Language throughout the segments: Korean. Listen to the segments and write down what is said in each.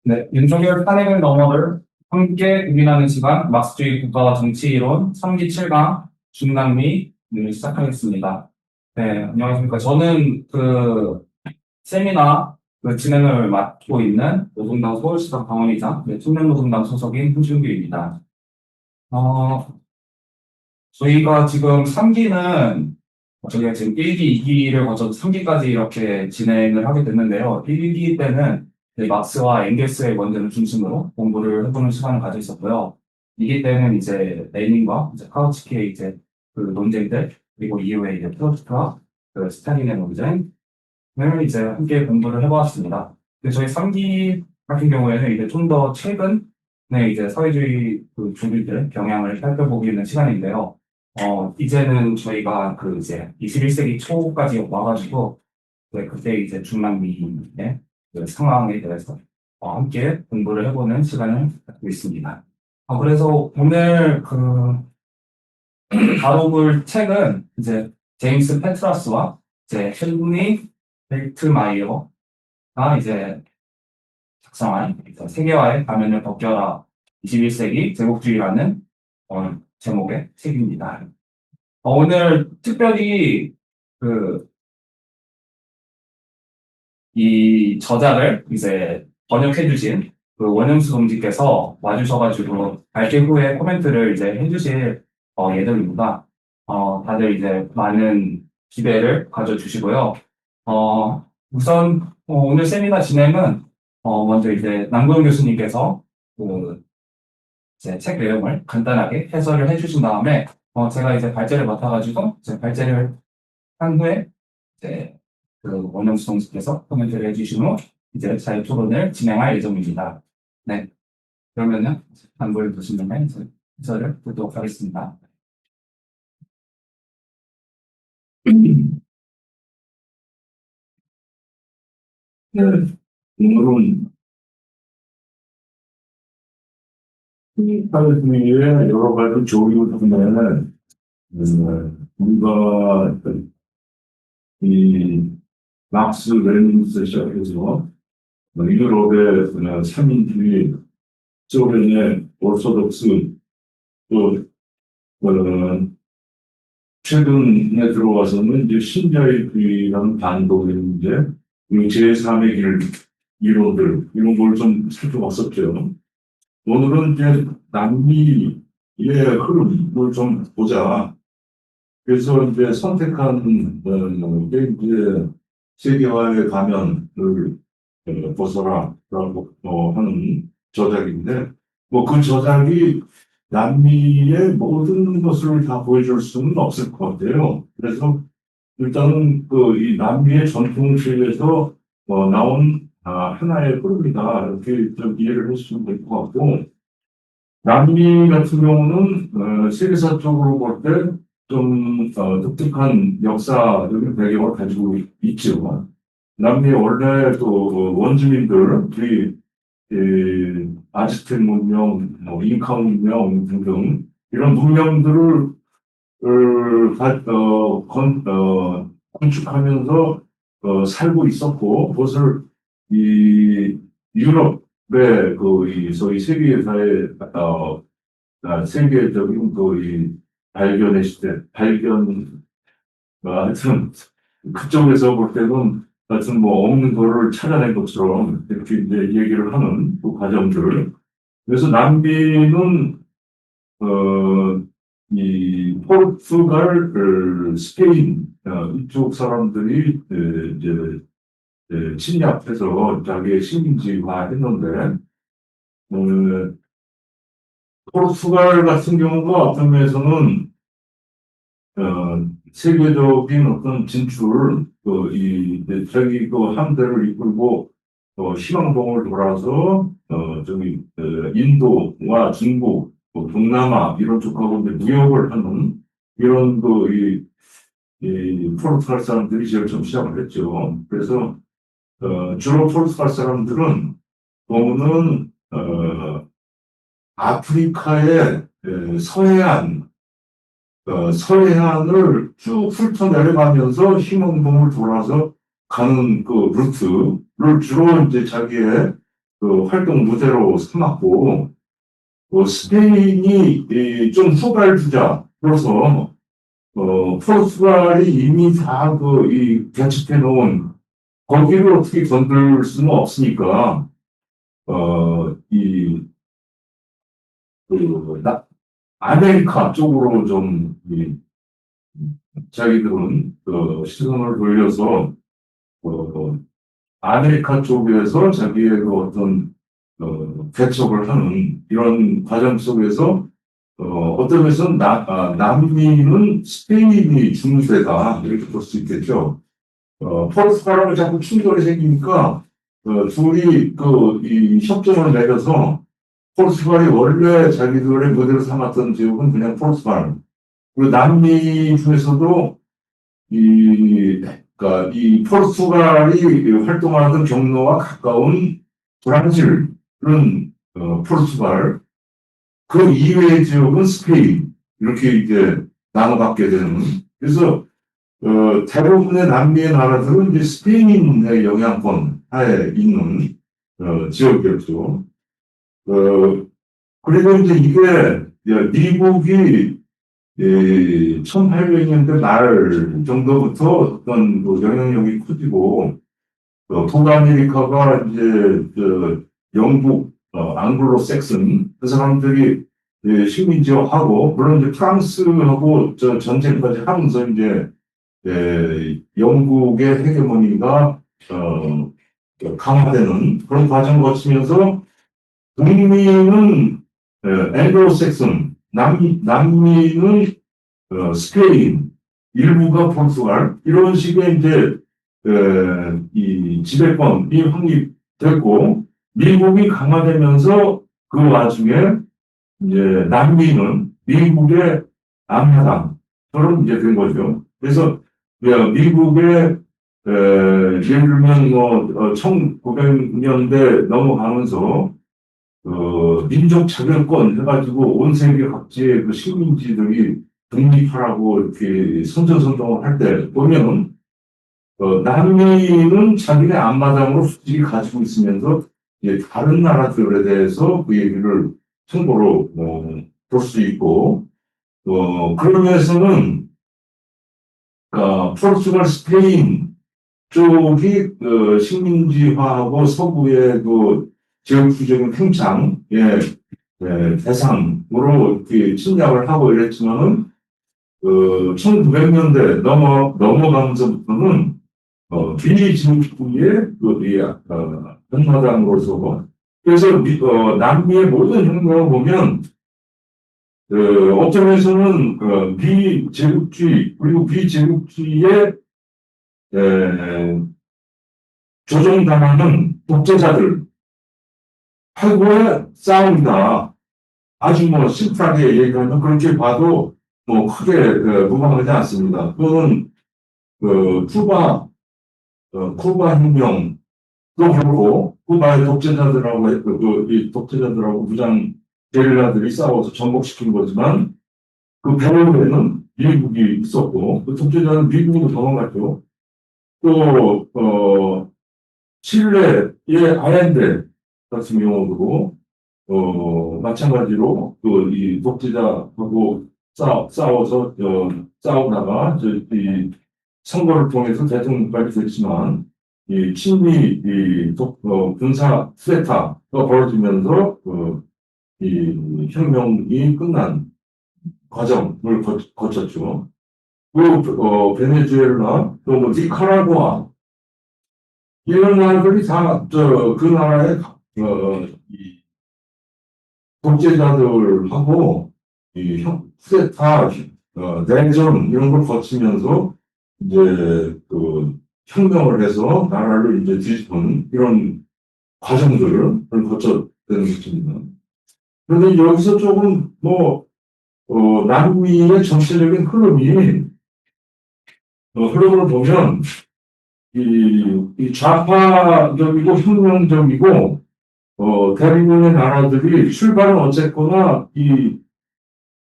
네, 윤석열 탄핵을 넘어를 함께 고민하는 시간, 막스주의 국가와 정치 이론 3기 7강 중남미를 시작하겠습니다. 네, 안녕하십니까. 저는 세미나 진행을 맡고 있는 노동당 서울시당 당원이자 청년노동당 소속인 홍준규입니다. 어, 저희가 지금 3기는 저희가 지금 1기, 2기를 거쳐서 3기까지 이렇게 진행을 하게 됐는데요. 1기 때는 막스와 엥겔스의 원전을 중심으로 공부를 해보는 시간을 가졌었고요. 2기 때는 이제 레닌과 이제 카우츠키의 이제 그 논쟁들, 그리고 이후에 이제 트로츠크와 스탈린의 논쟁을 이제 함께 공부를 해보았습니다. 근데 저희 3기 같은 경우에는 이제 좀 더 최근에 이제 사회주의 그 주류들의 경향을 살펴보기는 시간인데요. 이제는 저희가 이제 21세기 초까지 와가지고, 그때 이제 중남미의 그 상황에 대해서 함께 공부를 해보는 시간을 갖고 있습니다. 그래서 오늘 다뤄볼 책은 이제 제임스 페트라스와 이제 헨리 벨트마이어가 이제 작성한 세계화의 가면을 벗겨라 21세기 제국주의라는 제목의 책입니다. 오늘 특별히 이 저자를 이제 번역해주신 원영수 동지께서 와주셔가지고 발제 후에 코멘트를 이제 해주실 예정입니다. 다들 이제 많은 기대를 가져주시고요. 우선 오늘 세미나 진행은 먼저 이제 남구영 교수님께서 이제 책 내용을 간단하게 해설을 해주신 다음에 제가 이제 발제를 맡아가지고 이제 발제를 한 후에 이제 원영수 동지께서 코멘트를 해주신 후 이제 자유 토론을 진행할 예정입니다. 네, 그러면은 남구영 교수님의 이제 해설을 듣도록 하겠습니다. 네, 오늘은 사회주의의 여러 가지 조류 중에는 우리가 이 막스 레닌부터 시작해서 유럽의 삼인주의, 소련의 오르소독스, 또 최근에 들어와서는 이제 신자유주의라는 반독인데 제3의 길 이론들 이런 걸 좀 살펴봤었죠. 오늘은 이제 남미의 흐름을 좀 보자. 그래서 이제 선택한 게 이제 세계화의 가면을 벗어라라고 하는 저작인데, 뭐 그 저작이 남미의 모든 것을 다 보여줄 수는 없을 것 같아요. 그래서 일단은 이 남미의 전통식에서 나온 하나의 흐름이다 이렇게 좀 이해를 해주시면 될 것 같고, 남미 같은 경우는 세계사적으로 볼 때 좀 독특한 역사적인 배경을 가지고 있죠. 남미 원래 또 원주민들이 아즈텍 문명, 잉카 문명 등등 이런 문명들을 건축하면서 살고 있었고, 그것을 이 유럽의 이 소위 세계사의 세계적인 이 발견의 시대, 하여튼 그쪽에서 볼 때는 하여튼 뭐 없는 거를 찾아낸 것처럼 이렇게 이제 얘기를 하는 그 과정들. 그래서 남비는 이 포르투갈, 스페인 이쪽 사람들이 이제 침략해서 자기의 식민지화 했는데, 포르투갈 같은 경우가 어떤 면에서는 세계적인 어떤 진출, 자기 함대를 이끌고 시방봉을 돌아서 인도와 중국, 동남아 이런 쪽하고 이제 무역을 하는 이런 이 포르투갈 사람들이 제일 좀 시작을 했죠. 그래서 주로 포르투갈 사람들은 보면은 아프리카의 서해안을 쭉 훑어내려가면서 희망봉을 돌아서 가는 그 루트를 주로 이제 자기의 그 활동 무대로 삼았고, 스페인이 좀 후발주자로서 포르투갈이 이미 다 개척해 놓은 거기를 어떻게 건들 수는 없으니까 이 아메리카 쪽으로 좀 자기들은 시선을 돌려서 아메리카 쪽에서 자기의 어떤 개척을 하는 이런 과정 속에서 어떤 면에서는 남미는 스페인이 중세다 이렇게 볼 수 있겠죠. 포르투갈하고 자꾸 충돌이 생기니까 둘이 이 협정을 맺어서 포르투갈이 원래 자기들의 그대로 삼았던 지역은 그냥 포르투갈. 그리고 남미 중에서도 그러니까 이 포르투갈이 활동하던 경로와 가까운 브라질은 포르투갈, 그 이외의 지역은 스페인 이렇게 이제 나눠 갖게 되는. 그래서 대부분의 남미의 나라들은 이제 스페인의 영향권 하에 있는 지역이었죠. 그리고 이제 이게 미국이 1800년대 말 정도부터 어떤 영향력이 커지고 북아메리카가 이제 영국 앙글로 섹슨 그 사람들이 식민지화하고 물론 이제 프랑스하고 전쟁까지 하면서 이제 영국의 헤게모니가 강화되는 그런 과정을 거치면서 북미는 앵글로색슨, 남미는 스페인, 일부가 포르투갈 이런 식의 이제 이 지배권이 확립됐고 미국이 강화되면서 그 와중에 이제 남미는 미국의 앞마당처럼 이제 된 거죠. 그래서 미국의 예를 들면 1900년대 넘어가면서 민족 자결권 해가지고 온 세계 각지의 그 식민지들이 독립하라고 이렇게 선전선동을 할 때 보면 남미는 자기네 앞마당으로 솔직히 가지고 있으면서 이제 다른 나라들에 대해서 그 얘기를 참고로 볼 수 있고 그런 면에서는 포르투갈, 스페인 쪽이 식민지화하고 서구의 제국주의적인 팽창의 대상으로 이렇게 침략을 하고 이랬지만은 1900년대 넘어가면서부터는 비제국주의의 한마당으로서 그래서 남미의 모든 혁명을 보면 어떤 면에서는 비제국주의 그리고 비제국주의의 조종당하는 독재자들 하고의 싸움이다. 아주 심플하게 얘기하면 그렇게 봐도 크게 무방하지 않습니다. 그거는 쿠바 혁명도 그렇고 쿠바의 독재자들하고 이 독재자들하고 무장 게릴라들이 싸워서 전복시킨 거지만 그 배후에는 미국이 있었고 그 독재자는 미국으로 도망갔죠. 또 칠레의 아얀데 같은 경우도 마찬가지로 이 독재자하고 싸워서 싸우다가 이 선거를 통해서 대통령까지 됐지만 이 친미 군사 쿠데타가 벌어지면서 이 혁명이 끝난 과정을 거쳤죠. 베네수엘라 또 니카라구아 이런 나라들이 다 그 나라의 이 독재자들하고 이 쿠데타 내전 이런 걸 거치면서 이제 혁명을 해서 나라를 이제 뒤집은 이런 과정들을 거쳤다는 것입니다. 그런데 여기서 조금 남미의 전체적인 흐름을 보면 이 좌파적이고 혁명적이고 대부분의 나라들이 출발은 어쨌거나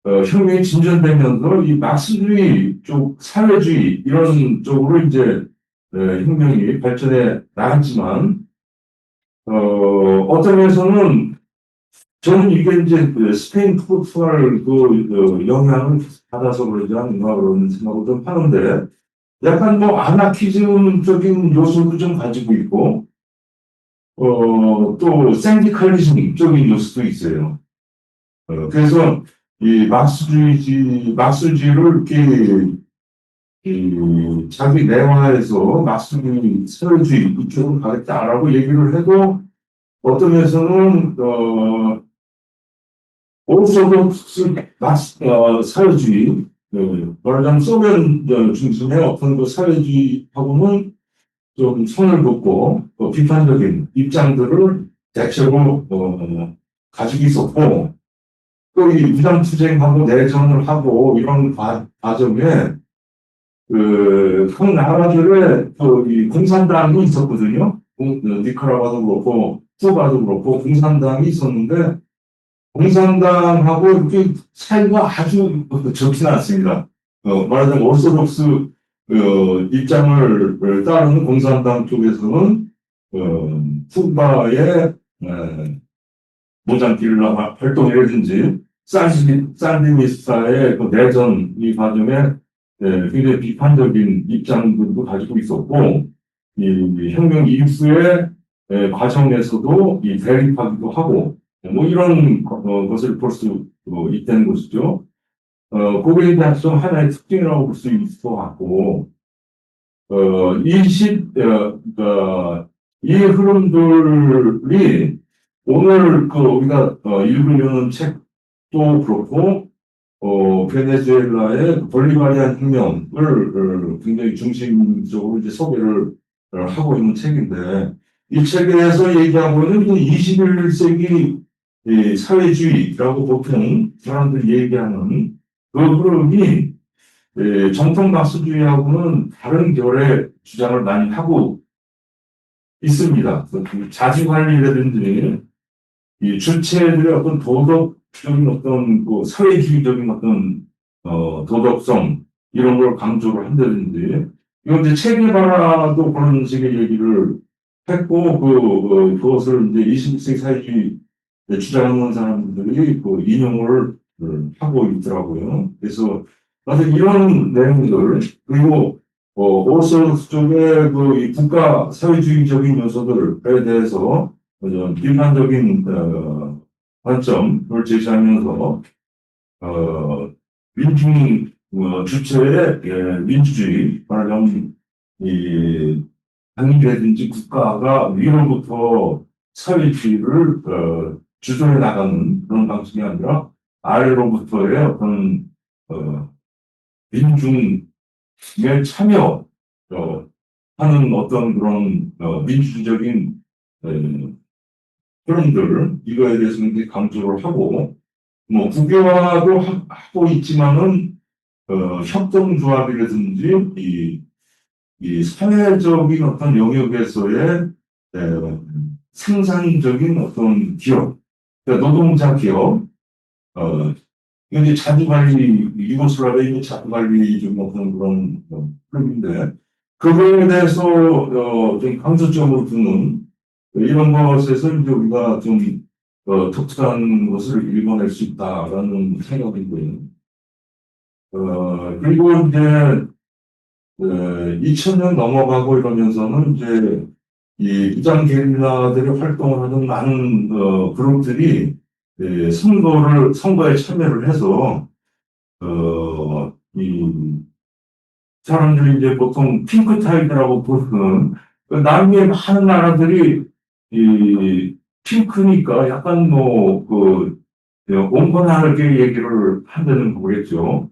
혁명이 진전되면서 이 막스주의 쪽 사회주의 이런 쪽으로 이제 혁명이 발전해 나갔지만 어떤 면에서는 저는 이게 이제 그 스페인 포르투갈 영향을 받아서 그러지 않나 그런 생각을 좀 하는데 약간 뭐 아나키즘적인 요소도 좀 가지고 있고 또 샌디칼리즘적인 요소도 있어요. 그래서 이 막스주의를 이렇게 자기 내화에서 막스주의, 사회주의 이쪽으로 가겠다라고 얘기를 해도 어떤 면에서는 오소독스 사회주의, 말하자면 소련 중심의 어떤 그 사회주의하고는 좀 선을 긋고 비판적인 입장들을 대체로 가지고 있었고 또 이 무장투쟁하고 내전을 하고 이런 과정에 각 나라들의 이 공산당이 있었거든요. 니카라과도 그렇고 쿠바도 그렇고 공산당이 있었는데 공산당하고 이렇게 사이가 아주 좋지는 않습니다. 말하자면 오르소독스 입장을 따르는 공산당 쪽에서는 쿠바의 무장 게릴라 활동이라든지 산디니스타의 그 내전 이 과정에 굉장히 비판적인 입장들도 가지고 있었고 이 혁명 이후의 과정에서도 이 대립하기도 하고 뭐 이런 것을 볼 수 있다는 것이죠. 그게 이제 좀 하나의 특징이라고 볼 수 있을 것 같고, 이 흐름들이 오늘 우리가 읽으려는 책도 그렇고, 베네수엘라의 볼리바리안 혁명을 굉장히 중심적으로 이제 소개를 하고 있는 책인데, 이 책에서 얘기하고 있는 21세기 사회주의라고 보통 사람들이 얘기하는 그 흐름이 정통 마크스주의하고는 다른 결의 주장을 많이 하고 있습니다. 그 자주관리라든지 이 주체들의 어떤 도덕적인 어떤 사회주의적인 어떤 도덕성 이런 걸 강조를 한다든지 이건 이제 체게바라도 그런 식의 얘기를 했고 그것을 이제 21세기 사회주의 주장하는 사람들이 인용을 하고 있더라고요. 그래서 사실 이런 내용들 그리고 오소스 쪽의 이 국가 사회주의적인 요소들에 대해서 비판적인 관점을 제시하면서 민중 주체의 민주주의 말하자면 이 당이라든지 국가가 위로부터 사회주의를 주도해 나가는 그런 방식이 아니라 아래로부터의 어떤 민중의 참여 하는 어떤 그런 민주적인 흐름들 이거에 대해서 굉장히 강조를 하고 뭐 국교화도 하고 있지만은 협동조합이라든지 이 사회적인 어떤 영역에서의 생산적인 어떤 기업, 그러니까 노동자 기업, 이건 이제 자주관리, 유고슬라비아의 자주관리 좀 어떤 그런 흐름인데, 그거에 대해서 좀 강조점으로 두는 이런 것에서 이제 우리가 좀 독특한 것을 읽어낼 수 있다라는 생각이고요. 그리고 이제 2000년 넘어가고 이러면서는 이제 이 무장 게릴라들이 활동을 하는 많은 그룹들이 선거에 참여를 해서 이 사람들이 이제 보통 핑크타이드라고 부르는 남미의 많은 나라들이 이 핑크니까 약간 온건하게 얘기를 한다는 거겠죠.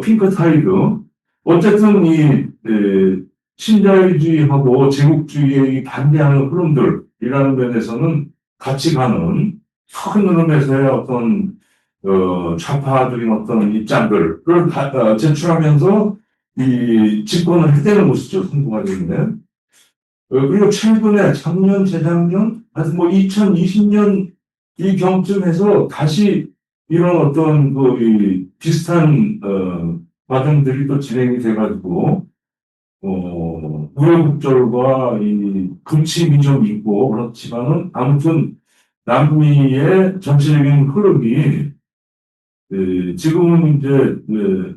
핑크타이드. 어쨌든 신자유주의하고 제국주의에 반대하는 흐름들이라는 면에서는 같이 가는 큰 흐름에서의 어떤 좌파적인 어떤 입장들을 제출하면서 이 집권을 해대는 것이죠. 선거가 되면. 그리고 최근에 작년, 재작년, 하여튼 뭐 2020년 이 경쯤에서 다시 이런 어떤 비슷한 과정들이 또 진행이 돼가지고 우여곡절과 이 급침이 좀 있고 그렇지만은 아무튼 남미의 전체적인 흐름이 지금은 이제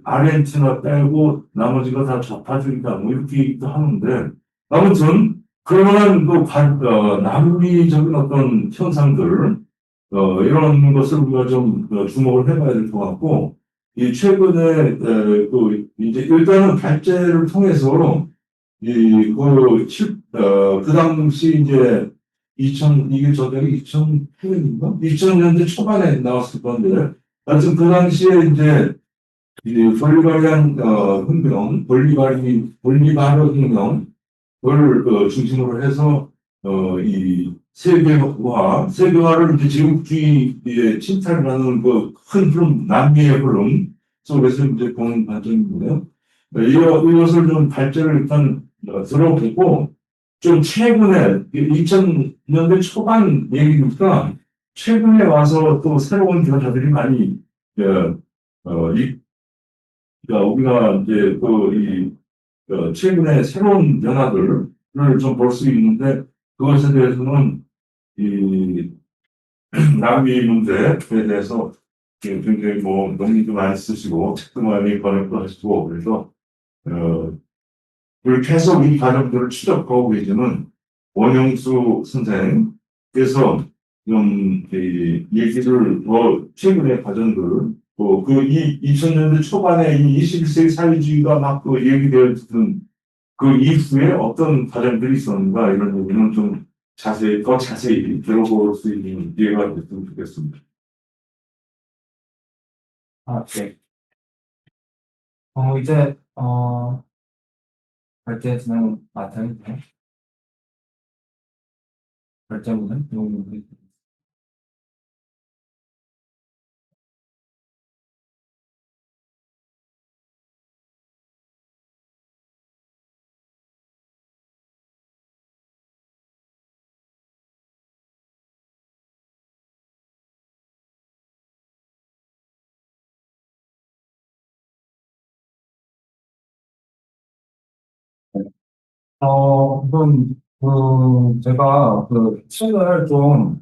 아르헨티나 빼고 나머지가 다 좌파주의다 뭐 이렇게 하는데 아무튼 그러한 남미적인 어떤 현상들 이런 것을 우리가 좀 주목을 해봐야 될 것 같고 이 최근에 이제 일단은 발제를 통해서 그 당시 이제 이게 저작이 2008년인가? 2000년대 초반에 나왔을 건데, 하여튼 그 당시에 이제, 이 볼리바리안, 혁명, 볼리바르 혁명을, 중심으로 해서, 이 세계화를 이제 제국주의에 침탈하는 그 큰 흐름, 남미의 흐름 속에서 이제 보는 관점인데요. 이것을 좀 발전을 일단 들어보고, 좀 최근에 2000년대 초반 얘기니까 최근에 와서 또 새로운 변화들이 많이 어, 어, 이, 그러니까 우리가 이제 최근에 새로운 변화들을 좀 볼 수 있는데 그것에 대해서는 이 남미 문제에 대해서 굉장히 뭐 논의도 많이 쓰시고 책도 많이 번역도 하시고 그래서 어, 그리고 계속 이 과정들을 추적하고 계시는 원영수 선생께서 좀 얘기를 최근의 과정들 이 2000년대 초반에 이 21세기 사회주의가 막 얘기되었던 그 이후에 어떤 과정들이 있었는가 이런 얘기는 좀 더 자세히 들어볼 수 있는 기회가 됐으면 좋겠습니다. 네. 이제, 발제 진행 맡은, 발제문은, 우선, 제가 책을 좀,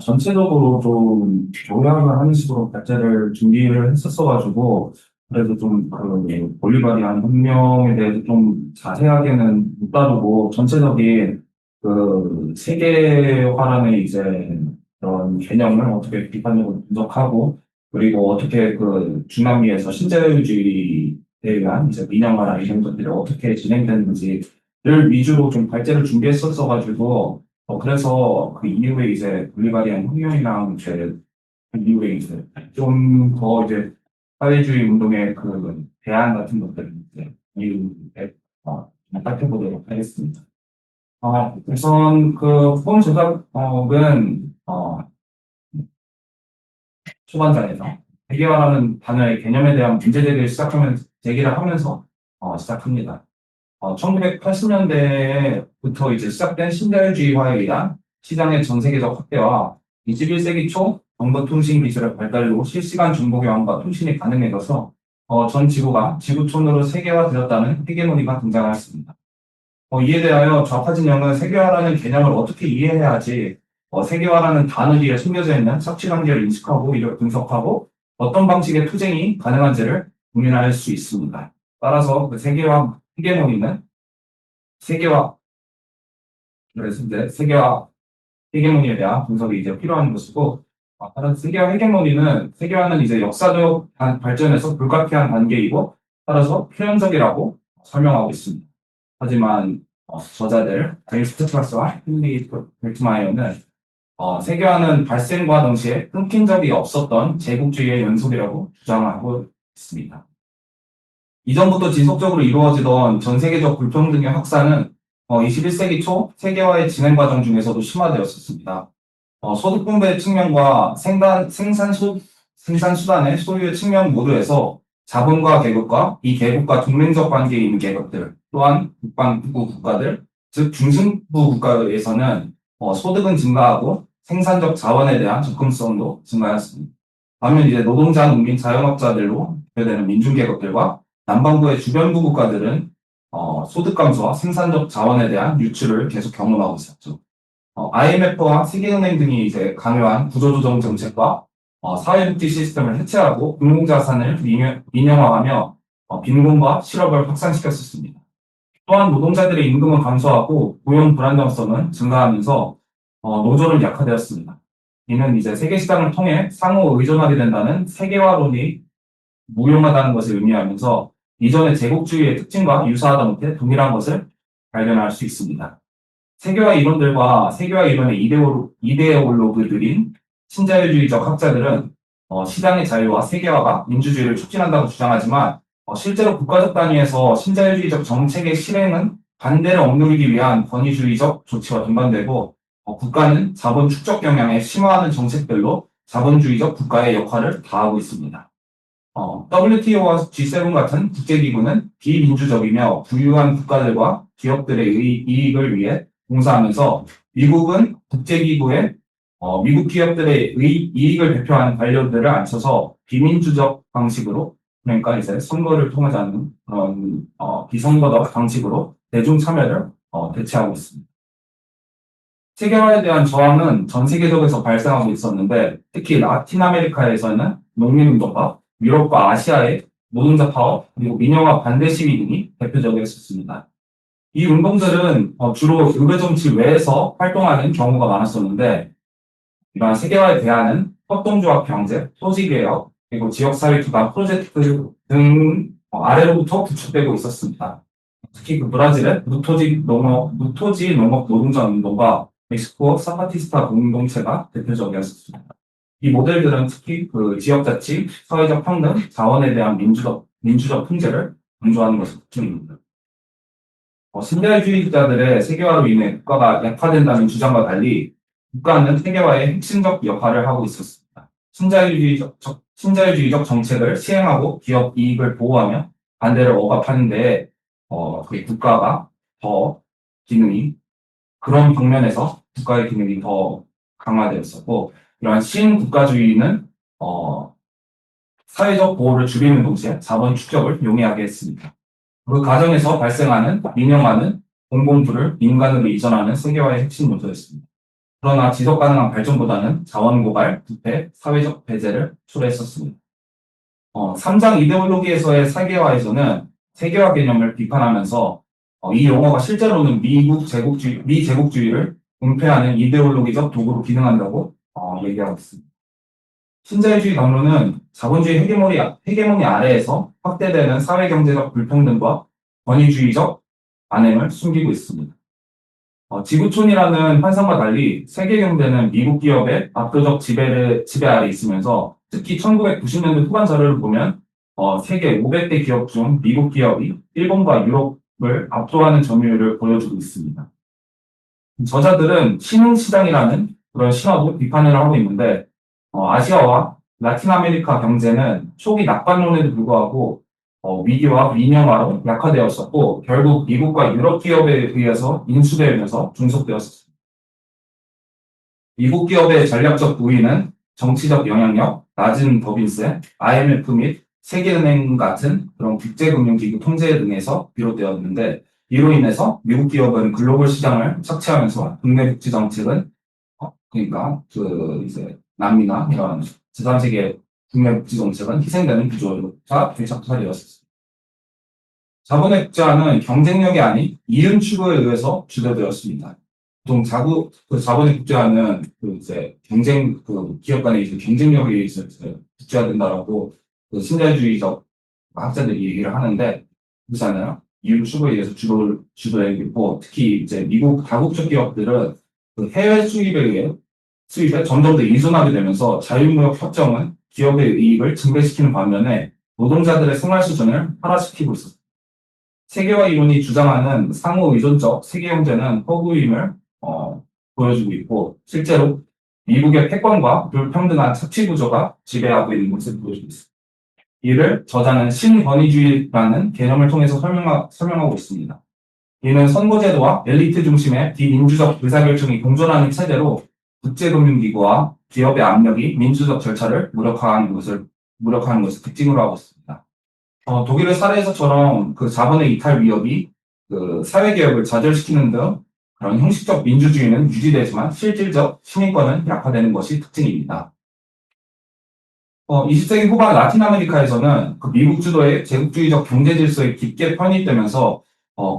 전체적으로 좀 요약을 하는 식으로 발제를 준비를 했었어가지고, 그래도 좀 볼리바리안 혁명에 대해서 좀 자세하게는 못 다루고, 전체적인 세계화라는 이제 그런 개념을 어떻게 비판적으로 분석하고, 그리고 어떻게 중남미에서 신자유주의에 의한 이제 민영화나 이런 것들이 어떻게 진행되는지를 위주로 좀 발제를 준비했었어가지고, 그래서 그 이후에 이제 볼리바리안 혁명이랑 이제 그 이후에 이제 좀 더 이제 사회주의 운동의 대안 같은 것들을 이제 이후에 살펴보도록 하겠습니다. 우선 폼 제작은 초반장에서 세계화라는 단어의 개념에 대한 문제 제기를 하면서 시작합니다. 1980년대부터 이제 시작된 신자유주의화에 의한 시장의 전 세계적 확대와 21세기 초 정보 통신 기술의 발달로 실시간 정보 교환과 통신이 가능해져서 전 지구가 지구촌으로 세계화되었다는 헤게모니가 등장하였습니다. 이에 대하여 좌파 진영은 세계화라는 개념을 어떻게 이해해야 하지, 세계화라는 단어 뒤에 숨겨져 있는 사실관계를 인식하고 이를 분석하고 어떤 방식의 투쟁이 가능한지를 고민할 수 있습니다. 따라서 세계화 헤게모니는 세계화, 그래서 이제 세계화 헤게모니에 대한 분석이 이제 필요한 것이고, 따라서 세계화는 이제 역사적 발전에서 불가피한 단계이고, 따라서 필연적이라고 설명하고 있습니다. 하지만 저자들 제임스 트러스와 헨리 벨트마이어는 세계화는 발생과 동시에 끊긴 적이 없었던 제국주의의 연속이라고 주장하고 있습니다. 이전부터 지속적으로 이루어지던 전 세계적 불평등의 확산은 21세기 초 세계화의 진행 과정 중에서도 심화되었습니다. 소득 분배 측면과 생산 수단의 소유의 측면 모두에서 자본과 계급과 이 계급과 동맹적 관계에 있는 계급들, 또한 북반구 국가들, 즉 중심부 국가에서는 소득은 증가하고 생산적 자원에 대한 접근성도 증가했습니다. 반면 이제 노동자, 농민, 자영업자들로 대표되는 민중계급들과 남반구의 주변부 국가들은 소득 감소와 생산적 자원에 대한 유출을 계속 경험하고 있었죠. IMF와 세계은행 등이 이제 강요한 구조조정 정책과 사회복지 시스템을 해체하고 공공자산을 민영화하며 빈곤과 실업을 확산시켰었습니다. 또한 노동자들의 임금은 감소하고 고용 불안정성은 증가하면서 노조는 약화되었습니다. 이는 이제 세계 시장을 통해 상호 의존하게 된다는 세계화론이 무용하다는 것을 의미하면서 이전의 제국주의의 특징과 유사하다 못해 동일한 것을 발견할 수 있습니다. 세계화 이론들과 세계화 이론의 이데올로그들인 신자유주의적 학자들은 시장의 자유와 세계화가 민주주의를 촉진한다고 주장하지만 실제로 국가적 단위에서 신자유주의적 정책의 실행은 반대를 억누르기 위한 권위주의적 조치와 동반되고 국가는 자본 축적 경향에 심화하는 정책들로 자본주의적 국가의 역할을 다하고 있습니다. WTO와 G7 같은 국제기구는 비민주적이며 부유한 국가들과 기업들의 이익을 위해 봉사하면서 미국은 국제기구에 미국 기업들의 이익을 대표하는 관료들을 앉혀서 비민주적 방식으로 그러니까 이제 선거를 통하지 않는 그런 비선거적 방식으로 대중 참여를 대체하고 있습니다. 세계화에 대한 저항은 전 세계적에서 발생하고 있었는데 특히 라틴 아메리카에서는 농민운동과 유럽과 아시아의 노동자 파업 그리고 민영화 반대 시위 등이 대표적이었습니다. 이 운동들은 주로 의회 정치 외에서 활동하는 경우가 많았었는데 이러한 세계화에 대한 협동조합 경제, 토지개혁, 그리고 지역사회 기반 프로젝트 등 아래로부터 구축되고 있었습니다. 특히 그 브라질의 무토지 농업 노동자 운동과 멕시코 사파티스타 공동체가 대표적이었습니다. 이 모델들은 특히 그 지역자치, 사회적 평등, 자원에 대한 민주적 통제를 강조하는 것을 특징입니다. 신자유주의자들의 세계화로 인해 국가가 약화된다는 주장과 달리 국가는 세계화의 핵심적 역할을 하고 있었습니다. 신자유주의적 정책을 시행하고 기업 이익을 보호하며 반대를 억압하는 데 그 국가가 더 기능이 그런 방면에서 국가의 기능이 더 강화되었었고 이러한 신국가주의는 사회적 보호를 줄이는 동시에 자본 축적을 용이하게 했습니다. 그 과정에서 발생하는 민영화는 공공부를 민간으로 이전하는 세계화의 핵심 요소였습니다. 그러나 지속 가능한 발전보다는 자원 고갈, 부패, 사회적 배제를 초래했었습니다. 3장 이데올로기에서의 세계화에서는 세계화 개념을 비판하면서 이 용어가 실제로는 미 제국주의를 은폐하는 이데올로기적 도구로 기능한다고 얘기하고 있습니다. 신자유주의 강론은 자본주의 헤게모니 아래에서 확대되는 사회경제적 불평등과 권위주의적 관행을 숨기고 있습니다. 지구촌이라는 환상과 달리 세계 경제는 미국 기업의 압도적 지배 아래 있으면서 특히 1990년대 후반 자료를 보면 세계 500대 기업 중 미국 기업이 일본과 유럽을 압도하는 점유율을 보여주고 있습니다. 저자들은 신흥시장이라는 그런 신화도 비판을 하고 있는데 아시아와 라틴 아메리카 경제는 초기 낙관론에도 불구하고 위기와 민영화로 약화되었었고 결국 미국과 유럽 기업에 의해서 인수되면서 중속되었습니다. 미국 기업의 전략적 우위는 정치적 영향력, 낮은 법인세, IMF 및 세계은행 같은 그런 국제금융기구 통제 등에서 비롯되었는데 이로 인해서 미국 기업은 글로벌 시장을 착취하면서 국내 복지 정책은 그러니까 그 이제 남미나 이런 제3세계 국내 복지 정책은 희생되는 구조가 되었습니다. 자본의 국제화는 경쟁력이 아닌 이윤 추구에 의해서 주도되었습니다. 보통 자본의 국제화는 이제 기업 간의 이제 경쟁력에 의해서 국제화된다라고 신자유주의적 학자들이 얘기를 하는데 그렇지 않아요? 이윤 추구에 의해서 주도되고 특히 이제 미국 다국적 기업들은 그 해외 수입에 점점 더 의존하게 되면서 자유무역 협정은 기업의 이익을 증대시키는 반면에 노동자들의 생활 수준을 하락시키고 있었습니다. 세계화 이론이 주장하는 상호 의존적 세계 경제는 허구임을 보여주고 있고 실제로 미국의 패권과 불평등한 착취 구조가 지배하고 있는 것을 보여주고 있습니다. 이를 저자는 신권위주의라는 개념을 통해서 설명하고 있습니다. 이는 선거제도와 엘리트 중심의 비민주적 의사결정이 공존하는 체제로 국제금융기구와 기업의 압력이 민주적 절차를 무력화하는 것을 특징으로 하고 있습니다. 독일의 사례에서처럼 그 자본의 이탈 위협이 그 사회개혁을 좌절시키는 등 그런 형식적 민주주의는 유지되지만 실질적 시민권은 약화되는 것이 특징입니다. 20세기 후반 라틴 아메리카에서는 그 미국 주도의 제국주의적 경제 질서에 깊게 편입되면서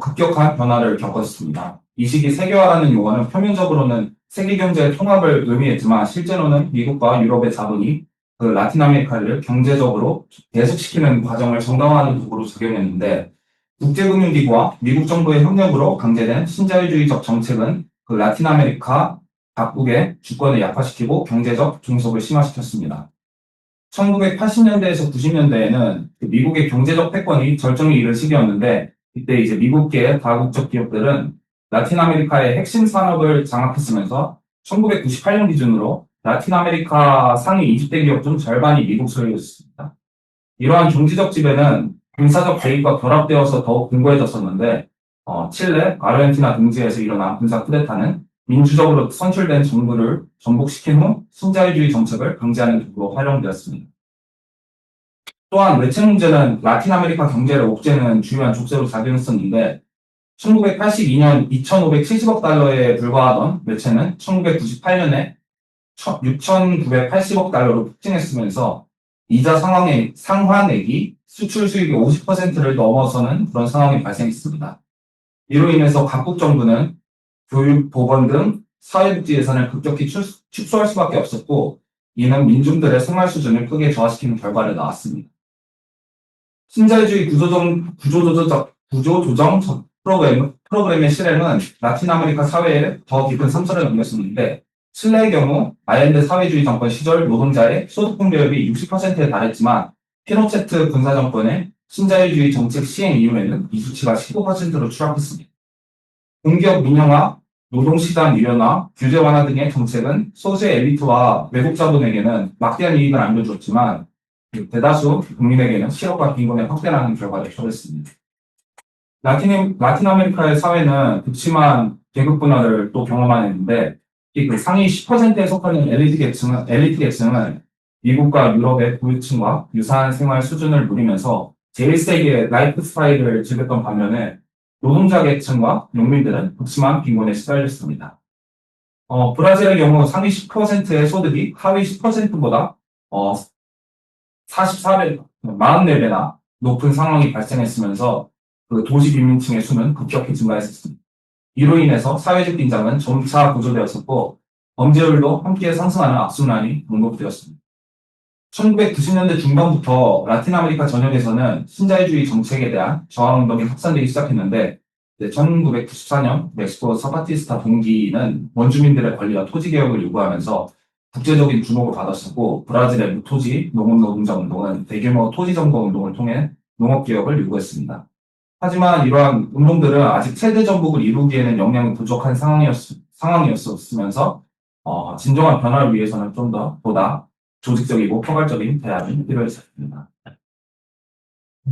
급격한 변화를 겪었습니다. 이 시기 세계화라는 용어는 표면적으로는 세계 경제의 통합을 의미했지만 실제로는 미국과 유럽의 자본이 그 라틴 아메리카를 경제적으로 계속시키는 과정을 정당화하는 도구로 작용했는데 국제금융기구와 미국 정부의 협력으로 강제된 신자유주의적 정책은 그 라틴 아메리카 각국의 주권을 약화시키고 경제적 종속을 심화시켰습니다. 1980년대에서 90년대에는 미국의 경제적 패권이 절정에 이른 시기였는데 이때 이제 미국계 다국적 기업들은 라틴 아메리카의 핵심 산업을 장악했으면서 1998년 기준으로 라틴 아메리카 상위 20대 기업 중 절반이 미국 소유였습니다. 이러한 경제적 지배는 군사적 개입과 결합되어서 더욱 공고해졌었는데 칠레, 아르헨티나 등지에서 일어난 군사 쿠데타는 민주적으로 선출된 정부를 전복시킨 후 신자유주의 정책을 강제하는 도구로 활용되었습니다. 또한 외채 문제는 라틴 아메리카 경제를 옥죄는 중요한 족쇄로 작용했었는데 1982년 2,570억 달러에 불과하던 외채는 1998년에 6,980억 달러로 폭증했으면서 이자 상환액이 수출 수익의 50%를 넘어서는 그런 상황이 발생했습니다. 이로 인해서 각국 정부는 교육, 보건 등 사회복지 예산을 급격히 축소할 수밖에 없었고 이는 민중들의 생활 수준을 크게 저하시키는 결과를 낳았습니다. 신자유주의 구조조정 프로그램의 실행은 라틴 아메리카 사회에 더 깊은 상처를 남겼었는데 칠레의 경우 아일랜드 사회주의 정권 시절 노동자의 소득 분배율이 60%에 달했지만 피노체트 군사 정권의 신자유주의 정책 시행 이후에는 이 수치가 15%로 추락했습니다. 공기업 민영화, 노동시장 유연화, 규제 완화 등의 정책은 소수의 엘리트와 외국 자본에게는 막대한 이익을 안겨줬지만 대다수 국민에게는 실업과 빈곤의 확대라는 결과를 초래했습니다. 라틴 아메리카의 사회는 극심한 계급 분화를 또 경험하는데 그 상위 10%에 속하는 엘리트 계층은 미국과 유럽의 부유층과 유사한 생활 수준을 누리면서 제1세기의 라이프 스타일을 즐겼던 반면에 노동자 계층과 농민들은 극심한 빈곤에 시달렸습니다. 브라질의 경우 상위 10%의 소득이 하위 10%보다 44배, 44배나 높은 상황이 발생했으면서 그 도시 빈민층의 수는 급격히 증가했었습니다. 이로 인해서 사회적 긴장은 점차 고조되었었고 범죄율도 함께 상승하는 악순환이 반복되었습니다. 1990년대 중반부터 라틴 아메리카 전역에서는 신자유주의 정책에 대한 저항운동이 확산되기 시작했는데 1994년 멕시코 사파티스타 동기는 원주민들의 권리와 토지 개혁을 요구하면서 국제적인 주목을 받았었고 브라질의 무토지 농업 노동자 운동은 대규모 토지 점거 운동을 통해 농업 개혁을 요구했습니다. 하지만 이러한 운동들은 아직 최대 전복을 이루기에는 역량이 부족한 상황이었으면서 진정한 변화를 위해서는 좀 더 보다 조직적이고 포괄적인 대안이 필요했습니다.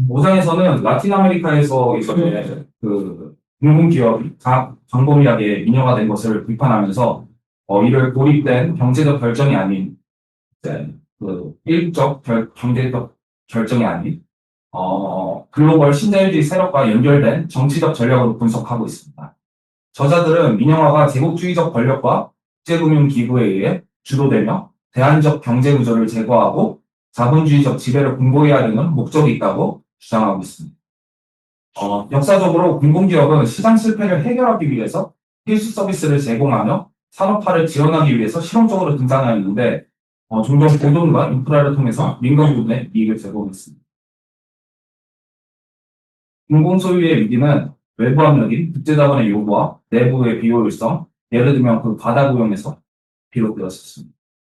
5장에서는 라틴 아메리카에서 이제 그 공공기업이 광범위하게 민영화된 것을 비판하면서 이를 고립된 경제적 결정이 아닌 그 일국적 경제적 결정이 아닌 글로벌 신자유주의 세력과 연결된 정치적 전략으로 분석하고 있습니다. 저자들은 민영화가 제국주의적 권력과 국제금융기구에 의해 주도되며 대안적 경제 구조를 제거하고 자본주의적 지배를 공고히 하려는 목적이 있다고 주장하고 있습니다. 역사적으로 공공기업은 시장 실패를 해결하기 위해서 필수 서비스를 제공하며 산업화를 지원하기 위해서 실용적으로 등장하였는데 종종 공동과 인프라를 통해서 민간 부분에 이익을 제공했습니다. 공공소유의 위기는 외부 압력인 국제자본의 요구와 내부의 비효율성, 예를 들면 그 바다 고용에서 비롯되었습니다.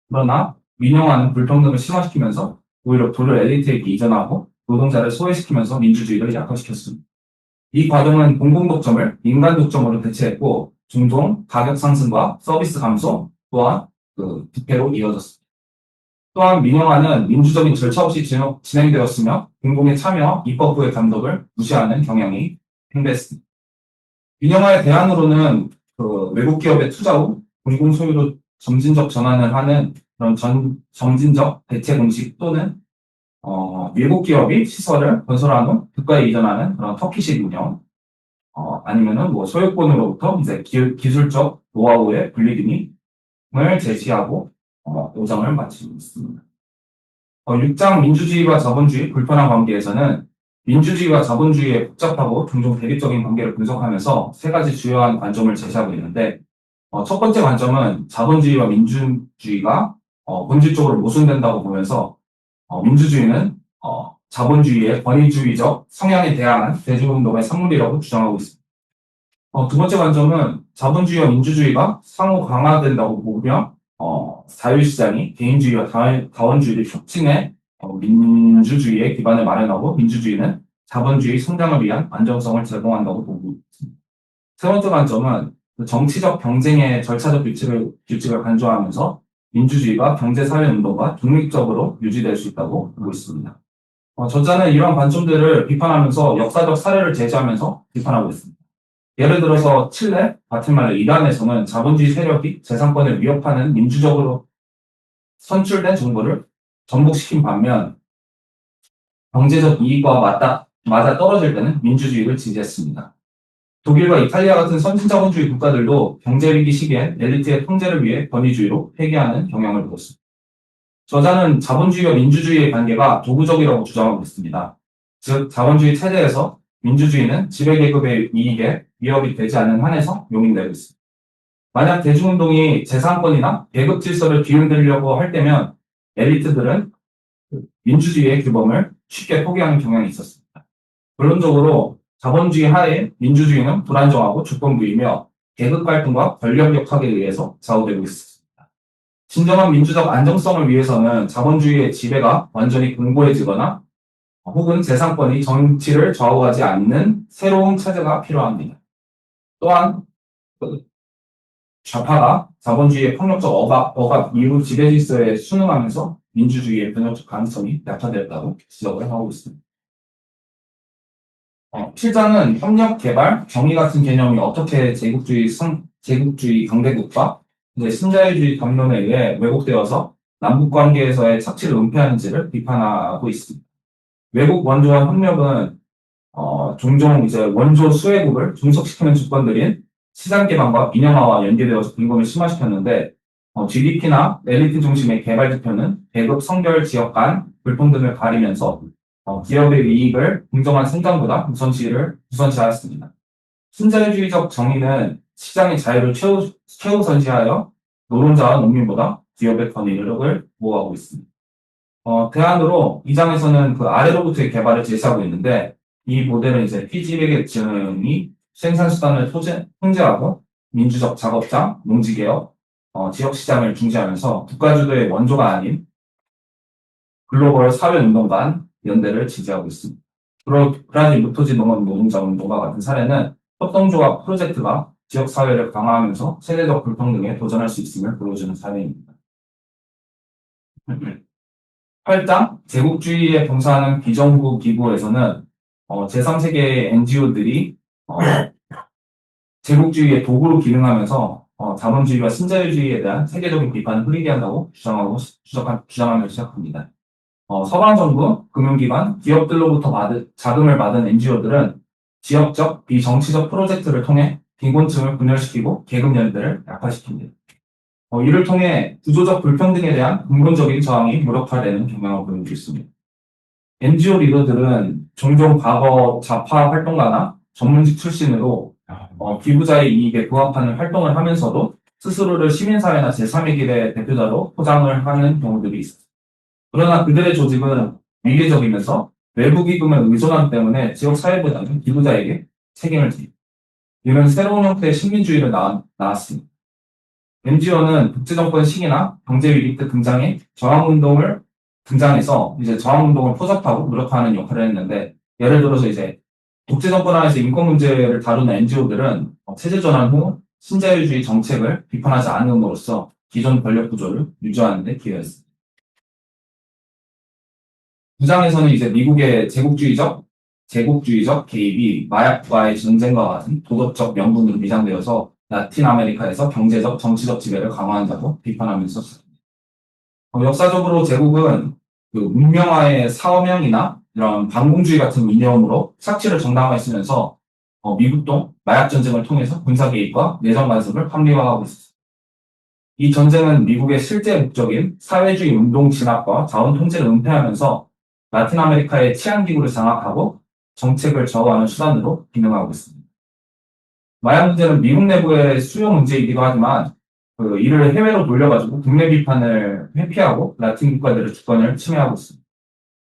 그러나 민영화는 불평등을 심화시키면서 오히려 부를 엘리트에게 이전하고 노동자를 소외시키면서 민주주의를 약화시켰습니다. 이 과정은 공공독점을 민간독점으로 대체했고 종종 가격 상승과 서비스 감소 또한 그 부패로 이어졌습니다. 또한 민영화는 민주적인 절차 없이 진행되었으며 공공의 참여와 입법부의 감독을 무시하는 경향이 팽배했습니다. 민영화의 대안으로는 그 외국 기업의 투자 후 공공 소유로 점진적 전환을 하는 그런 점진적 대체 공식 또는 외국 기업이 시설을 건설한 후 국가에 이전하는 그런 터키식 운영, 아니면은 뭐 소유권으로부터 이제 기술적 노하우의 분리 등을 제시하고 오정을 마치고 있습니다. 6장 민주주의와 자본주의 불편한 관계에서는 민주주의와 자본주의의 복잡하고 종종 대립적인 관계를 분석하면서 세 가지 주요한 관점을 제시하고 있는데, 첫 번째 관점은 자본주의와 민주주의가 본질적으로 모순된다고 보면서 민주주의는 자본주의의 권위주의적 성향에 대항한 대중운동의 산물이라고 주장하고 있습니다. 두 번째 관점은 자본주의와 민주주의가 상호 강화된다고 보며 자유시장이 개인주의와 다원주의를 혁신해 민주주의의 기반을 마련하고 민주주의는 자본주의 성장을 위한 안정성을 제공한다고 보고 있습니다. 세 번째 관점은 정치적 경쟁의 절차적 규칙을 강조하면서 민주주의가 경제사회운동과 독립적으로 유지될 수 있다고 보고 있습니다. 저자는 이러한 관점들을 비판하면서 역사적 사례를 제시하면서 비판하고 있습니다. 예를 들어서 칠레, 과테말라, 이란에서는 자본주의 세력이 재산권을 위협하는 민주적으로 선출된 정부를 전복시킨 반면 경제적 이익과 맞아 떨어질 때는 민주주의를 지지했습니다. 독일과 이탈리아 같은 선진자본주의 국가들도 경제위기 시기엔 엘리트의 통제를 위해 권위주의로 회귀하는 경향을 보였습니다. 저자는 자본주의와 민주주의의 관계가 도구적이라고 주장하고 있습니다. 즉, 자본주의 체제에서 민주주의는 지배계급의 이익에 위협이 되지 않는 한에서 용인되고 있습니다. 만약 대중운동이 재산권이나 계급 질서를 뒤흔들려고 할 때면 엘리트들은 민주주의의 규범을 쉽게 포기하는 경향이 있었습니다. 결론적으로 자본주의 하에 민주주의는 불안정하고 주권부이며 계급 갈등과 권력 격학에 의해서 좌우되고 있습니다. 진정한 민주적 안정성을 위해서는 자본주의의 지배가 완전히 공고해지거나 혹은 재산권이 정치를 좌우하지 않는 새로운 체제가 필요합니다. 또한 좌파가 자본주의의 폭력적 억압 이후 지배 질서에 순응하면서 민주주의의 변혁적 가능성이 약화되었다고 지적을 하고 있습니다. 7장은 협력, 개발, 정의 같은 개념이 어떻게 제국주의 강대국과 신자유주의 담론에 의해 왜곡되어서 남북 관계에서의 착취를 은폐하는지를 비판하고 있습니다. 외국 원조와 협력은 종종 이제 원조 수혜국을 종속시키는 조건들인 시장 개방과 민영화와 연계되어서 빈곤을 심화시켰는데 GDP나 엘리트 중심의 개발 지표는 계급, 성별, 지역 간 불평등을 가리면서 기업의 이익을 공정한 성장보다 우선시하였습니다. 신자유주의적 정의는 시장의 자유를 최우선시하여 노동자와 농민보다 기업의 권익을 보호하고 있습니다. 대안으로 이 장에서는 그 아래로부터의 개발을 제시하고 있는데 이 모델은 이제 피지배계층이 생산수단을 통제하고 민주적 작업장, 농지개혁, 지역시장을 중시하면서 국가주도의 원조가 아닌 글로벌 사회운동 간 연대를 지지하고 있습니다. 브라질 무토지 농업 노동자 운동과 같은 사례는 협동조합 프로젝트가 지역사회를 강화하면서 세대적 불평등에 도전할 수 있음을 보여주는 사례입니다. 8장 제국주의에 봉사하는 비정부 기구에서는 제3세계의 NGO들이 제국주의의 도구로 기능하면서 자본주의와 신자유주의에 대한 세계적인 비판을 흘리게 한다고 주장하며 시작합니다. 서방정부, 금융기관, 기업들로부터 자금을 받은 NGO들은 지역적, 비정치적 프로젝트를 통해 빈곤층을 분열시키고 계급연대를 약화시킵니다. 이를 통해 구조적 불평등에 대한 근본적인 저항이 무력화되는 경향을 보이고 있습니다. NGO 리더들은 종종 과거 좌파 활동가나 전문직 출신으로 기부자의 이익에 부합하는 활동을 하면서도 스스로를 시민사회나 제3의 길의 대표자로 포장을 하는 경우들이 있습니다. 그러나 그들의 조직은 위계적이면서 외부 기금에 의존하기 때문에 지역사회보다는 기부자에게 책임을 집니다. 이는 새로운 형태의 식민주의를 낳았습니다. NGO는 독재정권 시기나 경제위기 때 등장해서 이제 저항운동을 포섭하고 무력화하는 역할을 했는데, 예를 들어서 이제 독재정권 안에서 인권 문제를 다루는 NGO들은 체제 전환 후 신자유주의 정책을 비판하지 않음으로써 기존 권력 구조를 유지하는 데 기여했습니다. 9장에서는 이제 미국의 제국주의적 개입이 마약과의 전쟁과 같은 도덕적 명분으로 미장되어서 라틴 아메리카에서 경제적, 정치적 지배를 강화한다고 비판하면서 역사적으로 제국은 그 문명화의 사명이나 이런 반공주의 같은 이념으로 착취를 정당화했으면서 미국도 마약 전쟁을 통해서 군사 개입과 내정 간섭을 합리화하고 있었습니다. 이 전쟁은 미국의 실제 목적인 사회주의 운동 진압과 자원 통제를 은폐하면서 라틴 아메리카의 치안 기구를 장악하고 정책을 좌우하는 수단으로 기능하고 있습니다. 마약 문제는 미국 내부의 수요 문제이기도 하지만 이를 해외로 돌려가지고 국내 비판을 회피하고 라틴 국가들의 주권을 침해하고 있습니다.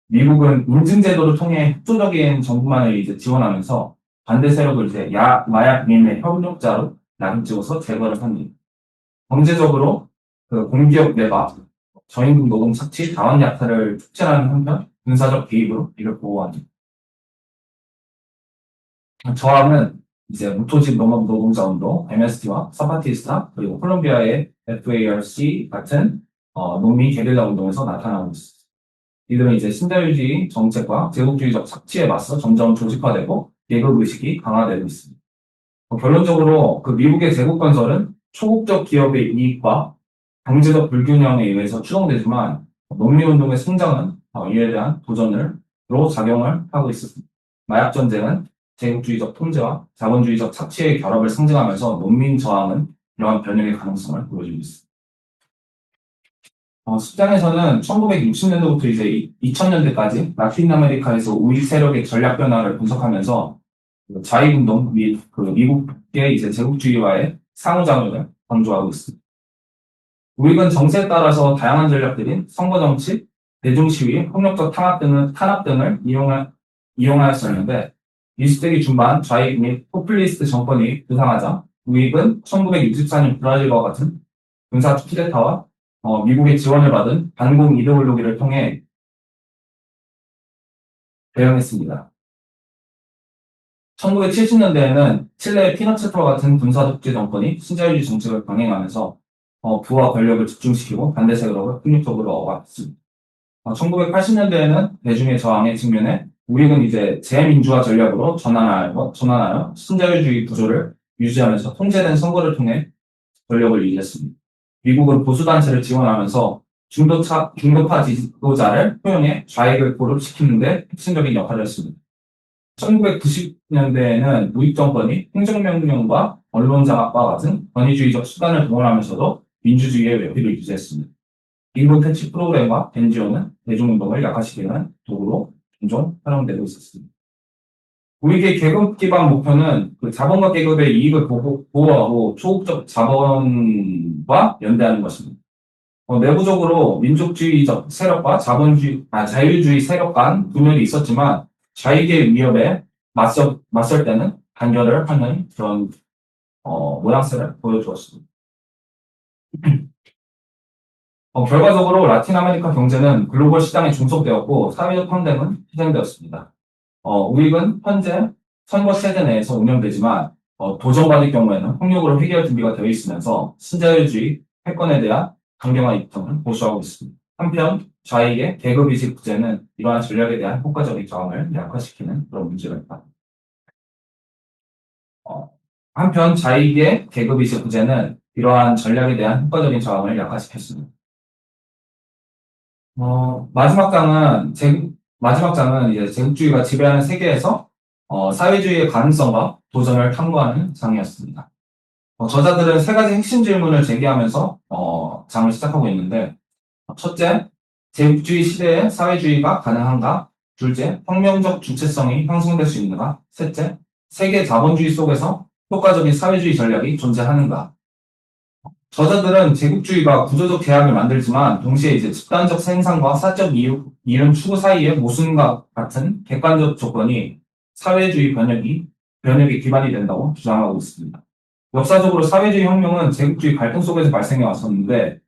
미국은 인증 제도를 통해 협조적인 정부만을 이제 지원하면서 반대 세력을 이제 마약 민의 협력자로 낙인찍어서 제거를 합니다. 경제적으로 공기업 내각, 저임금 노동 착취, 자원 약탈을 촉진하는 한편 군사적 개입으로 이를 보호합니다. 저항은 이제 무토집 농업 노동자 운동, MST와 사파티스타, 그리고 콜롬비아의 FARC 같은 농민 게릴라 운동에서 나타나고 있습니다. 이들은 이제 신자유주의 정책과 제국주의적 착취에 맞서 점점 조직화되고 계급 의식이 강화되고 있습니다. 결론적으로 미국의 제국 건설은 초국적 기업의 이익과 경제적 불균형에 의해서 추동되지만 농민운동의 성장은 이에 대한 도전으로 작용을 하고 있습니다. 마약 전쟁은 제국주의적 통제와 자본주의적 착취의 결합을 상징하면서 농민 저항은 이러한 변형의 가능성을 보여주고 있습니다. 시장에서는 1960년대부터 이제 2000년대까지 라틴 아메리카에서 우익 세력의 전략 변화를 분석하면서 좌익운동 및 미국의 이제 제국주의와의 상호작용을 강조하고 있습니다. 우익은 정세에 따라서 다양한 전략들인 선거정치, 대중시위, 폭력적 탄압 등을 이용하였었는데 20세기 중반 좌익 및 포퓰리스트 정권이 부상하자 우익은 1964년 브라질과 같은 군사 쿠데타와 미국의 지원을 받은 반공 이데올로기를 통해 대응했습니다. 1970년대에는 칠레의 피너체트와 같은 군사 독재 정권이 신자유주의 정책을 강행하면서 부와 권력을 집중시키고 반대 세력을 폭력적으로 억압했습니다. 1980년대에는 대중의 저항에 직면해 우리는 이제 재민주화 전략으로 전환하여 신자유주의 구조를 유지하면서 통제된 선거를 통해 권력을 유지했습니다. 미국은 보수단체를 지원하면서 중도파 지도자를 포용해 좌익을 고립시키는 데 핵심적인 역할을 했습니다. 1990년대에는 우익 정권이 행정명령과 언론 장악과 같은 권위주의적 수단을 동원하면서도 민주주의의 외피를 유지했습니다. 인권 퇴치 프로그램과 NGO는 대중운동을 약화시키는 도구로 종종 활용되고 있었습니다. 우익의 계급 기반 목표는 자본과 계급의 이익을 보호하고 초국적 자본과 연대하는 것입니다. 내부적으로 민족주의적 세력과 자유주의 세력 간 분열이 있었지만 좌익의 위협에 맞설 때는 단결을 하는 그런 모양새를 보여주었습니다. 결과적으로 라틴 아메리카 경제는 글로벌 시장에 중속되었고 사회적 평등은 희생되었습니다. 우익은 현재 선거 체제 내에서 운영되지만 도전받을 경우에는 폭력으로 해결 준비가 되어 있으면서 신자유주의 패권에 대한 강경한 입장을 보수하고 있습니다. 한편 좌익의 계급이식 부재는 이러한 전략에 대한 효과적인 저항을 약화시키는 그런 문제가 있다. 한편 좌익의 계급이식 부재는 이러한 전략에 대한 효과적인 저항을 약화시켰습니다. 마지막 장은 이제 제국주의가 지배하는 세계에서 사회주의의 가능성과 도전을 탐구하는 장이었습니다. 저자들은 세 가지 핵심 질문을 제기하면서 장을 시작하고 있는데, 첫째, 제국주의 시대에 사회주의가 가능한가? 둘째, 혁명적 주체성이 형성될 수 있는가? 셋째, 세계 자본주의 속에서 효과적인 사회주의 전략이 존재하는가? 저자들은 제국주의가 구조적 계약을 만들지만 동시에 이제 집단적 생산과 사적 이윤 추구 사이의 모순과 같은 객관적 조건이 사회주의 변혁의 기반이 된다고 주장하고 있습니다. 역사적으로 사회주의 혁명은 제국주의 갈등 속에서 발생해 왔었는데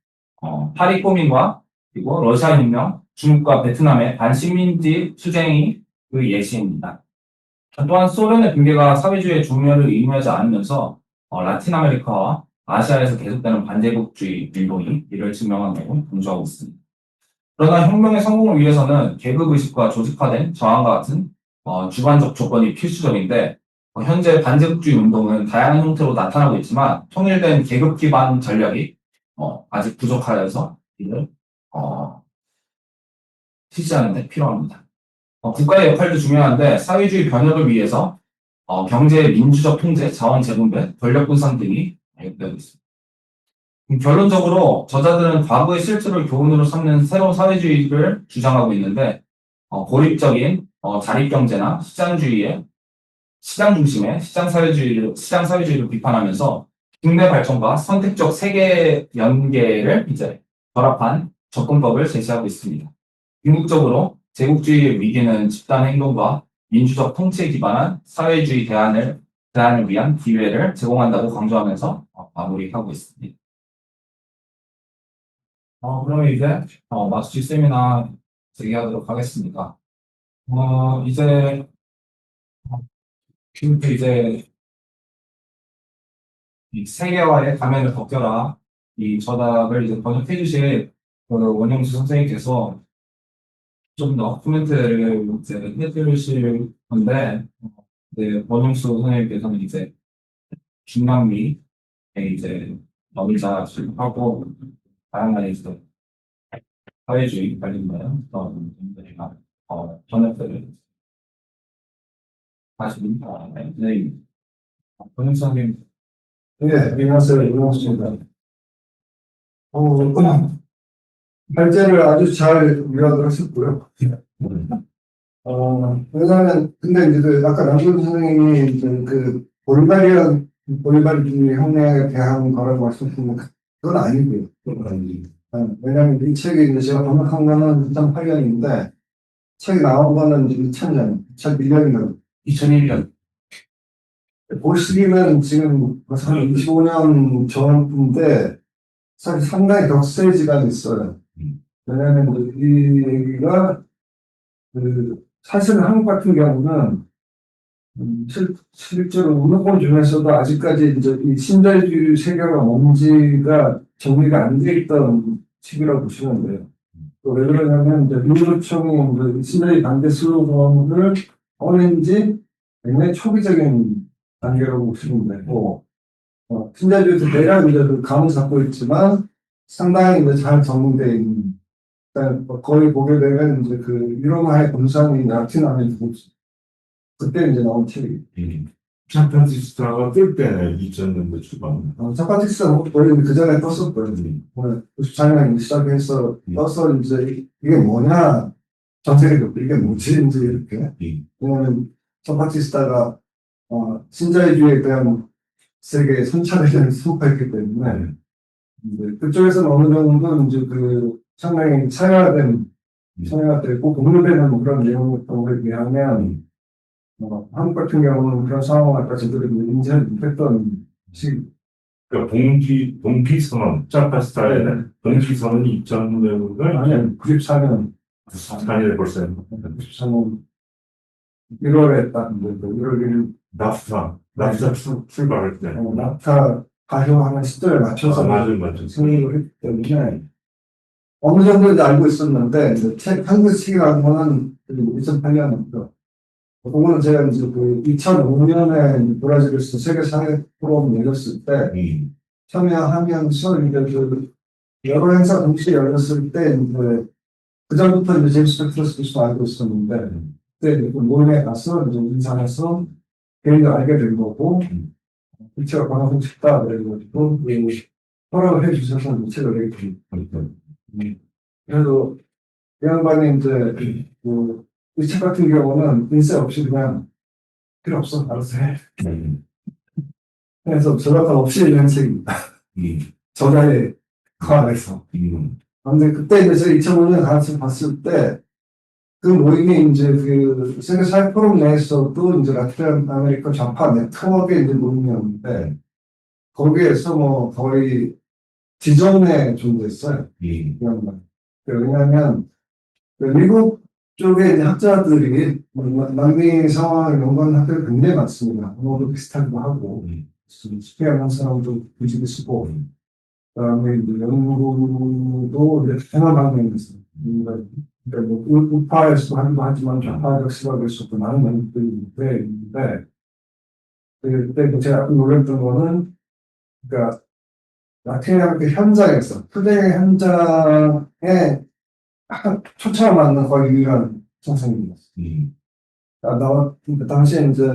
파리 꼬민과 그리고 러시아 혁명, 중국과 베트남의 반식민지 투쟁이 그 예시입니다. 또한 소련의 붕괴가 사회주의의 종료를 의미하지 않으면서 라틴 아메리카와 아시아에서 계속되는 반제국주의 운동이 이를 증명한다고 강조하고 있습니다. 그러나 혁명의 성공을 위해서는 계급의식과 조직화된 저항과 같은 주관적 조건이 필수적인데 현재 반제국주의 운동은 다양한 형태로 나타나고 있지만 통일된 계급 기반 전략이 아직 부족하여서 이를 실시하는 데 필요합니다. 국가의 역할도 중요한데 사회주의 변혁을 위해서 경제 민주적 통제, 자원 재분배, 권력 분산 등이 되고 있습니다. 결론적으로 저자들은 과거의 실수를 교훈으로 삼는 새로운 사회주의를 주장하고 있는데 고립적인 자립경제나 시장 중심의 시장 사회주의를 비판하면서 국내 발전과 선택적 세계 연계를 이제 결합한 접근법을 제시하고 있습니다. 궁극적으로 제국주의의 위기는 집단 행동과 민주적 통치에 기반한 사회주의 대안을 위한 기회를 제공한다고 강조하면서 마무리하고 있습니다. 그러면 이제 마스터 세미나 재개하도록 하겠습니다. 이제 지금부터 이제 이 세계화의 가면을 벗겨라 이 저작을 이제 번역해 주실 그 원영수 선생님께서 좀 더 코멘트를 이제 해주실 건데 원영수 선생님께서는 이제 중남미에 이제 넘자하고 다양한 이제 사회주의 관련된 문제나 번역들을 하시는 네. 원영수 선생님 네, 안녕하세요. 윤호수입니다. 발제를 아주 잘 요약을 하셨고요. 왜냐하면, 근데 이제 아까 남준 선생님이 이제 볼리바리주의 혁명에 대한 거라고 말씀하셨는데, 그건 아니고요. 왜냐하면 이 책이 이제 제가 번역한 거는 2008년인데, 책이 나온 거는 2000년, 2001년인가. 2001년 보시기는 지금 한 25년 전인데 사실 상당히 격세지감이 있어요. 왜냐하면 이 얘기가 사실 한국 같은 경우는 실제로 운동권 중에서도 아직까지 이제 이 신자유주의 세계가 뭔지가 정리가 안 돼 있던 시기라고 보시면 돼요. 또 왜 그러냐면 이제 민주노총이 신자유주의 반대 슬로건을 꺼낸 지 굉장히 초기적인 단계라고 보시면 되고, 신자유주의 대략 이제 감을 잡고 있지만 상당히 이제 잘 정리되어 있는, 그러니까 거의 보게 되면 이제 유럽화의 본산이 라틴 아메리카, 그때 이제 나온 책이. 샌프란시스코가 뜰 때는 2000년대 초반. 자파티스는 원래 그 전에 떴었고요. 94년에 시작해서 떠서 이제 이게 뭐냐, 전 세계적으로 이게 뭐지, 이제 이렇게. 왜냐면 자파티스타가 신자유주의에 대한 세계의 선차를 수업했기 때문에 이제 그쪽에서는 어느 정도 이제 상당히 참여되고 공유되는 그런 내용이었던 거에 비하면 한국 같은 경우는 그런 상황을 아까 제대로 인지하지 못했던 시기. 그러니까 동기선언, 짜파스타의 동기선언이 2000년대 아니 94년 94년에 벌써 94년 1월에 딱 이제 1월 1일 납사 출발할 때. 낙타 발효하는 시점에 맞춰서 맞아. 승인을 했기 때문에 어느 정도 이제 알고 있었는데 이제 한국 책이라는 거는 2008년이었죠. 그거는 제가 이제 2005년에 브라질에서 세계 사회 포럼 열렸을 때 참여하면서 이제 여러 행사 동시에 열렸을 때 이제 그 전부터 이제 제임스 팩트러스도 알고 있었는데 그때 모임에 가서 이제 인사해서 개인을 알게 된 거고 이 책을 권하고 싶다 그래가지고 허락을 해주셔서 이 책을 내게 됩니다. 그래서 이 양반이 이제 이 책 같은 경우는 인쇄 없이 그냥 필요 없어 알아서 해. 그래서 저작권 없이 읽는 책입니다. 저자의 거 근데 그때 이제 제가 2005년에 같이 봤을 때 그 모임이 이제 세계 사회 포럼 내에서도 이제 라틴 아메리카 좌파 네트워크의 이제 모임이었는데 거기에서 뭐 거의 지정에 존재했어요. 왜냐하면 미국 쪽에 이제 학자들이 남미 상황을 연구하는 학자들이 굉장히 많습니다. 언어도 비슷하기도 하고 스페인어 사람도 뒤지고 쓰고 그다음에 이제 연구도 이제 다양한 방면이 있어요. 그러니까 우파에서도 하기도 하지만 좌파적 시각에서도 많은 연구들이 있는데 그때 제가 놀랐던 거는 그러니까 라틴 아메리카 현장에서 투쟁의 현장에 초점을 맞는 거의 유일한 선생님이었어요. 그 당시에 이제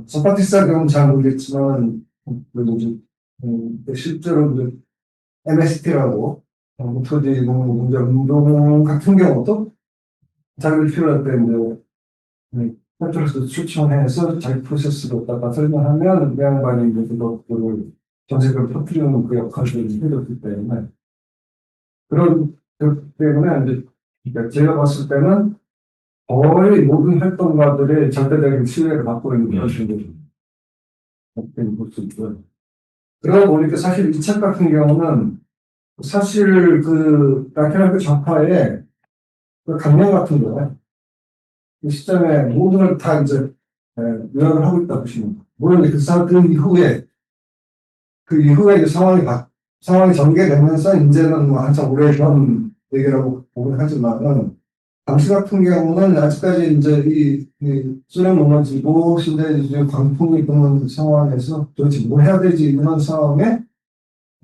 자파티스타 경우는 잘 모르겠지만, 그래도 이제, 실제로 이제 MST라고, 무토지 농민공작 운동 같은 경우도 자기들 필요할 때 이제, 컨트롤에서 추천해서 자기 프로세스로 갖다가 설명하면 그 양반이 이제 그것들을 전 세계로 퍼뜨리는 그 역할을 해줬기 때문에 그렇기 때문에 이제 그러니까 제가 봤을 때는 거의 모든 활동가들의 절대적인 신뢰를 받고 있는 그런 식으로 볼수 있고요. 그러다 보니까 사실 이 책 같은 경우는 사실 그 라테라크 좌파의 그 강령 같은 거예요. 그 시점에 모든 걸 다 이제 요약을 하고 있다 보시면 물론 그 이후에 이제 상황이 전개되면서 이제는 뭐 한참 오래전 얘기라고 보긴 하지만은 당시 같은 경우는 아직까지 이제 이 소련 무너지고 신대주의 광풍이 부는 상황에서 도대체 뭐 해야 되지 이런 상황에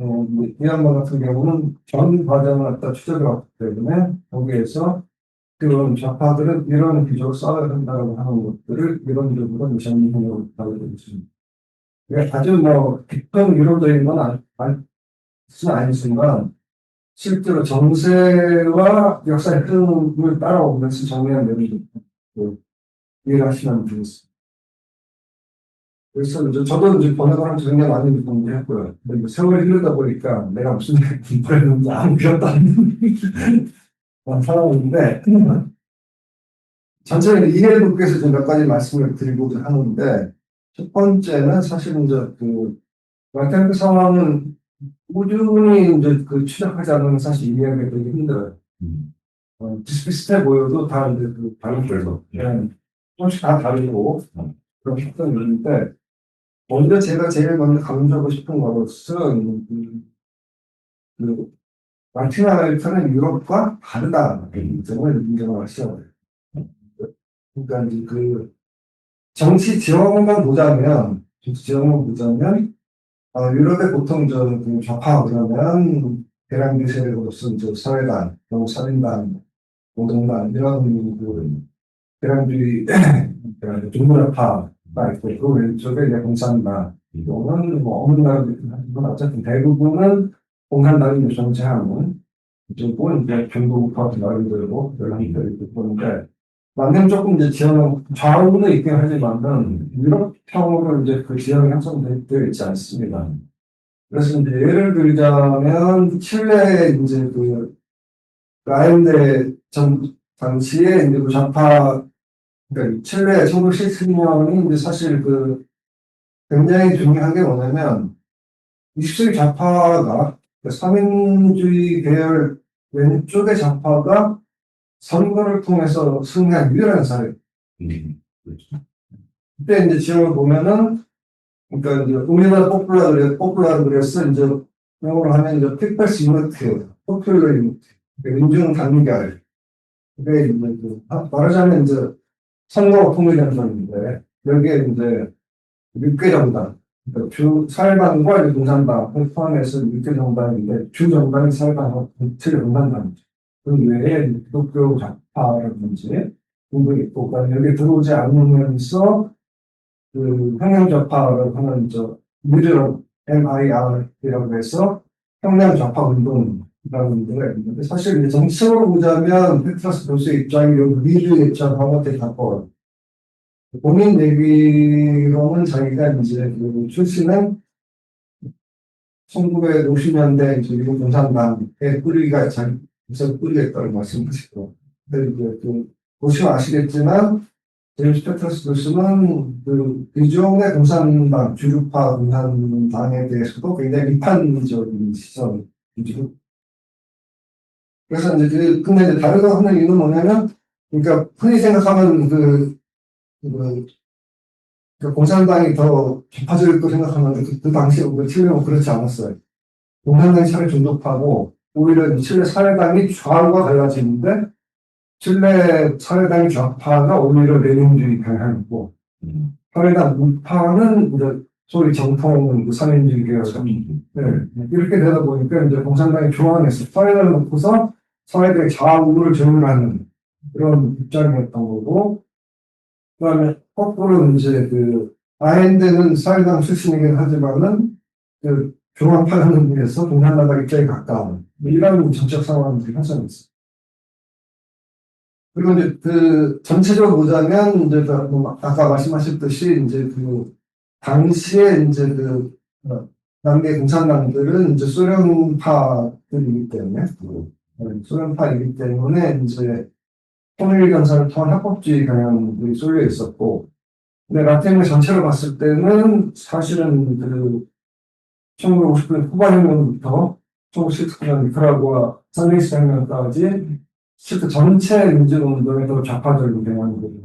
이 양반 같은 경우는 전 과정을 갖다 추적해 왔기 때문에 거기에서 그런 좌파들은 이런 기조를 써야 된다고 하는 것들을 이론적으로 정리하려고 하고 있습니다. 아주 깊은 이론적인 건 아니지만 실제로 정세와 역사의 흐름을 따라오면서 정리한 내용이 이해를 하시면 되겠습니다. 그래서 저도 이제 번역을 하면서 굉장히 많이 공부했고요. 근데 세월이 흐르다 보니까 내가 무슨 공부를 했는지 아무 기억도 안 나는 상황인데 전체적으로 이해도께서 몇 가지 말씀을 드리고자 하는데 첫 번째는 사실은 이제 그 상황은 꾸준히 이제 추적하지 않으면 사실 이해하기 되게 힘들어요. 비슷비슷해 보여도 다 이제 다른 쪽에서 그냥 조금씩 다 다르고 그런 특성이 있는데 먼저 제가 제일 먼저 강조하고 싶은 것은 라틴 아메리카는 유럽과 다르다는 점을 인정을 하셔야 돼요. 그러니까 이제 정치 지형만 보자면 유럽에 보통 그 좌파 그러면 대량주 세력으로서 이제 사회당, 살인당, 노동당 이런 대량주의 중문화파가 있고 그 왼쪽에 이제 공산당 이거는 어느 나라든 어쨌든 대부분은 공산당이 정치하는 이쪽은 이제 중도우파 나름대로 연락들이 있고 그런데 만능 조금 이제 지형은 좌우는 있긴 하지만은 유럽형으로 이제 그 지형이 형성되어 있지 않습니다. 그래서 이제 예를 들자면 칠레 이제 라인대 당시에 이제 좌파 그러니까 칠레 1970년이 이제 사실 굉장히 중요한 게 뭐냐면 20세기 좌파가 삼인주의 계열 왼쪽의 좌파가 선거를 통해서 승리한 유일한 사례. 그때 이제 지형을 보면은, 그러니까 이제 우리나라 포플라를 그래서 이제 영어로 하면 이제 피플스 유니티예요. 포퓰러 유니티. 민중 단결. 그게 이제 말하자면 이제 선거 통일전선인데, 여기에 이제 육개 정당. 그러니까 사회당과 이제 공산당을 포함해서 육개 정당인데, 주 정당이 사회당하고 전체를 공산당이죠. 그 외에 기독교 좌파라든지 분들이 있고, 그러니까 여기 들어오지 않으면서 혁명좌파라고 하는 미르 MIR이라고 해서 혁명 좌파 운동이라는 문제가 있는데 사실 이제 정치적으로 보자면 페트라스 교수의 입장이 여기 미르의 입장하고 되게 가까워요. 본인 얘기로는 자기가 이제 출신은 1950년대 이제 미국 공산당의 뿌리가 자기 뿌리가 있다고 말씀하시고 근데 이제 보시면 아시겠지만 제임스 페트러스 교수는 기존의 공산당, 주류파 공산당에 대해서도 굉장히 비판적인 시선이죠. 그래서 이제 근데 이제 다르다고 하는 이유는 뭐냐면, 그러니까 흔히 생각하면 공산당이 더 좌파적일 거 생각하는데 그 당시에 칠레는 그렇지 않았어요. 공산당이 차라리 중도파고 오히려 칠레 사회당이 좌우가 갈라지는데 칠레 사회당의 좌파가 오히려 레닌주의 경향이고, 사회당 우파는 이제 소위 정통 사회주의 계열. 이렇게 되다 보니까 이제 공산당이 중앙에서 사회당을 놓고서 사회당의 좌우를 조율하는 그런 입장이었던 거고, 그다음에 거꾸로 이제 그 아엔데는 사회당 출신이긴 하지만은 그 종합파라는 위해서 동산나라 입장에 가까운 뭐 이런 정책 상황들이 형성됐어요. 그리고 이제 그 전체적으로 보자면 이제 뭐 아까 말씀하셨듯이 이제 그 당시에 이제 그 남미 공산당들은 이제 소련파들이기 때문에 소련파이기 때문에 이제 통일 경선을 통한 합법주의 경향들이 쏠려 있었고, 근데 라틴 전체를 봤을 때는 사실은 그 1950년 후반부터 1979년 니카라구아 산디니스타 혁명까지 실제 전체 민주운동에 더 좌파적인 경향들이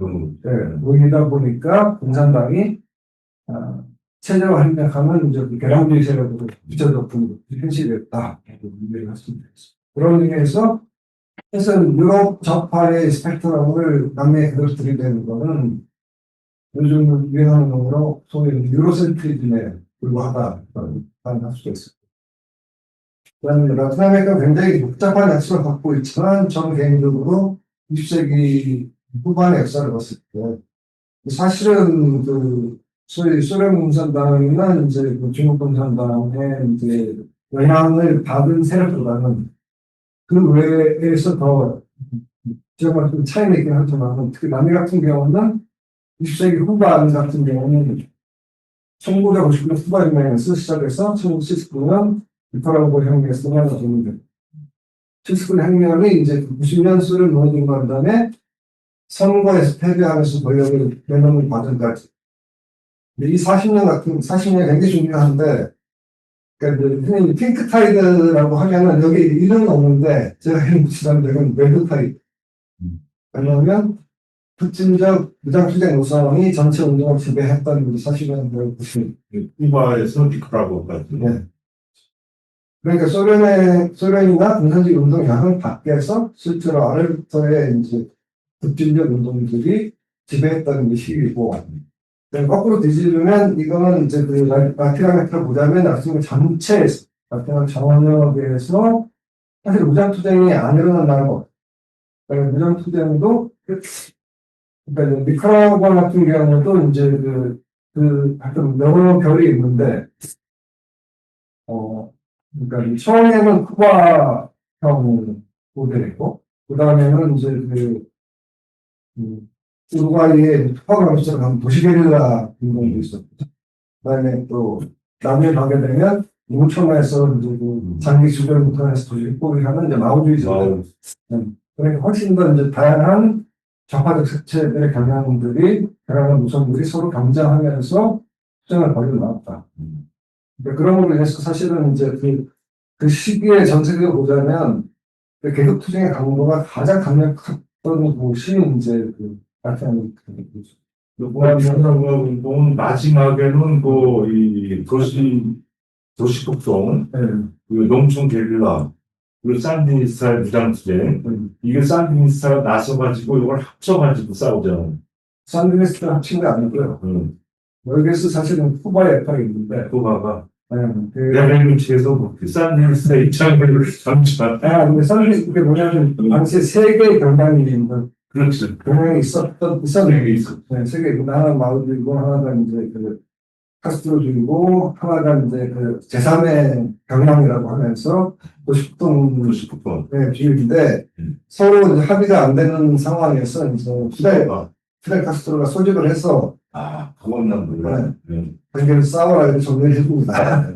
보이다 보니까 공산당이 체제와 협력하는 이제 개량주의 세력으로 비춰졌던 현실이 됐다. 이렇게 말씀드렸습니다. 그런 의미에서 유럽 좌파의 스펙트럼을 남미에 그대로 들이대는 것은 요즘 유행하는 용어로 소위 유로센트리즘에 불과하다라는 할 수가 있습니다. 그다음에 라틴 아메리카가 굉장히 복잡한 역사를 갖고 있지만 저는 개인적으로 20세기 후반의 역사를 봤을 때 사실은 그 소위 소련 공산당이나 이제 그 중국 공산당의 이제 영향을 받은 세력보다는 그 외에서 더 제가 좀 차이가 있긴 하지만 특히 남미 같은 경우는 20세기 후반 같은 경우는 1950년 후반에서 시작해서 1979년 니카라구아 혁명에서 끝나는 79년 혁명이 이제 90년 수를 무너진 건 다음에 선거에서 패배하면서 권력을 내놓는 과정까지. 이 40년 굉장히 중요한데, 그러니까 흔히 핑크타이드라고 하면은 여기 이름은 없는데, 제가 이름 붙이는 데는 레드타이드. 왜냐하면, 특징적 무장투쟁 노선이 전체 운동을 지배했다는 게 사실은 보시면. 쿠바에서 니카라구아까지. 네. 그러니까 소련이나 공산주의 운동량을 밖에서 실제로 아래부터의 이제 급진적 운동들이 지배했다는 게 시기고, 거꾸로 뒤집으면 이거는 이제 그 라틴아메리카를 보자면 나중에 전체 라틴 전역에서 사실 무장투쟁이 안 일어난다는 것. 그러니까 무장투쟁도 그러니까 니카라구아 같은 경우도 이제 하여튼 여러 결이 있는데 그러니까 처음에는 쿠바형 모델이고 그 다음에는 이제 우루과이의 투파그라시처럼 도시게릴라 운동도 있었고, 그 다음에 또, 나중에 가게 되면, 농촌에서 이제 장기 주변부터해서 도시 극복을 하는 이제 마오주의자들. 그러니까 훨씬 더 이제 다양한 좌파적 색채들의 경향한 노선들이 서로 경쟁하면서 투쟁을 벌여 나왔다. 그러니까 그런 걸로 인해서 사실은 이제 그 시기에 전 세계를 보자면, 그 계급투쟁의 강도가 가장 강력했던 곳이 이제 나타나는 거죠. 니카라구아 운동은 마지막에는 이 도시폭동, 그 농촌 게릴라, 그리고 산디니스타의 무장투쟁, 이게 산디니스타가 나서가지고 이걸 합쳐가지고 싸우잖아요. 산디니스타 합친 게 아니고요. 여기서 사실은 쿠바의 역할이 있는데, 쿠바가 대한민국 측에서 산디니스타 입장을 잠시만. 근데 산디니스타 그게 뭐냐면, 당시 세계의 경향이 있는, 그렇죠. 경향이 있었는데, 세계 하나 마오주의고, 하나가 이제 카스트로주의고, 하나가 이제 제3의 경향이라고 하면서, 도시폭동 주의인데, 서로 이제 합의가 안 되는 상황에서, 이제 피델 카스트로가 소집을 해서, 그건 난 몰라요. 관계를 싸워라, 이렇게 정리를 해줍니다.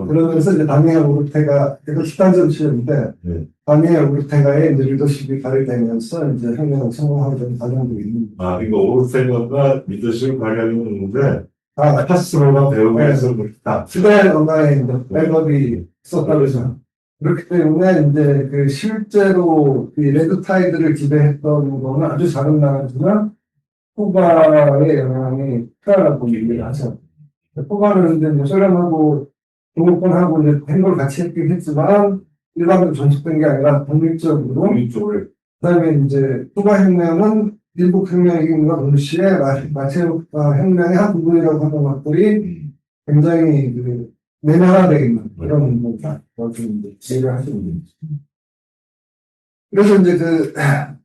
그러면서 이제 다니엘 오르테가, 이거 식단적 취업인데, 다니엘 오르테가의 이제 리더십이 발휘되면서 이제 혁명을 성공하게 되는 과정도 있는. 이거 오르테가가 리더십을 발휘하는데, 카스트로가 배우면서 그렇다. 피델 언어에 이제 백업이 있었다고 해서. 그렇기 때문에 이제 실제로 이 레드타이드를 지배했던 거는 아주 작은 나라지만, 쿠바의 영향이 크다라고 얘기를 하죠. 쿠바는 이제 소련하고 중국군하고 이제 행보를 같이 했긴 했지만, 일반적으로 전속된 게 아니라 독립적으로. 그다음에 이제 쿠바 혁명은 일부 혁명이긴과 동시에 마체오 혁명의 한 부분이라고 하는 것들이 굉장히 내면화되어 있는 그런 문제가 지금 얘기를 하시는 겁니다. 그래서 이제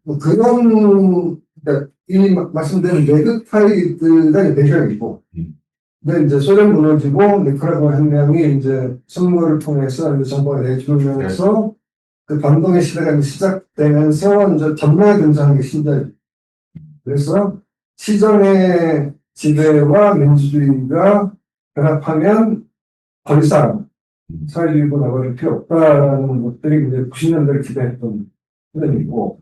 뭐 그런, 그러니까 이 말씀드린 레그타이드가 배경이고, 근데 이제 소련 무너지고, 니카라과 혁명이 이제 선거를 통해서 이제 정부가 내주면서 그 반동의 시대가 이제 시작되면서 이제 전면에 등장한 게 신자유주의. 그래서 시정의 지배와 민주주의가 결합하면 더 이상 사회주의고 나갈 필요 없다는 것들이 이제 90년대를 기대했던 흐름이고,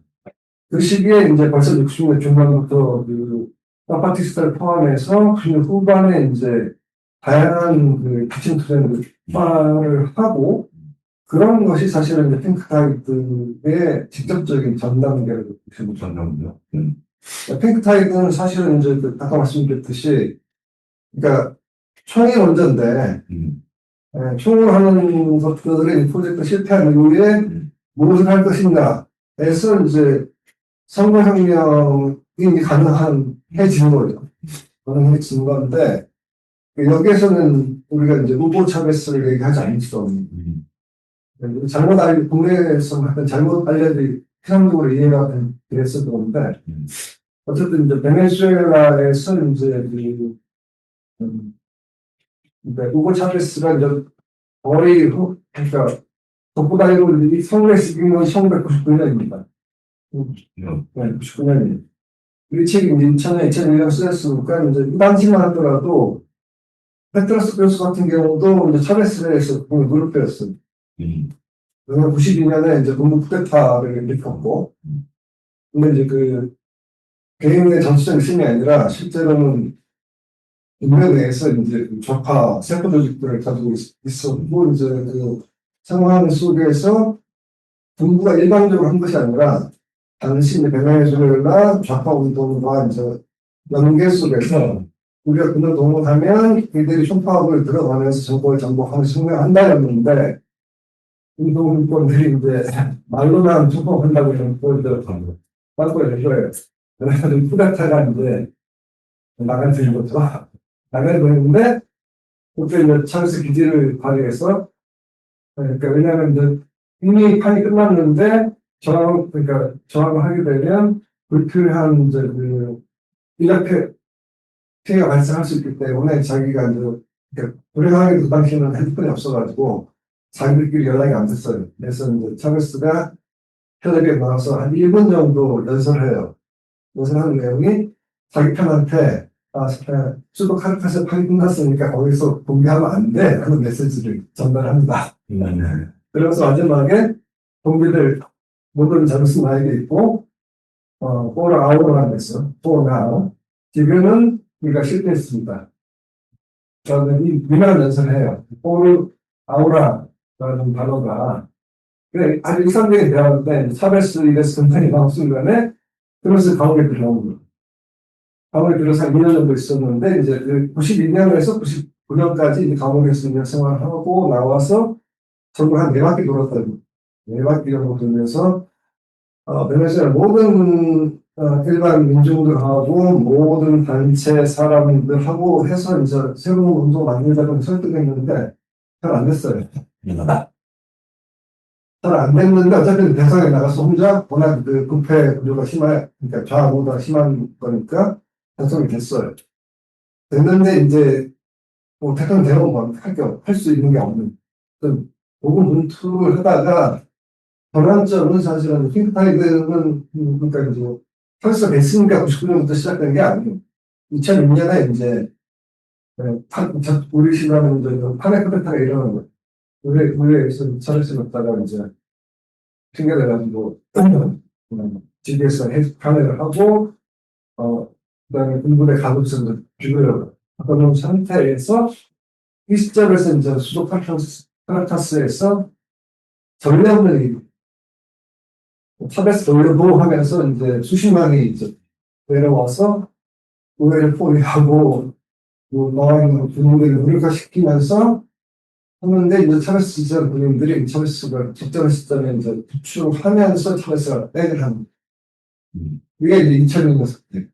그 시기에 이제 벌써 60년대 중반부터 그 사파티스트를 포함해서 90년 후반에 이제 다양한 그 기침 투쟁을 출마를 하고, 그런 것이 사실은 이제 핑크타이드의 직접적인 전단계라고 보시면 전남도요. 핑크타이드는 사실은 이제 아까 말씀드렸듯이, 그러니까 총이 먼저인데, 총을 하는 것들의 프로젝트 실패한 이후에 무엇을 할 것인가에서 이제 선거혁명이 가능해지는 거죠. 가능해지는 건데, 여기에서는 우리가 이제 후보 차베스를 얘기하지 않을 수 없는, 국내에서 하여튼 잘못 알려진 피상적으로 이해가 됐었던 건데, 어쨌든 이제 베네수엘라에서 이제 후보 차베스가 이제 거의 그러니까 독보다이로 선거에 쓰인 건 1999년입니다. 네, 99년이에요. 이 책이 이제 2000년, 2001년 쓰였으니까 이제 이 당시만 하더라도 페트로스 교수 같은 경우도 이제 차베스에서 무릎 꿇었어요. 그래서 92년에 이제 군부 쿠데타를 일으켰고, 근데 이제 그 개인의 정치적 힘이 아니라 실제로는 인류 내에서 이제 좌파 세포 조직들을 가지고 있었고, 이제 그 상황 속에서 군부가 일방적으로 한 것이 아니라 당시 베네수엘라 좌파 운동과 이제 연계 속에서 우리가 그들 동원하면 그들이 총파업을 들어가면서 정권을 정복하는 증명한다였는데, 운동권들이 이제 말로만 총파업한다고 이런 꼴들 빵꾸를 낼 거예요. 그래서 쿠데타가 이제 나가야 되는 거죠. 나가야 되는데, 그때 이제 찰스 기지를 발휘해서, 그러니까 왜냐하면 이제 이미 판이 끝났는데, 그러니까 저항을 하게 되면 불필요한 이제 인력 피해가 발생할 수 있기 때문에 자기가 이제, 그러니까 불행하게 그 당시에는 핸드폰이 없어가지고 자기들끼리 연락이 안 됐어요. 그래서 이제 찰스가 텔레비에 나와서 한 1분 정도 연설해요. 연설하는 내용이 자기 편한테 수도 카르타스 판이 끝났으니까 거기서 공개하면 안 돼 하는 메시지를 전달합니다. 그래서 마지막에 동기들 모든 자료수 나에게 있고 for hour라고 했어. for now. 지금은 우리가 실패했습니다. 저는 이 유명한 연설을 해요. for hour라는 단어가 아주 일상적인 대화인데 차베스 이래서 굉장히 나온 순간에 그래서 감옥에 들어온 거예요. 감옥에 들어서 2년 정도 있었는데 이제 92년에서 99년까지 이제 감옥에서 이제 생활을 하고 나와서 전국 한 4바퀴 돌았다고. 4바퀴 정도 돌면서 베네수엘라 모든 일반 민중들하고 모든 단체 사람들하고 해서 이제 새로운 운동 만들자고 설득했는데 잘 안 됐어요. 잘 안 됐는데 어차피 대선에 나가서 혼자 워낙 그 부패 구조가 그러니까 좌우가 심한 거니까 당선이 됐어요. 됐는데 이제 뭐 대통령 되면 할 수 있는 게 없는 모금 분투를 하다가 전환점은 사실은 핑크타이드는 그러니까 이제 설사 됐으니까 99년부터 시작된 게 아니에요. 2006년에 이제 우리 시간은 이제 탄핵 쿠데타가 일어난 거예요. 의회에서 차례스 넣다가 이제 핑계대가지고 집에서 탄핵을 하고 그다음에 군부대 가급성을 죽으려고 하던 상태에서 이 시점에서 이제 수도 카라카스에서 전례없는 차베스 돌려도 하면서 이제 수십만이 이제 내려와서 의회를 포위하고 나와 있는 군인들을 무력화시키면서 하는데 이제 차베스 지지하는 군인들이 차베스가 적절한 시점에 이제 부추하면서 차베스가 백을 합니다. 이게 이제 2000년 사태.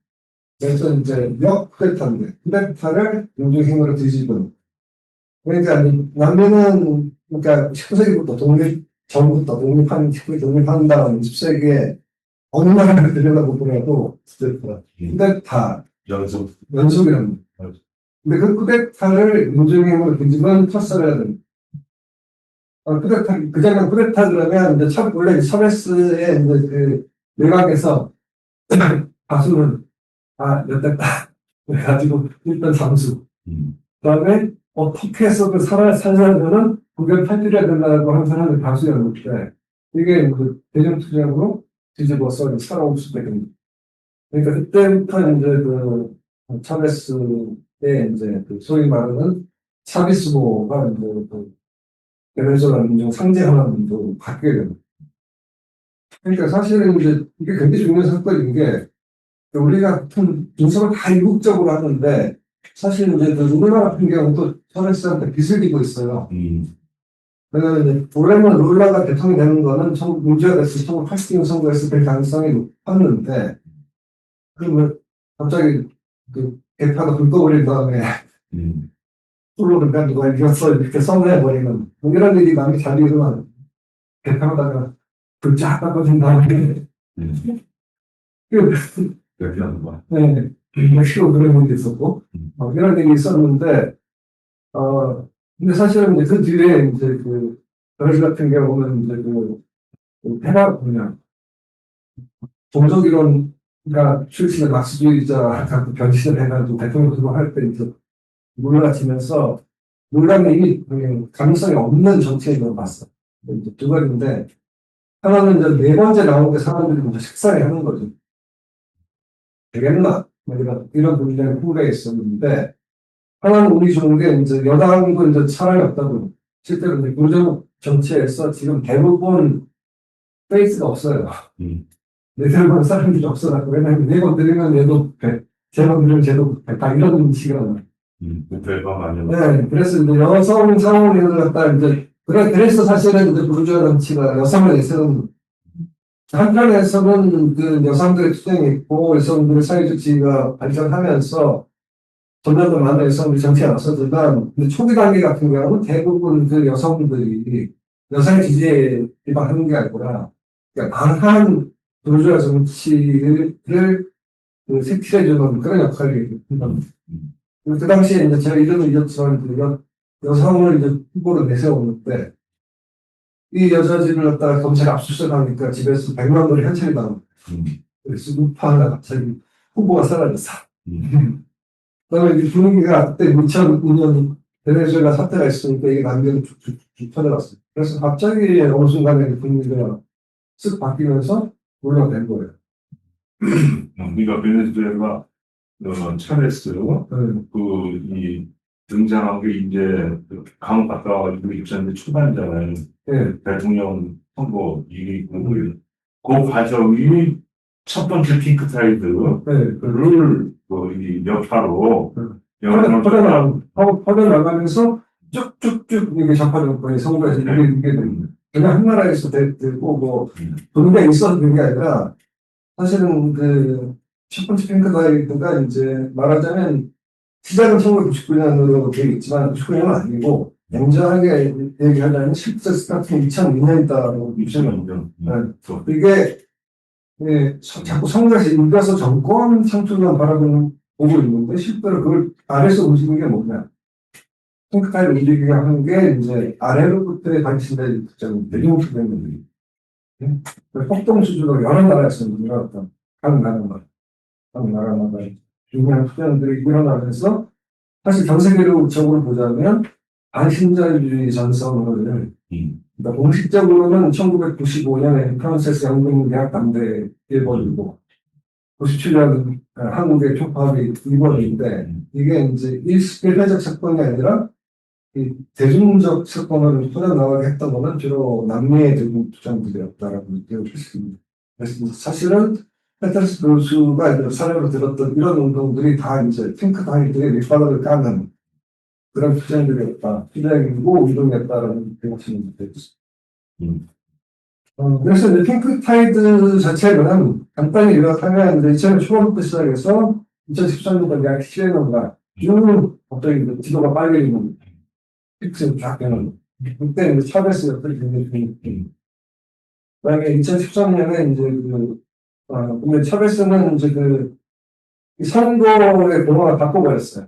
그래서 이제 쿠데타인데 쿠데타를 민주힘으로 뒤집은. 그러니까 남미는 그러니까 19세기부터 독립 전부터 독립한다는 20세기에 어느 나라를 들여다보더라도 쿠데타 연속이라는 거예요. 근데 그 쿠데타를 민중행으로 뒤집은 첫사례가 됩니다. 쿠데타, 그자가 쿠데타 그러면 이제 원래 차베스의 이제 그 내각에서 다수는 였다. 그래가지고 일단 잠수. 그다음에 어떻게 해서 살려면은 국외 팔려야 된다고 하는 사람이 다수였는데 이게 그 대중투쟁으로 뒤집어서 살아올 수밖에 됩니다. 그러니까 그때부터 이제 그 차베스의 이제 그 소위 말하는 차비스모가 이제 그 베네수엘라 민중 상징하는 민족으로 바뀌게 됩니다. 그러니까 사실은 이제 이게 굉장히 중요한 사건인 게 우리가 분석을 다 이국적으로 하는데 사실 이제 그 룰라 같은 경우는 또 차베스한테 빚을 지고 있어요. 그래서 이제 원래는 룰라가 대통령이 되는 거는 문제가 됐을 1980년 선거에서 될 가능성이 높았는데 그러면 갑자기 그 개파가 불 꺼버린 다음에 룰로 그러니까 누가 이겼어 이렇게 선언해버리는 이런 일이 많이 자주 일어나요. 개파다가 불 쫙 닦아준 다음에 얘기하는 거야. 네, 시로 그런 일도 있었고 이런 일이 있었는데 근데 사실은 이제 그 뒤에 이제 그 브라질 같은 경우는 이제 그냥 종족 이론가 출신의 막스주의자 갖고 변신을 해가지고 대통령으로 할 때 이제 몰라지면서 논란이 이미 가능성이 없는 정치인으로 봤어. 이제 두 가지인데 하나는 이제 네 번째 나온 게 사람들이 먼저 식상해 하는 거죠. 되겠나? 이런 분들이 후배에 있었는데 하나는 운이 좋은 게 이제 여당도 이제 사람이 없다고 실제로 이제 교정 정치에서 지금 대부분 페이스가 없어요. 내세번 사람들이 없어갖고 왜냐면 네번 드리면 얘도 100, 세번 드리면 쟤도 100, 다 이런 식이라고. 별방 아니야. 네, 그래서 이제 여성 상황을 갖다 이제 그래서 사실은 이제 부르주아 정치가 여성을 내세우는 한편에서는 그 여성들의 투쟁이 있고 여성들의 사회적 지위가 발전하면서 점점 더 많은 여성들이 정치에 나서지만 초기 단계 같은 경우는 대부분 그 여성들이 여성의 지지에 기반하는 게 아니라 그러니까 강한 부르주아 정치를 그 색칠해주는 그런 역할이 있습니다. 그 당시에 이제 제가 이름을 잊었지만 여성을 이제 후보로 내세우는데 이 여자들을 갖다가 검찰이 압수수색하니까 집에서 100만 원을 현찰이 나옵니다. 그래서 우파가 갑자기 후보가 사라졌어. 그다음에 이 분위기가 그때 2002년 베네수엘라 사태가 있으니까 이게 남겨도 쭉 터져났어요. 그래서 갑자기 어느 순간에 분위기가 쓱 바뀌면서 올라간 거예요. 우리가 베네수엘라 차베스 이 등장한 게 이제 감옥 갔다 와가지고 2000년대 초반이잖아요. 네. 대통령 선거 이기고 그 과정이 첫 번째 핑크타이드를 이 여파로 퍼져나가면서 쭉쭉쭉 이게 좌파정권이 선거에서 이게 됩니다. 그냥 한 나라에서 되고 뭐 분명히 있어서 된 게 아니라 사실은 그 첫 번째 핑크타이드가 이제 말하자면 시작은 1999년으로 되어 있지만 99년은 아니고 냉정하게 얘기하자면 실제 스타트는 2002년이다라고 유추합니다. 이게 자꾸 선거에서 이겨서 정권 창출만 바라보고 있는데 실제로 그걸 아래서 움직이는 게 뭐냐? 핑크타이드 움직이게 하는 게 이제 아래로부터의 관심의 대중투쟁들이 폭동 수준으로 여러 나라에서 일어났다. 각 나라마다 중요한 투쟁들이 일어나면서 사실 전 세계적으로 보자면 반신자유주의 전선을 그러니까 공식적으로는 1995년에 프랑스에서 영국대학 담대에 버리고 97년 한국의 초파업이 이번인데 이게 이제 일회적 사건이 아니라 이 대중적 사건을 터져나가게 했던 거는 주로 남미의 대중 투쟁들이었다라고 느낄 수 있습니다. 그래서 사실은 페터스 교수가 사례로 들었던 이런 운동들이 다 이제 핑크타이드의 밑바닥을 까는 그런 투쟁들이었다. 투쟁이고 운동이었다라는 생각하시면 되겠습니다. 그래서 이제 핑크타이드 자체는 간단히 요약하면 이제 2000년 초반부터 시작해서 2013년까지 약 7년간 쭉 갑자기 지도가 빨개지는 픽스를 쫙 되는 그때 이제 차베스 역할이 굉장히 중요했고 그다음에 2013년에 이제 근데 차베스는 이제 이 선거의 공화를 바꿔버렸어요.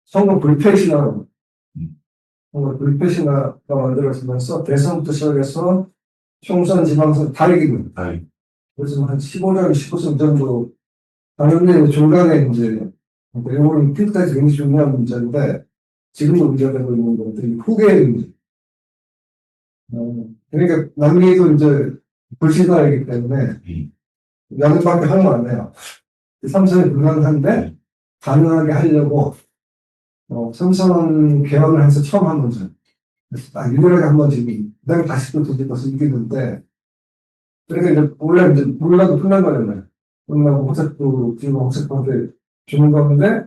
선거 불패신화로. 선거 불패신화가 만들어지면서 대선부터 시작해서 총선, 지방선 다 이기고. 아이, 그래서 한 15년, 19선 정도, 당연히 중간에 이제, 이거는 끝까지 굉장히 중요한 문제인데, 지금도 문제가 되고 있는 것들이 후계의 문제. 그러니까 남미도 이제 불신화이기 때문에, 양쪽밖에 하는 거 안 해요. 삼선이 불가능한데, 가능하게 하려고, 삼선 개헌을 해서 처음 한 거죠. 그래서 유일하게 한 번 지금, 그 다음에 다시 또 뒤집어서 이기는데, 그러니까 이제, 원래 이제, 몰라도 끝난 거잖아요. 끝나고 호색도, 지금 호색한테 주는 건데,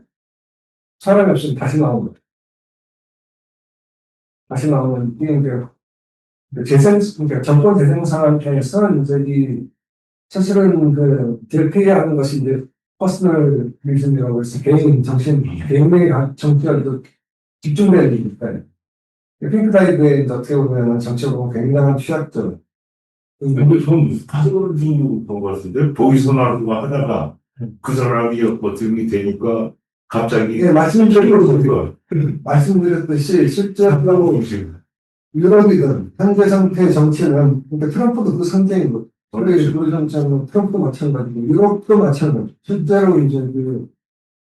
사람이 없으면 다시 나오는 거예요. 다시 나오면, 이게 이제, 그러니까 정권 재생 상황에서 이제 사실은 대표하는 것이 이제, 퍼스널 리즌이라고 해서 개인 정신, 개인의 정치가 또 집중되는 거니까. 핑크타이드에 이제 어떻게 보면 정치적으로 굉장한 취약점. 근데 전 사설을 주는 것 같은데, 보이서 나누고 하다가 그 사람이 어떻게 되니까 갑자기. 예, 말씀드렸듯이 실제로 유럽이든 현재 상태의 정치는, 그러니까 트럼프도 그 상태인 거죠. 원래 유럽 정치는 트럼프도 마찬가지고, 유럽도 마찬가지고, 실제로 이제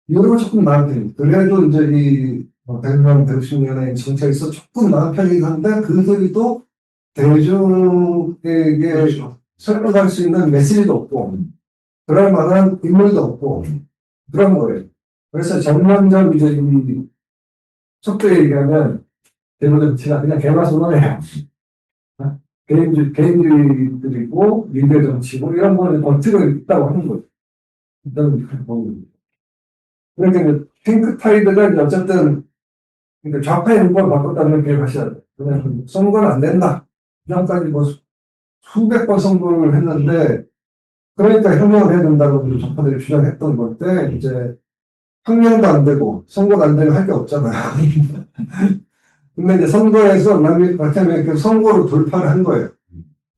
유럽은 조금 나은 편이에요. 그래도 이제 100년, 150년의 정치에서 조금 나은 편이긴 한데, 그들도 대중에게 그렇죠. 설득할 수 있는 메시지도 없고, 그럴 만한 인물도 없고, 그런 거예요. 그래서 전반적 이제 속도에 얘기하면, 대부분 정치가 그냥 개마선언해요. 개인주의들이고, 민대 정치고, 이런 거는 버티고 있다고 하는 거죠. 일단, 그러니까, 핑크타이드가 이제 어쨌든, 그러니까 좌파의 인권을 바꿨다는 얘기를 하셔야 돼요. 그냥 선거는 안 된다. 그전까지 수백 번 선거를 했는데, 그러니까 혁명을 해야 된다고 좌파들이 주장했던 건데, 이제, 혁명도 안 되고, 선거도 안 되고 할 게 없잖아요. 근데 이제 선거에서 남미 선거로 돌파를 한 거예요.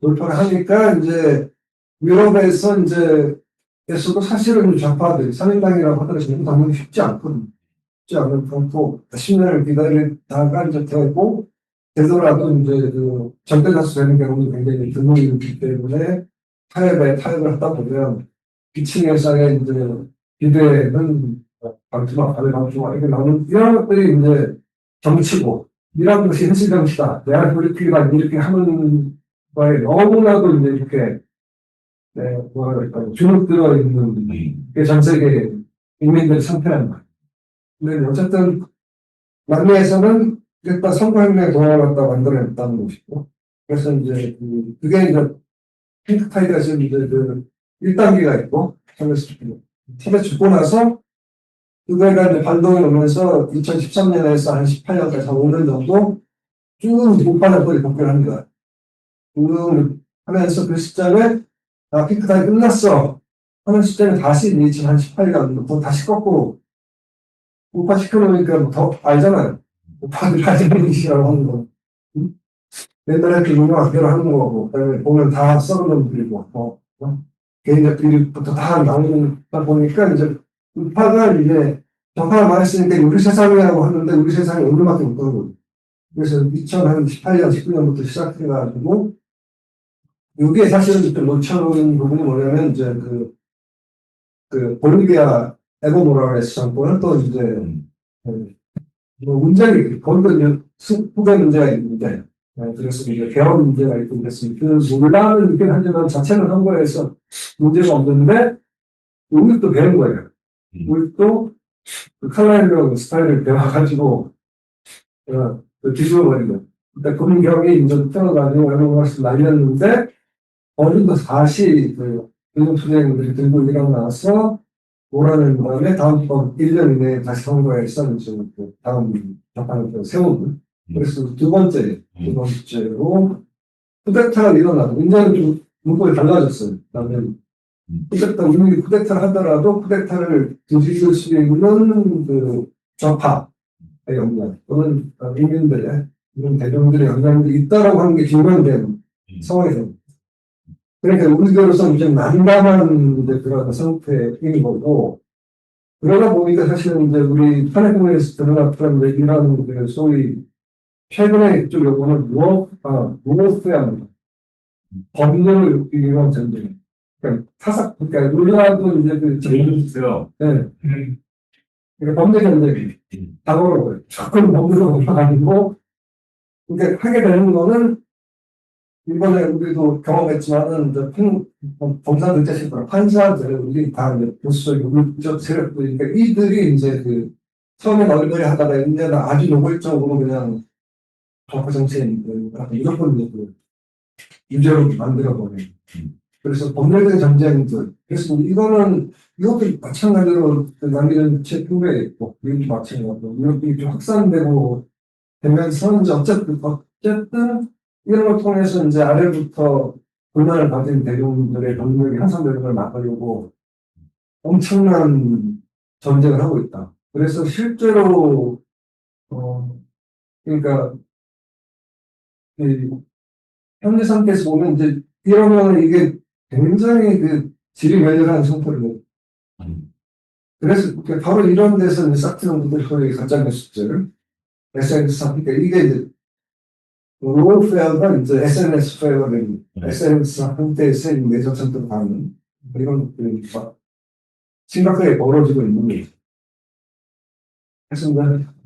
돌파를 하니까 이제 유럽에서 이제 에서도 사실은 좌파들이 삼인당이라고 하더라도 당연히 쉽지 않거든요. 쉽지 않은 그렇고 10년을 기다리다가 이제 되고 되더라도 이제 절대다수 되는 경우는 굉장히 드물이 있기 때문에 타협을 하다 보면 기층에서의 이제 기대는 방주마, 방주마 이렇게 나오는 이런 것들이 이제 정치고 이런 것이 현실 정치다. 내가 우리끼리만 이렇게 하는 거에 너무나도 이제 이렇게 뭐라 그럴까요? 주눅 들어 있는 게 전 세계 국민들의 상태라는 거예요. 근데 어쨌든 남미에서는 일단 선거혁명에 도와갔다 만들어냈다는 것이고, 그래서 이제 그게 이제 핑크타이드가 지금 이제 1단계가 있고, 티벳 죽고 나서 그거가 이제 반동이 오면서 2013년에서 한 18년까지 한 5년 정도 쭉 못받아버리 복귀를 합니다. 하면서 그 시점에 핑크타이드 끝났어 하는 시점에 다시 2018년부터 다시 거꾸로 우파시켜놓으니까 더 알잖아요. 우파들 가지는 시라고 하는 거. 옛날에 유명하게로 하는 거고, 보면 다 썩은 놈들이고, 개인적 비리부터 다 나오다 보니까 이제 우파가 이제 정파를 말했으니까 우리 세상이라고 하는데 우리 세상이 얼마밖에 못 가는 거예요. 그래서 2018년, 19년부터 시작해가지고, 이게 사실은 좀 놓쳐놓은 부분이 뭐냐면, 이제 볼리비아 에고 모라레스 정권은 또 이제, 문제가, 거기도 후배 문제가 있는데, 그래서 이제 개헌 문제가 있고 그랬습니다. 논란은 있긴 하지만 자체는 선거에서 문제가 없는데, 우리 또 배운 거예요. 우리 또 칼라일러 스타일을 배워가지고, 뒤집어버리고. 그러니까 금경이 이제 틀어가지고 여러 가지 날렸는데, 어제도 다시 교육투쟁들이 들고 일어나서 몰아낸 다음에 다음번 1년 이내에 다시 선거에서 이제 다음 재판을 세우는. 그래서 두 번째로 쿠데타가 일어나고 이제는 좀 문법이 달라졌어요. 그다음에 이미 쿠데타를 하더라도 쿠데타를 뒤집을 수 있는 좌파의 영향 또는 국민들의 이런 대중들의 영향이 있다라고 하는 게 증명된 상황이 됩니다. 그러니까 우리들로서 이제 난감한 이제 그런 상태인 거고, 그러다 보니까 사실은 이제 우리 탄핵국에서 드러났던 이제 이런 그 소위 최근에 좀 요거는 무엇해야 법률을 위한 전쟁. 그러니까 그러니까 우리나라도 이제 예를 주세요. 네. 그러니까 범죄 전쟁이 과거로 조금 법률로 올라가고, 그러니까 하게 되는 거는 이번에 우리도 경험했지만은 이제 검사들 자신들 판사들 우리 다 이제 보수적 유물적 세력들 그러니까 이들이 이제 그 처음에 얼굴에 하다가 이제는 아주 노골적으로 그냥 좌파 정치인들 무조건 이제 그 유죄로 만들어 버려요. 그래서 법률적 전쟁들 그래서 이거는 이것도 마찬가지로 그 남이런 책임에 있고 미국도 마찬가지로 이렇게 좀 확산되고 되면서 이제 어쨌든 이런 걸 통해서 이제 아래부터 불만을 가진 대중들의 병력이 향상되는 걸 막으려고 엄청난 전쟁을 하고 있다. 그래서 실제로, 그러니까, 이 현재 상태에서 보면 이제 이러면 이게 굉장히 그 지리멸렬한 상태로. 그래서 바로 이런 데서 이제 사트럼들이 소위 가짜뉴스들, SNS, 그러니까 이게 이제 로페어가 이제 SNS 페어를 SNS 한테서 내적 선택하는 이런 막 심각하게 벌어지고 있는 거죠. 그래서 이제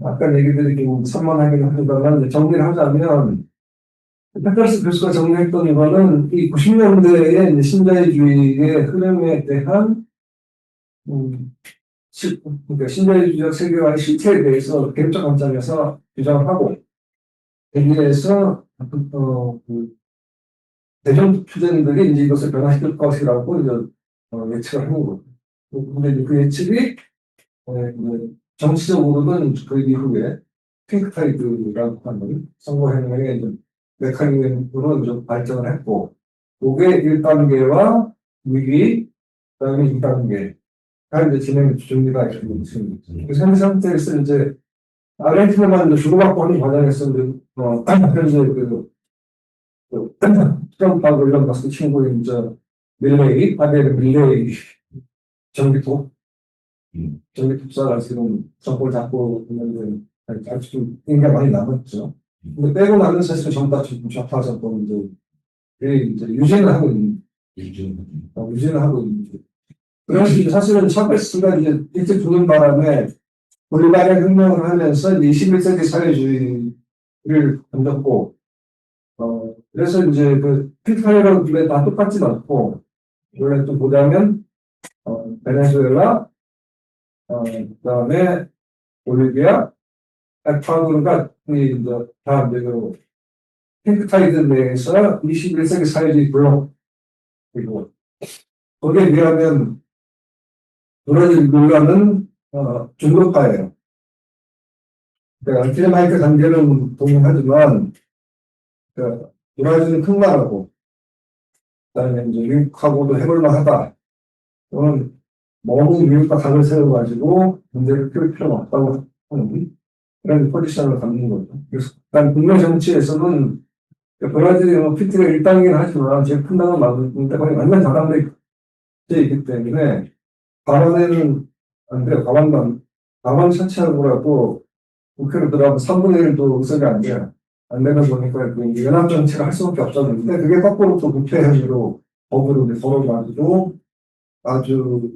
아까 얘기드리긴 산만하긴 합니다만 정리를 하자면 페터스 교수가 정리했던 이거는 이 90년대의 신자유주의의 흐름에 대한 그러니까 신자유주의적 세계화의 실체에 대해서 개혁적 관점에서 규정을 하고 여기에서 대중 투자인들이 이제 이것을 변화시킬 것이라고 이제 예측을 하는 거고. 근데 이제 그 예측이 정치적으로는 그 이후에 핑크타이드라고 하는 선거혁명의 메커니즘으로 좀 발전을 했고, 그게 1단계와 위기, 그 다음에 2단계가 이제 진행 준비가 되고 있습니다. 그래서 현재 상태에서 이제 아르헨티나만 주고받고 하는 과정에서 현재 트럼프하고 일론 머스크 친구인 아베르 밀레이 전기톱사가 지금 정권을 잡고 있는데 아직 좀 인기가 많이 남았죠. 근데 빼고 나면 사실 전부 다 좌파 정권인데 이제 유지는 하고 있는 유지는 하고 있는 그래서 사실은 차베스가 이제 일찍 죽는 바람에 볼리바리아 혁명을 하면서 21세기 사회주의를 건졌고 그래서 이제 그 피타이런 다 똑같진 않고 원래 또 보자면 베네수엘라 그다음에 볼리비아 에콰도르가 이제 다 이제 그 핑크타이드 내에서 21세기 사회주의 블록이고 거기에 비하면 브라질 룰라는 중도파예요. 그러니까 안티마이크 단계는 동의하지만 브라질은 큰 나라고 그다음에 이제 미국하고도 해볼만하다. 또는 너무 미국과 각을 세워가지고 문제를 풀 필요는 없다고 하는 그런 포지션을 갖는 거죠. 그래서 일단 국내 정치에서는 브라질이 피트가 1단계는 하지만 제일 큰 당은 맞는데 거의 완전 다단계에 있기 때문에 발언에는 안 돼요. 가만 차치하고라도 국회로 들어가면 3분의 1도 의석이 안 돼요. 안 되는 보니까 연합정치를 할 수밖에 없었는데 그게 거꾸로 또 국회의회로 법으로 걸어가지고 아주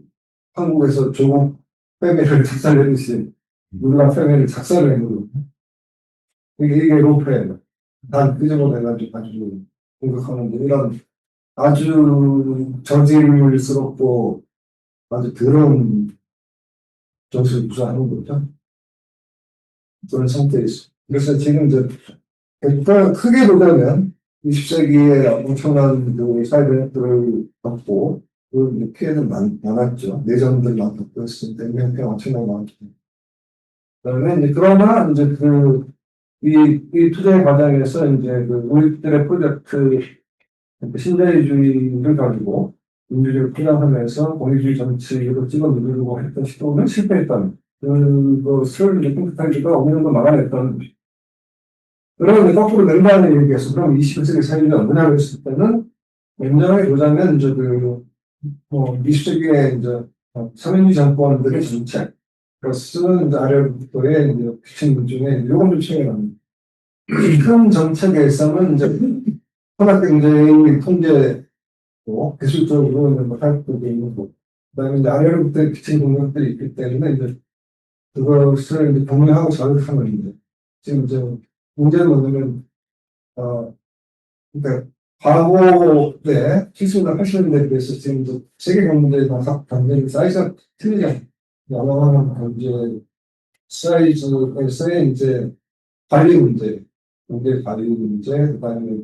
한국에서 조국 패밀리를 작살내듯이 우리가 패밀리를 작살을 해거든요. 이게 로페예요. 난 끄집어내가지고 아주 공격하는데 이런 아주 저질스럽고 아주 더러운 정치를 구사하는 거죠. 그런 상태에 있어. 그래서 지금 이제 크게 보자면 20세기에 엄청난 그 사회변혁들을 겪고 그 피해는 많았죠. 내전들 많았고 했을 때 인명피해 엄청나게 많았죠. 그다음에 이제 그러나 이제 이 투자의 과정에서 이제 우리들의 프로젝트 신자유주의를 가지고 민주주의를 포장하면서 공유주의 정치로 찍어 누르려고 했던 시도는 실패했던 그것을 핑크타이드가 어느 정도 막아냈던 그러면 거꾸로 맹단을 얘기해서 그럼 21세기 사회가 뭐냐고 했을 때는 냉정하게 보자면 이제 뭐 20세기의 이제 삼인주의 정권들의 정책 플러스 이제 아래로부터의 이제 규칙 중에 요건 좀 차이가 납니다. 큰 정책에서는 이제 산업경제의 통제고 기술적으로 이제 뭐 사업도 있는 거 그다음에 이제 아래로부터의 규칙 공격들이 있기 때문에 이제 그것을 이제 공유하고 자극하는 건데 지금 이제 문제는 뭐냐면 그러니까 과거 때 70년대, 80년대에 비해서 지금 이제 세계 경제의 경쟁 사이즈가 틀리잖아요. 어마어마한 경제 사이즈에서의 이제 관리 문제, 경제 관리 문제, 그다음에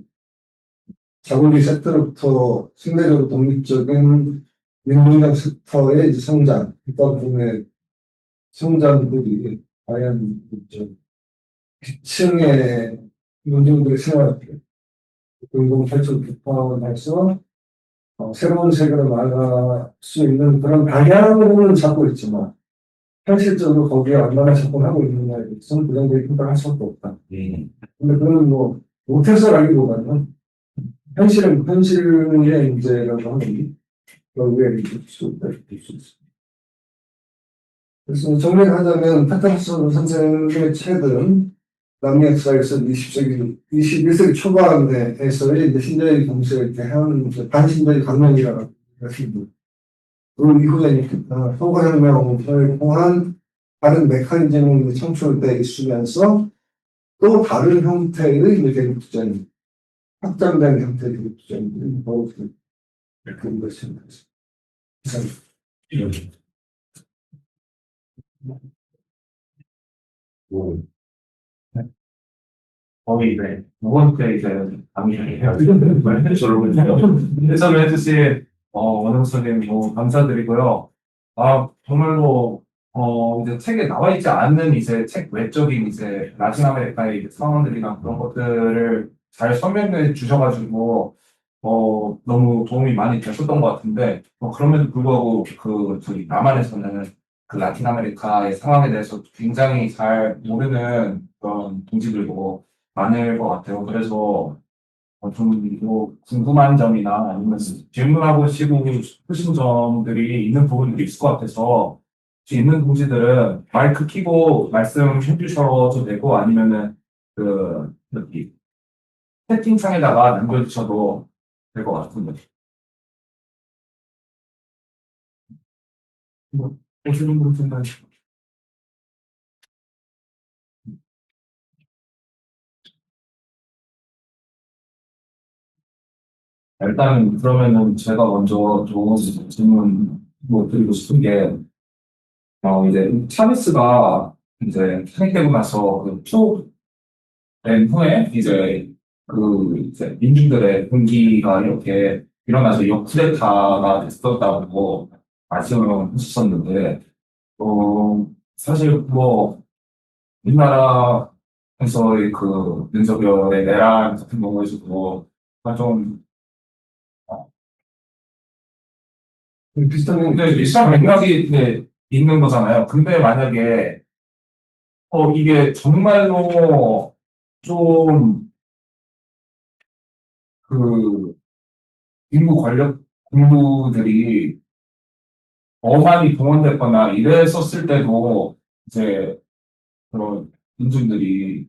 자본주의 섹터로부터 상대적으로 독립적인 민주적 섹터의 이제 성장, 이런 부분의 성장들이 과연 기층의 민중들의 생활을 공공 탈출 비판해서 새로운 세계로 나아갈 수 있는 그런 방향으로는 잡고 있지만 현실적으로 거기에 얼마나 접근하고 있느냐에 대해서는 부정적인 평가를 할 수밖에 없다. 근데 그건 뭐 못해서라기보다는 현실의 문제라고 하는 결국에 있을 수 있습니다. 그래서 정리하자면 패턴슨 선생의 책은 남미 역사에서 21세기 초반에서의 이제 신자유주의 정책을 이렇게 해오는 반신자유주의 강령이라고 하십니다. 그 이후에 선거혁명을 통한 다른 메커니즘이 창출되어 있으면서 또 다른 형태의 이제 대국주의자, 확장된 형태의 대국주의자들이 벌어지는 그런 것입니다. 거의 이제 두 번째 이제 강의를 해설을 해주신 원영 선생님 너무 감사드리고요. 아 정말로 이제 책에 나와 있지 않는 이제 책 외적인 이제 라틴 아메리카의 이제 상황들이나 그런 것들을 잘 설명해 주셔가지고 너무 도움이 많이 됐었던 것 같은데 그럼에도 불구하고 그 저기 남한에서는 그 라틴 아메리카의 상황에 대해서 굉장히 잘 모르는 그런 동지들도 많을 것 같아요. 그래서 좀뭐 궁금한 점이나 아니면 질문하고 싶으신 점들이 있는 부분들이 있을 것 같아서 혹시 있는 동지들은 마이크 켜고 말씀해 주셔도 되고 아니면은 여기 채팅창에다가 남겨주셔도 될 것 같은데. 뭐 보시는 분 생각. 일단 그러면은 제가 먼저 좋은 질문 뭐 드리고 싶은 게 이제 차베스가 이제 탄핵되고 나서 낸 후에 이제 민중들의 분기가 이렇게 일어나서 역쿠데타가 됐었다고 말씀을 하셨었는데 사실 뭐 우리나라에서의 그 윤석열의 내란 같은 경우에서도 좀 비슷한 근데 비슷한 맥락이 네, 있는 거잖아요. 근데 만약에 이게 정말로 좀 그 인구 권력 공무들이 많이 동원됐거나 이랬었을 때도 이제 그런 민중들이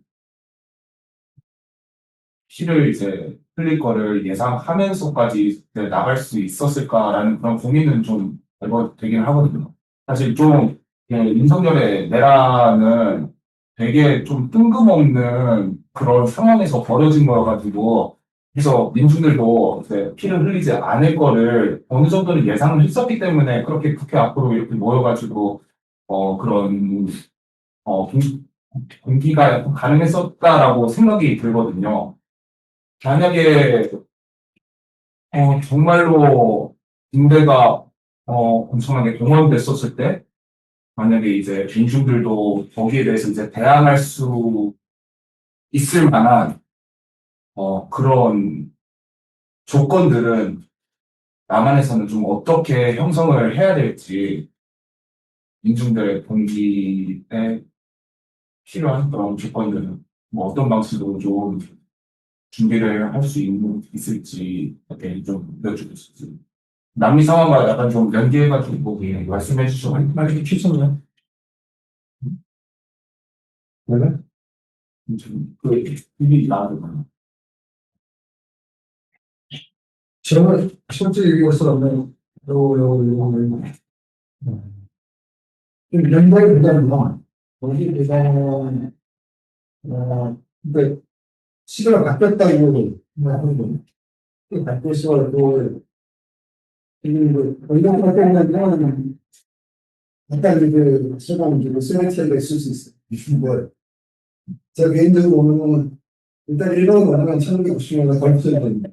피를 이제 흘릴 거를 예상하면서까지 이제 나갈 수 있었을까라는 그런 고민은 좀 되긴 하거든요. 사실 좀 윤석열의 내란은 되게 좀 뜬금없는 그런 상황에서 벌어진 거여가지고 그래서 민중들도 이제 피를 흘리지 않을 거를 어느 정도는 예상을 했었기 때문에 그렇게 국회 앞으로 이렇게 모여가지고 그런 공기가 가능했었다라고 생각이 들거든요. 만약에 정말로 군대가 엄청나게 동원됐었을 때 만약에 이제 민중들도 거기에 대해서 이제 대항할 수 있을 만한 그런 조건들은 남한에서는 좀 어떻게 형성을 해야 될지 민중들의 동기에 필요한 그런 조건들은 뭐 어떤 방식으로 좀 준비를 할 수 있을지 이렇게 좀 여쭈겠습니다. 남미 상황과 약간 좀 연계해가지고 말씀해 주시면 만약에 퀴즈는 네? 그 일이 나오거든요. 저는 솔직히 얘기해서 좀 연대에 대한 거기에 대한 근데 시대가 바뀌었다고 하는 거 바뀌어서 또 이런 것 때문에 약간 그 시간 그 세레티가 있을 수 있어요. 뭐 제가 개인적으로 보면 일단 일본 원하는 1990년대 걸프입니다.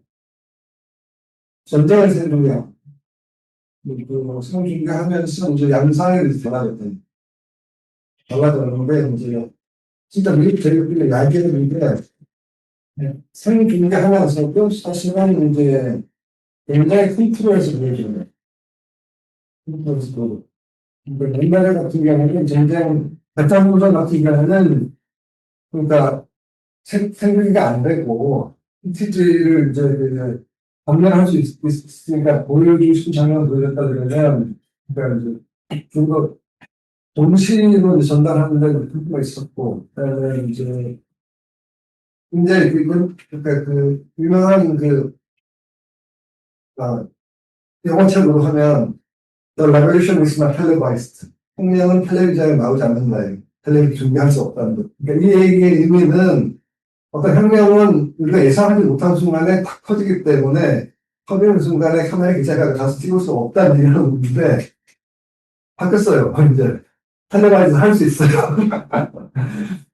전쟁을 세우면 그 수능 준비하면서 이제 양상이 달라졌는데 이제 진짜 미국 대륙들이 얇게는데 생 준비하면서 또 사실은 이제 굉장히 큰 틀에서 보여주는 그래서 옛날 같은 경우는 전쟁 베트남전 같은 경우는 그러니까 생각이 안 되고 힌트를 이제 감면할 수 있으니까 보여주고 싶은 장면을 보여줬다 그러면 그러니까 이제 좀더 동시로 이제 전달하는 데는 필요가 있었고 그다음에 이제 그러니까 그 유명한 그 영어책으로 하면 The Revolution is not televised. 혁명은 텔레비전에 나오지 않는다. 텔레비전 준비할 수 없다는 것. 그러니까 이 얘기의 의미는 어떤 혁명은 우리가 예상하지 못한 순간에 탁 터지기 때문에 터지는 순간에 카메라 기자가 가서 찍을 수 없다는 이런 의미인데 바뀌었어요. 이제 텔레바이즈 할 수 있어요.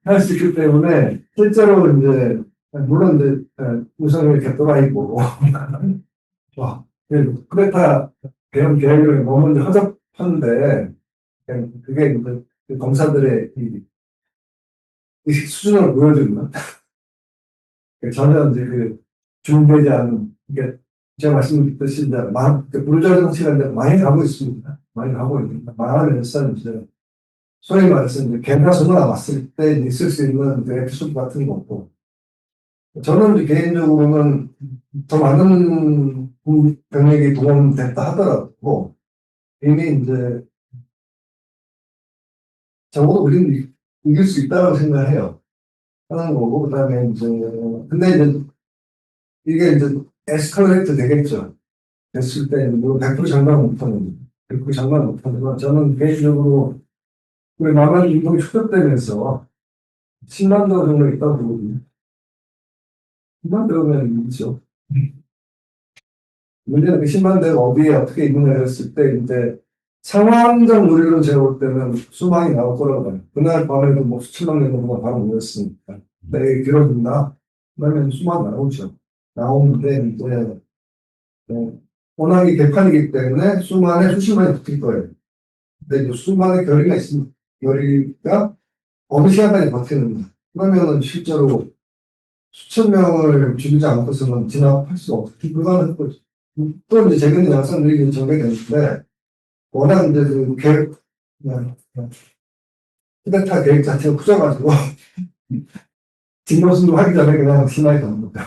할 수 있기 때문에 실제로 이제 물론 이제 우선은 이렇게 돌아있고 와 크레타 대형 계획을 너무 이제 허접한데 그게 이제 그 검사들의 이 수준을 보여주는 전혀 이제 그 준비되지 않은 이게 제가 말씀드렸듯이 이제 부르주아 정치가 이제 많이 가고 있습니다. 많이 가고 있습니다. 망하면서 이제 소위 말해서 이제 개파선거 남았을 때 있을 수 있는 그 에피소드 같은 거고 저는 이제 개인적으로는 더 많은 병력이 동원됐다 하더라도 이미 이제 적어도 우리는 이길 수 있다고 생각을 해요. 하는 거고 그다음에 이제 근데 이제 이게 이제 에스컬레이트 되겠죠. 됐을 때, 뭐, 100% 장담 못하는, 100% 장담 못하는 건, 저는 개인적으로, 우리 남한 운동이 축적되면서, 10만 도 정도 있다고 보거든요. 10만 대면 이죠. 문제는 그 10만 대가 어디에 어떻게 있느냐 했을 때, 이제, 상황적 논리로 제가 볼 때는 수많이 나올 거라고 봐요. 그날 밤에도 뭐 수천만 명 정도가 바로 모였으니까. 내게 길어진다? 그러면 수많이 나오죠. 나오는데, 이제, 워낙에 개판이기 때문에 수많은 수십만이 붙을 거예요. 근데 이제 수많은 결의가 있습니다. 결의가 어느 시간까지 버티는가. 그러면은 실제로 수천 명을 죽이지 않고서는 진압할 수 없기 불가능한 거죠. 또 이제 최근에 양산들이 전개되는데, 워낙 이제 그 계획, 쿠데타 계획 자체가 부져가지고, 진도승도 하기 전에 그냥 신나게 가는 거죠.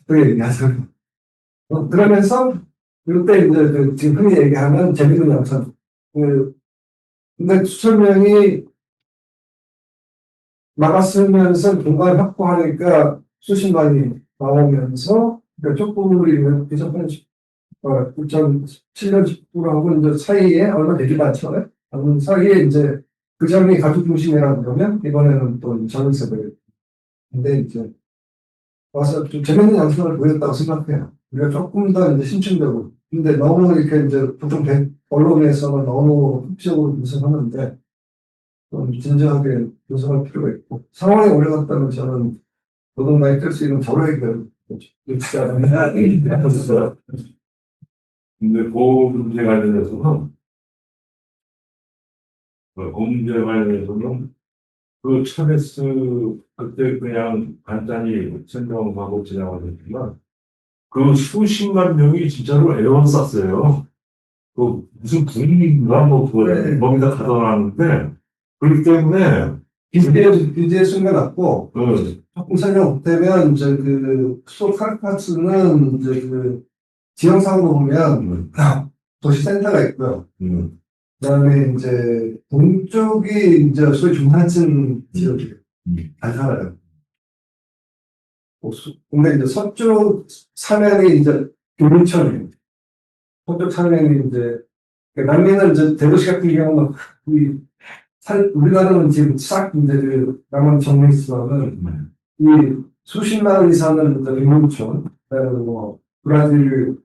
그 얘기하죠. 그러면서, 이때 이제 그 지금 흔히 얘기하는 재밌는 양산. 근데 수천 명이 막았으면서 공간을 확보하니까 수십만이 나오면서, 그러니까 촛불이 비슷한 2007년 촛불하고 이제 사이에 얼마 되지도 않잖아요. 사이에 이제 그 점이 가족 중심이라고 그러면 이번에는 또 전세대. 근데 이제 와서 좀 재밌는 양상을 보였다고 생각해요. 우리가 조금 더 이제 심층적으로. 근데 너무 이렇게 이제 보통 언론에서는 너무 흡적으로 분석하는데 좀 진지하게 분석할 필요가 있고 상황에 올라갔다면 저는 노동당이 뜰 수 있는 저로의 그렇지 않으면 근데 그 문제 관련해서는, 그 차베스, 그때 그냥 간단히 설명하고 지나가셨지만, 그 수십만 명이 진짜로 애원쌌어요. 그 무슨 분위기인가 뭐, 네. 거기다 가둬놨는데, 그렇기 때문에 비디에 숨겨놨고, 어, 조금 설명 못하면, 이제 수도 카라카스는 이제 지형상으로 보면, 도시센터가 있고요. 그다음에 이제 동쪽이 이제 소위 중산층 지역이에요. 잘 살아요. 근데 이제 서쪽 사면이 이제 교류천이에요. 서쪽 사면이 이제 남미는 이제 대도시 같은 경우는 우리나라는 지금 싹 이제 남한 정리지만은 이 수십만 원 이상은 이제 백령촌, 뭐 브라질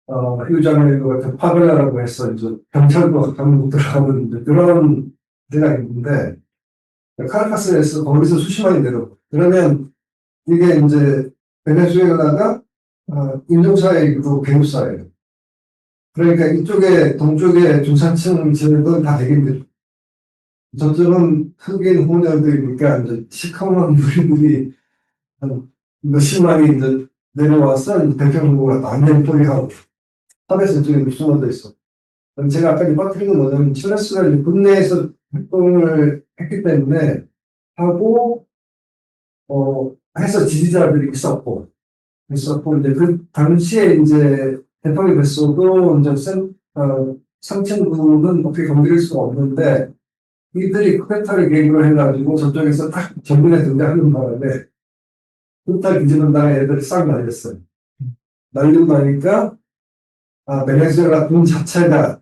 휴장의 같은 파벨라라고 해서 이제 경찰도 강국 들어가는 이제 그런 데가 있는데 카라카스에서 거기서 수십만이 내려. 그러면 이게 이제 베네수엘라가 인종사회이고 배후사회예요. 그러니까 이쪽에 동쪽에 중산층 지역은 다 백인들. 저쪽은 흑인 호녀들이니까 이제 시커먼 무리들이 한 몇십만이 이제 내려와서 대표정부가 완전히 포위하고 탑에서 이쪽에 숨어져 있어. 제가 아까 빠뜨린 건 뭐냐면 칠레스가 국내에서 활동을 했기 때문에 하고 해서 지지자들이 있었고 이제 그 당시에 이제 대통령이 됐어도 이제 상층부는 어떻게 건드릴 수가 없는데 이들이 쿠데타를 계기로 해가지고 저쪽에서 딱 정부에 등장하는 바람에 쿠데타 뒤집는다는 애들이 싹 날렸어요. 날리고 나니까 베네수엘라 군 자체가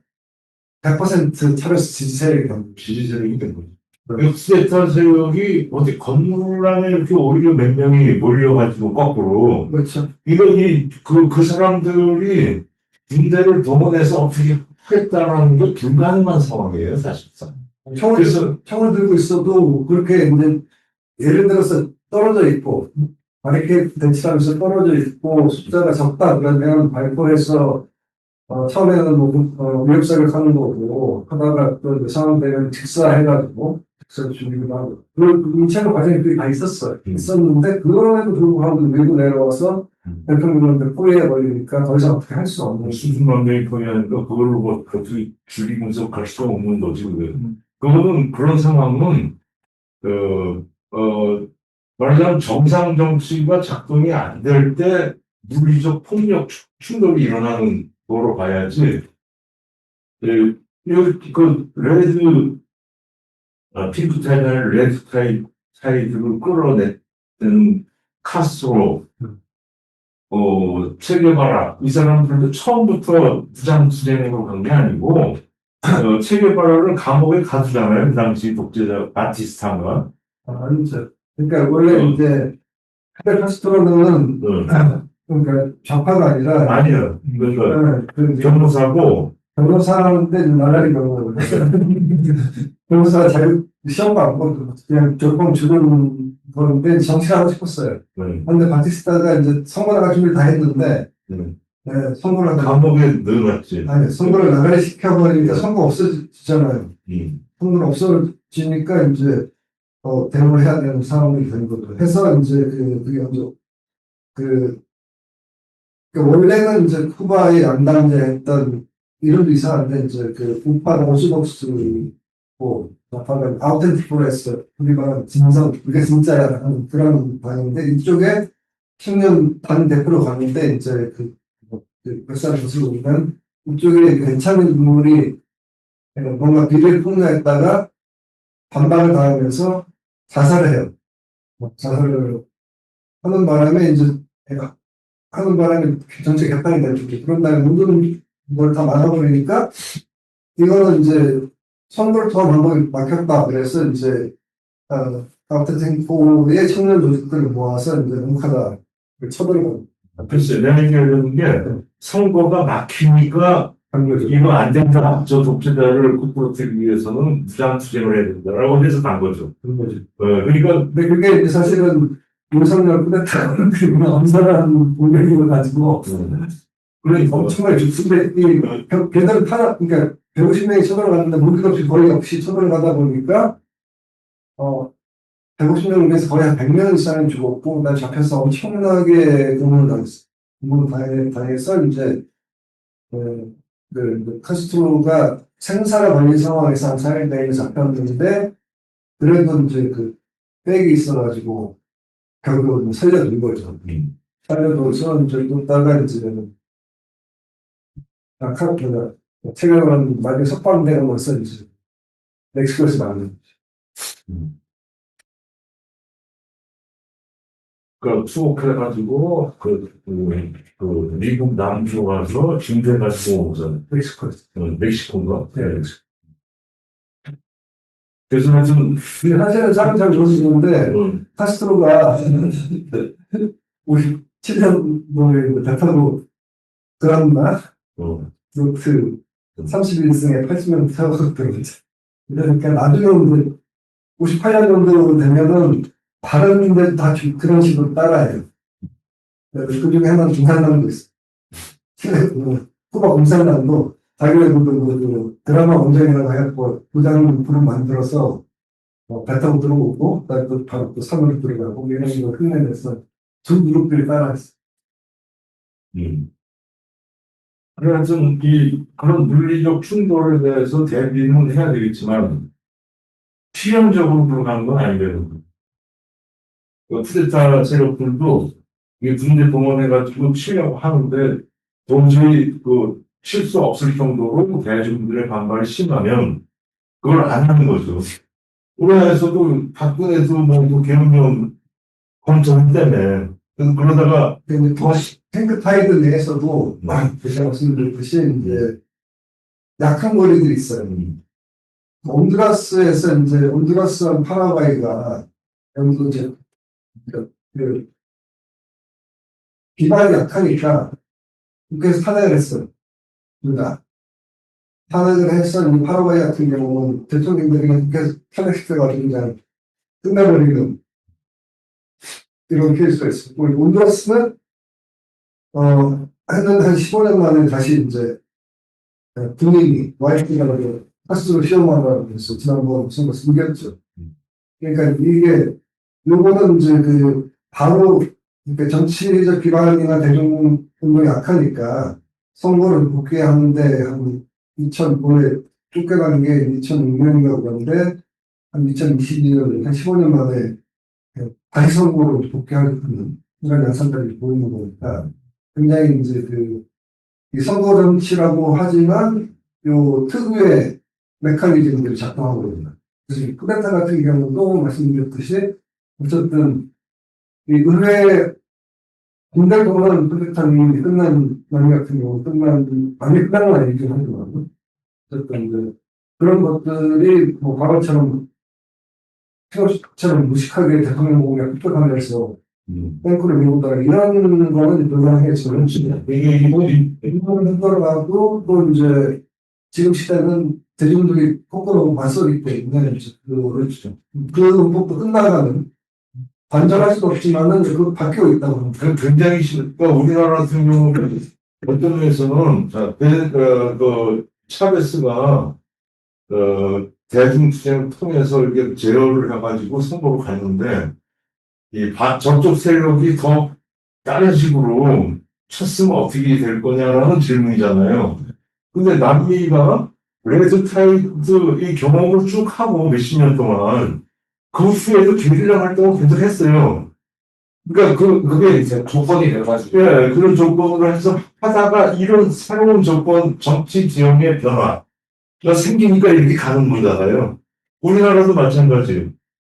100% 차베스 지지세력이 된 거죠. 쿠데타 세력이 어디 건물 안에 이렇게 오히려 몇 명이 몰려가지고 거꾸로. 그렇죠. 그 사람들이 군대를 동원해서 어떻게 하겠다는 게 불가능한 상황이에요, 사실상. 총을 들고 있어도 그렇게 이제 예를 들어서 떨어져 있고 바리케이드 대치하면서 떨어져 있고 숫자가 적다 그러면 발포해서 처음에는 위협사를 하는 거고 하다가 또 상황 되면 직사해가지고 직사 죽이기도 하고 그런 인체의 과정이 다 있었어요. 있었는데 그럼에도 불구하고 밀고 내려와서 대통령한테 포위해 버리니까 더 이상 어떻게 할 수 없는 수준만명이 포위하니까 그걸로 뭐 어떻게 줄이 분석할 수가 없는 거지. 그거는 그런 상황은 말하자면 정상 정치가 작동이 안 될 때 물리적 폭력 충돌이 일어나는 거로 봐야지. 여기 핑크 타이드나 레드 타이드를 끌어내는 카스트로, 체게바라, 이 사람들도 처음부터 무장투쟁으로 간 게 아니고, 체게바라를 감옥에 가두잖아요. 그 당시 독재자 바티스타가. 아니죠. 그러니까 원래 이제 카델 카스트로는 그러니까 좌파가 아니라 아니요. 변호사고, 변호사인데 나날이 변호사. 변호사가 잘 시험도 안 보고 그냥 조금 주는 건데 정치하고 싶었어요. 근데 바티스타가 이제 선거나갈 준비 다 했는데 선거를 감옥에 넣어놨지. 아니 선거를 나가리 시켜버리니까 선거 없어지잖아요. 선거를 없어지니까 이제 대응을 해야 되는 상황이 된 거죠. 해서 이제 그게 먼저 원래는 이제 쿠바의 양당제했던 이름도 이상한데 이제 우파는 오소독스고 좌파는 아우텐틱 프레스 우리가 진성 이게 진짜야 하는 그런 방인데 이쪽에 10년 반 대표로 가는데 이제 역사를 거슬러 보면 이쪽에 괜찮은 인물이 뭔가 비리를 폭로했다가 반박을 당하면서 자살을 해요. 자살을 하는 바람에 전체 개판이 되죠. 그런 다음에 모든 걸 다 막아버리니까 이거는 이제 선거를 통한 방법이 막혔다. 그래서 이제 아우텐틱포의 청년 조직들을 모아서 이제 뭉카다 처벌을 받는. 글쎄, 내가 얘기하려는 게 선거가 막히니까 이거 안 된다. 저 독재자를 구꾸러뜨리기 위해서는 무장투쟁을 해야 된다라고 해서 간 거죠. 그러니까 근데 그게 이제 사실은 윤석열 쿠데타는 엄선한 공격을 가지고 그러니까 엄청나게 좋습니다. 걔들은 그러니까 150명이 처벌을 갔는데 무기가 없이 거의 없이 처벌을 가다 보니까 150명 중에서 거의 한 100명 이상이 죽었고 그다음에 잡혀서 엄청나게 고문을 당해서 이제 카스트로가 생사가 걸린 상황에서 한 4일 내에 잡혔는데 그래도 이제 그 백이 있어가지고 결국은 살려둔 거죠. 살려둬서 이제 뒀다가 이제 아카트가 최근에는 많이 석방되는 것을 이제 멕시코에서 만든 거죠. 그 투옥해가지고 미국 남부 가서 중대 가지고 오잖아요. 멕시코에서. 멕시코인가? 네. 그래서 하여튼 근데 사실은 사람 잘 모르시는데 카스트로가 57년도에 대타로 드라마 노트 31승에 80년 타고 들어오죠. 그러니까 나중에 58년 정도 되면은 다른 데도 다 그런 식으로 따라해요. 그 중에 하나는 공산당도 있어요. 쿠바 공산당도 자기네들도 그 드라마 원정이라고 해갖고 부장 그룹 만들어서 배 타고 들어오고 그다음에 또 바로 또 산으로 들어가고 이런 거 흉내내서 두 그룹들이 따라했어요. 그래서 그런 물리적 충돌에 대해서 대비는 해야 되겠지만 필연적으로 들어가는 건 아니거든요. 쿠데타 세력들도 이게 군대 동원해가지고 치려고 하는데 도저히 칠 수 없을 정도로 대중들의 반발이 심하면 그걸 안 하는 거죠. 우리나라에서도 박근혜도 뭐 개헌령 검토 때문에 그러다가 더 탱크타이드 내에서도 제가 말씀드렸듯이 이제 약한 거리들이 있어요. 온두라스에서 이제 온두라스랑 파라과이가 여기도 이제 그 비발이 약하니까 국회에서 탄핵을 했어요. 그러니까 탄핵을 해서 이 파라과이 같은 경우는 대통령들이 국회에서 탄핵시켜가지고 그냥 끝내버리는 이런 케이스가 있어요. 온두라스는 한 15년 만에 다시 이제 분위기 YP가 카스트로 시험하라고 해서 지난번 선거에서 이겼죠. 그러니까 이게 요거는 이제 바로 그러니까 정치적 기반이나 대중운동이 약하니까 선거를 국회에 하는데 한 2005에 쫓겨나는 게 2006년인가 그런데 한 2022년 한 15년 만에 다시 선거로 복귀하는 이런 양상들이 보이는 거니까 굉장히 이제 이 선거 정치라고 하지만 요 특유의 메커니즘들이 작동하거든요. 그래서 쿠데타 같은 경우도 말씀드렸듯이 어쨌든 이 의회 군대 동안 쿠데타는 끝난 만이 같은 경우 많이 끝난 건 아니긴 하지만 어쨌든 그런 것들이 뭐 과거처럼 생각처럼 무식하게 대통령 공약 흡족하면서 탱크를 밀고다가 이런 거는 불가능해지는 이거는 흔들어가고 또 이제 지금 시대는 대중들이 거꾸로 맞서기 때문에 그렇죠. 그 음폭도 끝나가는 반전할 수도 없지만은 그 바뀌고 있다고 합니다. 굉장히 그러니까 우리나라 같은 경우는 어떤 면에서는 차베스가 대중투쟁을 통해서 이렇게 제어를 해가지고 선거로 갔는데 저쪽 세력이 더 다른 식으로 쳤으면 어떻게 될 거냐라는 질문이잖아요. 근데 남미가 레드타이드 이 경험을 쭉 하고 몇십 년 동안 그 후에도 게릴라 활동을 계속 했어요. 그러니까 그게 이제 조건이 돼가지고. 예, 그런 조건으로 해서 하다가 이런 새로운 조건, 정치 지형의 변화가 생기니까 이렇게 가는 거잖아요. 우리나라도 마찬가지예요.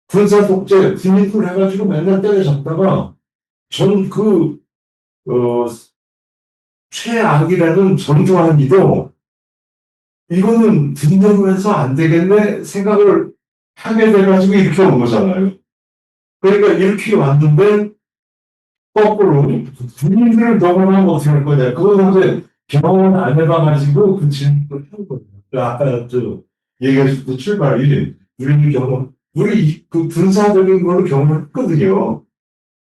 군사 독재, 군인풀 해가지고 맨날 때려잡다가 저는 최악이라는 전두환이도 이거는 뒷내로 해서 안 되겠네 생각을 하게 돼가지고 이렇게 온 거잖아요. 그러니까 이렇게 왔는데 거꾸로 군인들을 넘어가면 어떻게 할 거냐. 그거는 이제 경험을 안 해봐가지고 그 질문을 하는 거예요. 아까 얘기하셨던 출발이 우리 그 군사적인 걸로 경험을 했거든요.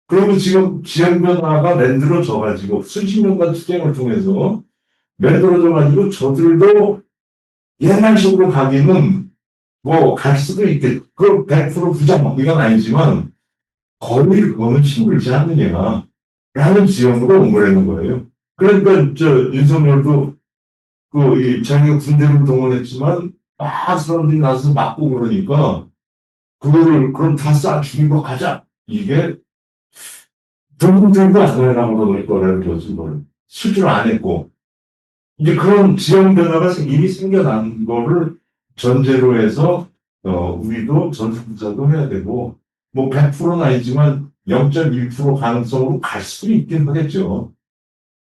그러면 지금 지형 변화가 만들어져가지고 수십 년간 투쟁을 통해서 만들어져가지고 저들도 옛날식으로 가기는 뭐 갈 수도 있겠. 그 100% 부정 이건 아니지만 거의 그거는 힘들지 않느냐 라는 지형으로 온 거라는 거예요. 그러니까 윤석열도 자기가 군대를 동원했지만 막 사람들이 나서 맞고 그러니까 그거를 그럼 다 쏴 죽이고 가자. 이게 정부들도 안 해나가는 거라는 거지, 뭘. 실제로 안 했고. 이제 그런 지형 변화가 이미 생겨난 거를 전제로 해서, 우리도 전수조사도 해야 되고, 뭐 100%는 아니지만 0.1% 가능성으로 갈 수도 있긴 하겠죠.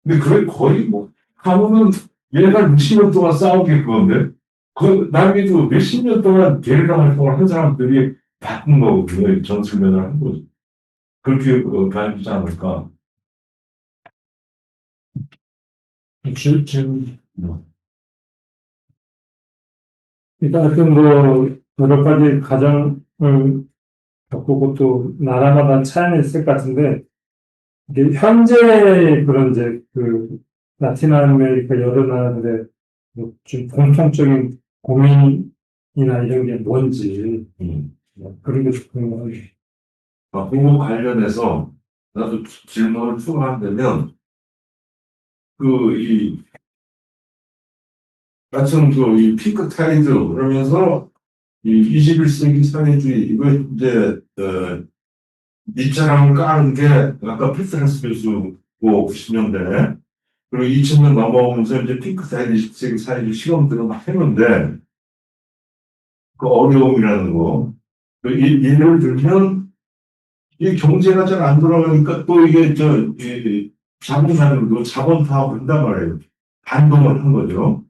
근데 그게 거의 뭐, 하면은 얘가 몇십 년 동안 싸우게 그건데, 그, 남미도 몇십 년 동안 게릴라 활동을 한 사람들이 바꾼 거거든요. 전술면을 한 거죠. 그렇게 가지지 않을까. 지금, 일단 하여튼 뭐, 여러 가지 가정을 겪고 또 나라마다 차이는 있을 것 같은데, 이게 현재 그런 이제 그 라틴 아메리카 여러 나라들의 뭐좀 공통적인 고민이나 이런 게 뭔지, 뭐 그런 게 좀 궁금하네. 그거 관련해서 나도 질문을 추가하면, 마침 이 핑크 타이드, 그러면서 이 21세기 사회주의, 이거 이제, 밑자락을 까는 게, 아까 피트레스 교수고 90년대, 그리고 2000년 넘어오면서 이제 핑크 타이드 20세기 사회주의 실험들을 막 했는데, 그 어려움이라는 거. 예를 들면, 이 경제가 잘 안 돌아가니까 또 이게 자본가들도 자본 파업을 한단 말이에요. 반동을 한 거죠.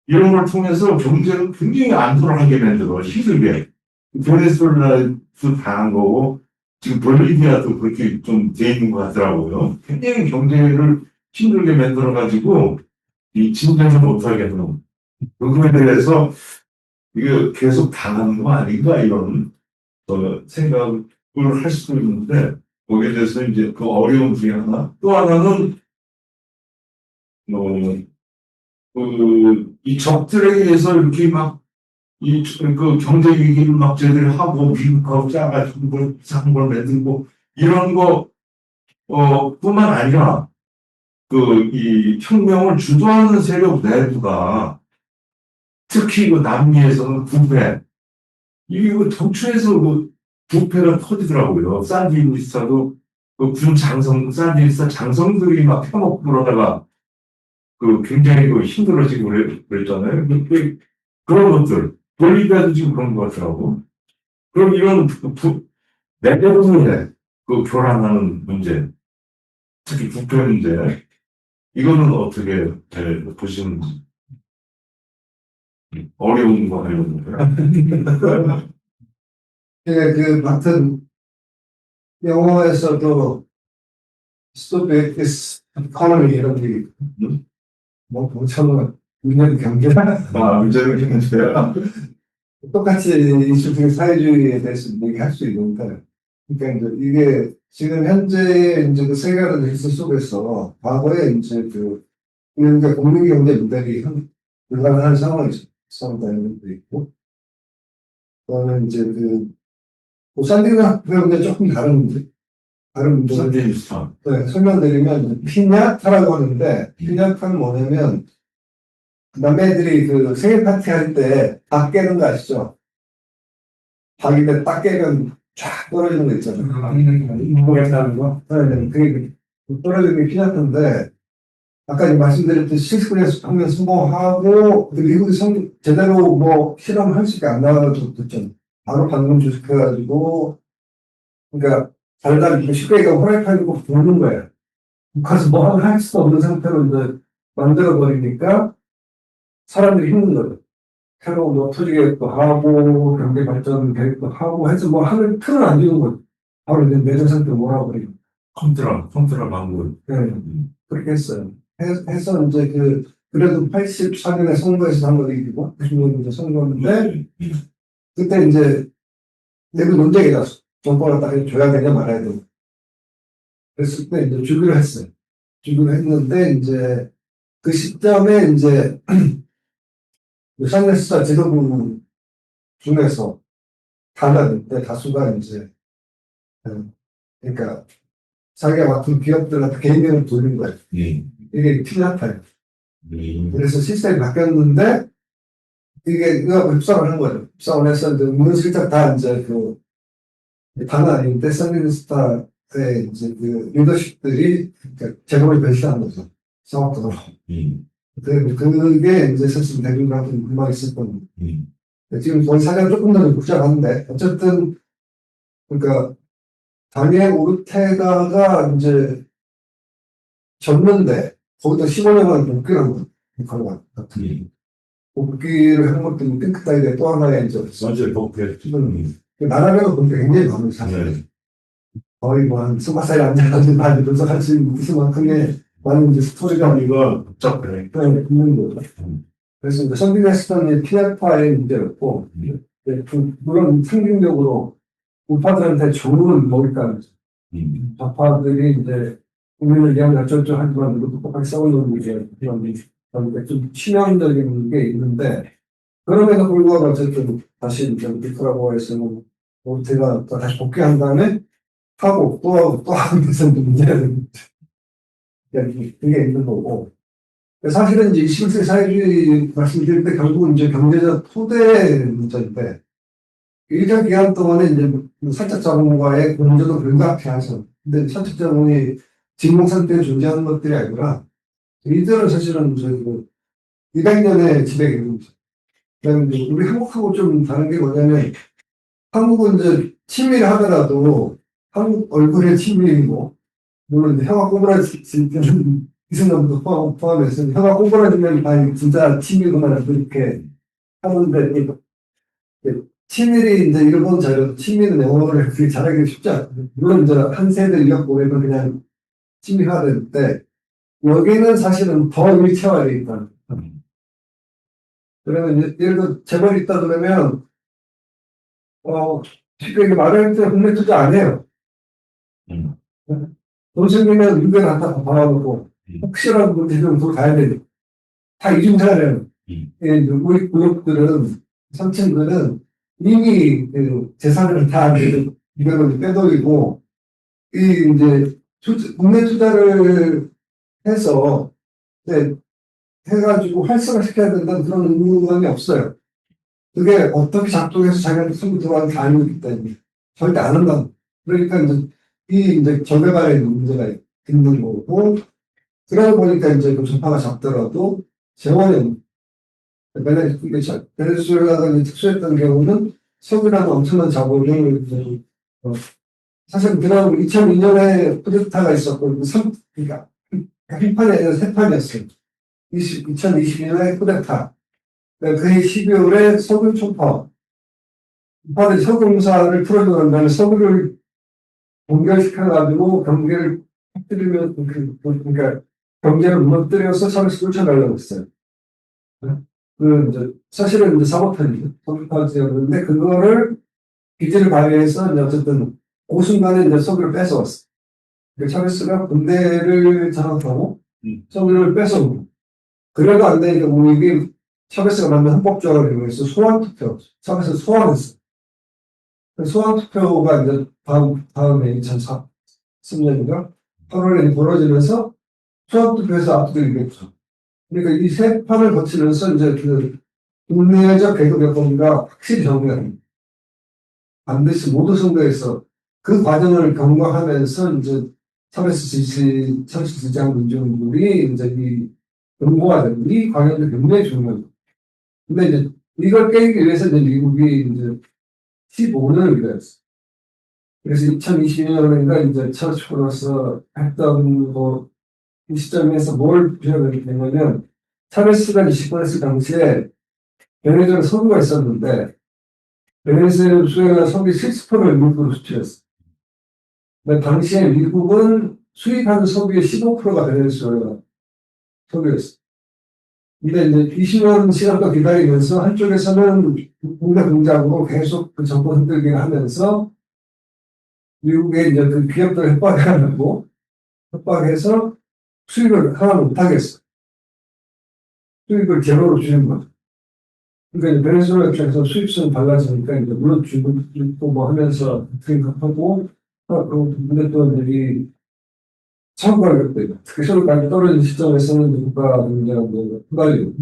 이런 걸 통해서 경제를 굉장히 안 돌아가게 만들어, 힘들게. 베네수엘라도 당한 거고, 지금 볼리비아도 그렇게 좀 돼 있는 것 같더라고요. 굉장히 경제를 힘들게 만들어가지고, 이 진전을 못하게 하는. 그거에 대해서 이게 계속 당하는 거 아닌가, 이런 생각을 할 수도 있는데, 거기에 대해서 이제 그 어려움 중에 하나. 또 하나는, 이 적들에 의해서 이렇게 막, 그 경제 위기를 막 쟤들이 하고, 미국하고 짜가지고 뭘 이상한 걸 만들고, 이런 거, 뿐만 아니라, 이 혁명을 주도하는 세력 내부가, 특히 그 남미에서는 부패, 이게 그 도처에서 그 부패가 터지더라고요. 산디니스타도 군 장성, 산디니스타 장성들이 막 펴먹고 그러다가 굉장히 힘들어지고 그랬잖아요. 그런 것들. 볼리비아도 지금 그런 것 같더라고. 그럼 이런 내부의 교란하는 문제, 특히 부패 문제, 이거는 어떻게 보시는지. 어려운 거 아니었나요? 예, 같은 영어에서도 stupid is economy 이런 게, 뭐, 보통은 문제는 경제다. 문제는 경제야. 똑같이 이슈 사회주의에 대해서 얘기할 수 있는데, 그러니까 이제 이게 지금 현재 이제 그 세계화된 질서 속에서 과거에 이제 그러니까 국민경제 모델이 불가능한 상황이 있었다는 것도 있고, 그다음에 이제 산디가 배우는데 조금 다른 문제. 산디니스타. 네, 설명드리면 피냐타라고 하는데, 피냐타는 뭐냐면 남매들이 생일 파티 할 때 닭 깨는 거 아시죠? 닭인데 딱 깨면 쫙 떨어지는 거 있잖아요. 인공했다는 거? 네, 그게 떨어지는 게 피냐타인데, 아까 말씀드렸듯이 실습에서 하면 성공하고, 미국이 제대로 뭐 실험할 수 있게 안 나와가지고 됐죠. 바로 방금 주식해가지고, 그러니까 달달이 쉽게 호라이팬이고 부는 거예요. 가서 뭐 할 수도 없는 상태로 이제 만들어버리니까 사람들이 힘든 거죠. 새로 뭐 투지 계획도 하고, 경제 발전 계획도 하고 해서 뭐 하는 틀을 안 주는 거죠. 바로 이제 내전 상태로 몰아버리고. 컴퓨터 방문. 네, 그렇게 했어요. 해서 이제 그래도 84년에 선거에서 한 번 이기고, 90년에 이제 선거였는데, 그때 이제 내부 논쟁이 났어. 정권을 딱 줘야 되냐 말아야 되냐. 그랬을 때 이제 주기로 했어요. 주기로 했는데, 이제 그 시점에 이제 샹네스타 지도부 중에서 다수가 이제, 그러니까 자기가 맡은 기업들한테 개인적으로 돌린 거예요. 이게 피나타예요. 그래서 시스템이 바뀌었는데, 이거 협상을 한 거예요. 협상을 해서 이제 은근슬쩍 다 이제 다는 아닌데 서민스타의 이제 리더십들이 그러니까 제공을 배치한 거죠. 상업적으로. 그게 이제 사실 대중한테 불만이 있을 겁니다. 지금 거의 사정 조금 더 복잡한데 어쨌든 그러니까 당의 오르테가가 이제 졌는데 거기다 15년간 복귀를 한 거예요. 복귀를 한 것도 핑크타이드의 또 하나의 이제 맞아요. 그렇게. 나라별로 복귀 굉장히 많은 사실 거의 뭐한 20살 앉아가지고 많이 분석할 수 있는 만큼의 많은 이제 스토리가 이거 복잡해. 있는 거죠. 그래서 이제 선비네스턴이 피아파의 문제였고 물론 상징적으로 우파들한테 좋은 머리카락 좌파들이 이제 국민을 위한 어쩌고 하지만 이것도 똑같이 싸우는 게 그런 좀 치명적인 게 있는데 그럼에도 불구하고 어쨌든 다시 이제 니카라과에서는 오르테가 또 다시 복귀한 다음에 하고 또 하고 또 하고 해서 문제가 되는 그게 있는 거고 사실은 이제 21세기 사회주의 말씀드릴 때 결국은 이제 경제적 토대 문제인데 일정 기간 동안에 이제 사적 자본과의 공조도 불가피하죠. 근데 사적 자본이 진공 상태에 존재하는 것들이 아니라 이들은 사실은 저희 200년의 지배가 있는 거죠. 그다음에 이제 우리 한국하고 좀 다른 게 뭐냐면 한국은 이제 친밀 하더라도 한국 얼굴에 친밀이고 물론 이제 혀가 꼬부라질 때는 이승남도 포함해서 혀가 꼬부라지면 아니 진짜 친밀구나 이렇게 하는데 친밀이 이제 일본 자료 친밀은 영어를 그렇게 잘하기 쉽지 않거든요. 물론 이제 한 세대 인력 보내면 그냥 친밀화되는데 여기는 사실은 더 일체화되어 있다. 그러면 이제 예를 들어 재벌이 있다 그러면 쉽게 말할 때 국내 투자 안 해요. 돈 생기면 유배 갖다 받아놓고 혹시라도 문제는 돈 가야 되니까 다 이중사래요. 우리 구역들은 삼층들은 이미 재산을 다 이거를 빼돌리고 이 이제 국내 투자를 해서 해가지고 활성화시켜야 된다는 그런 의무감이 없어요. 그게 어떻게 작동해서 자기한테 손이 들어가는지 알고 있기 때문에 절대 안 한다. 그러니까 이제 저개발에 문제가 있는 거고 그러다 보니까 이제 그 전파가 작더라도 재원이 베네수엘라가 특수했던 경우는 석유라는 엄청난 자본을 사실 그다음 2002년에 쿠데타가 있었고 그러니까 한 판이 아니라 세 판이었어요. 2022년에 쿠데타 그해 12월에 석유 초파 우파들이 석유공사를 풀어주는 다음에 석유를 동결시켜가지고 경제를 터뜨리면 그러니까 경제를 무너뜨려서 차례스 쫓아가려고 했어요. 이제 사실은 이제 사보타지죠. 사보타지였는데 그거를 기지를 발휘해서 이제 어쨌든 그 순간에 이제 석유를 뺏어왔어. 차베스가 군대를 장악하고 석유를 뺏어오고 그래도 안 되니까 우익이 차베스가 만든 헌법조항을 이용해서 소환투표 차베스 소환했어. 소환투표가 이제 다음에 2003년인가 8월에 벌어지면서 소환투표에서 압도되겠죠. 그러니까 이 세 판을 거치면서 이제 국내적 개혁 여건가 확실히 정리가 됩니다. 반드시 모두 선거에서 그 과정을 경과하면서 이제 차베스 지지한 민주인들이 이제 이 공고가 되는 이 과정도 굉장히 중요합니다. 근데 이제 이걸 깨기 위해서 이제 미국이 이제 15년을 기다렸어요. 그래서 2022년인가 이제 처음으로서 했던 이 시점에서 뭘 표현했냐면 차베스가 20번했을 당시에 베네수엘라 석유가 있었는데 베네수엘라 석유 70%를 미국으로 수출했어. 근데 당시에 미국은 수입하는 석유의 15%가 베네수엘라 석유였어. 근데 이제 20년 시간도 기다리면서 한쪽에서는 국내 공작으로 계속 그 정권 흔들기를 하면서 미국의 이제 그 기업들 협박하고 협박해서 수입을 하나 못하겠어. 수입을 제로로 주는 거죠. 그러니까 베네수엘라 입장에서 수입선이 달라지니까 이제 물론 주고 뭐 하면서 하고 근데 또 이제 참고할 것들 특히 서로까지 떨어진 시점에서는 국가 문제가 뭐 휘발유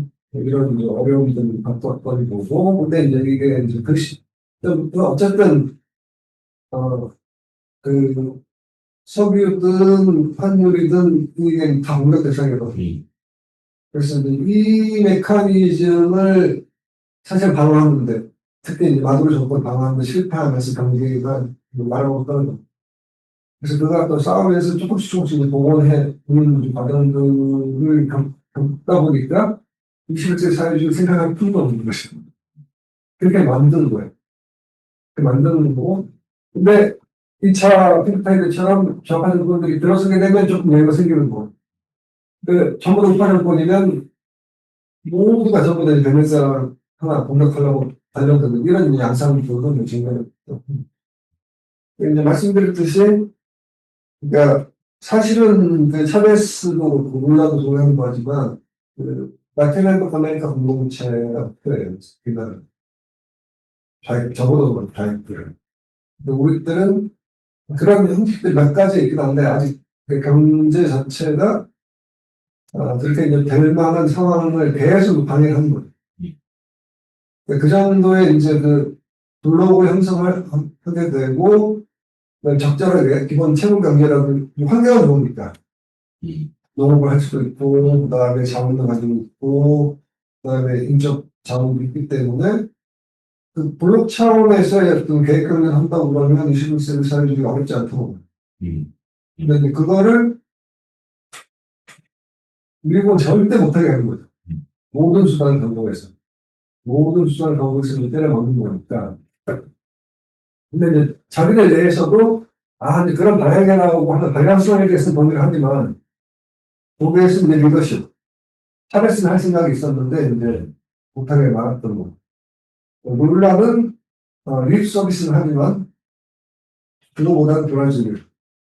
이런 이제 어려움들을 겪었던 거고, 근데 이제 이게 이제 어쨌든, 그, 석유든 환율이든 이게 다 공격 대상이거든요. 그래서 이제 이 메커니즘을 사실 방어하는데, 특히 이제 마두로 정권 방어하는데 실패하면서 경기가 말하고 떨어져. 그래서 그가 또 싸우면서 조금씩 이제 복원해 보는 과정들을 겪다 보니까 21세기 사회주의 생각할 필요가 없는 것이죠. 그렇게 만드는 거예요. 그렇게 만드는 거고. 근데 2차 핑크타이드처럼 좌파 정권들이 들어서게 되면 조금 여유가 생기는 거예요. 전부 다 우파 정권이면 모두가 전부 다 베네수엘라 하나 공격하려고 달려드는 이런 양상들도 지금 이제 말씀드렸듯이, 그러니까 사실은 그 차베스도 몰라도 동의하는 거지만 그 라틴 아메리카 공동체가 필요해요. 그러니까 적어도 자유들. 우리들은 그런 형식들 몇 가지 있긴 한데 아직 그 경제 자체가 그렇게 이제 될 만한 상황을 계속 방해하는 거예요. 그 정도의 이제 그 블록을 형성을 하게 되고, 적절하게 기본 채무 경제라는 환경은 좋으니까 농업을 할 수도 있고, 그 다음에 자원도 가지고 있고, 그 다음에 인적 자원도 있기 때문에 그 블록 차원에서의 어떤 계획 경제를 한다고 그러면 21세기 사회주의가 어렵지 않다고. 근데 이제 그거를 미국은 절대 못하게 하는 거죠. 모든 수단을 경고해서. 모든 수단을 경고해서 때려 먹는 거니까. 근데 이제 자기들 내에서도, 이제 그런 방향이 나오고 하는 방향성에 대해서 논의를 하지만, 거기에서 이제 리더십. 차베스는 할 생각이 있었는데, 이제 못하게 막았던 거. 룰라는, 립 서비스는 하지만, 그거보다는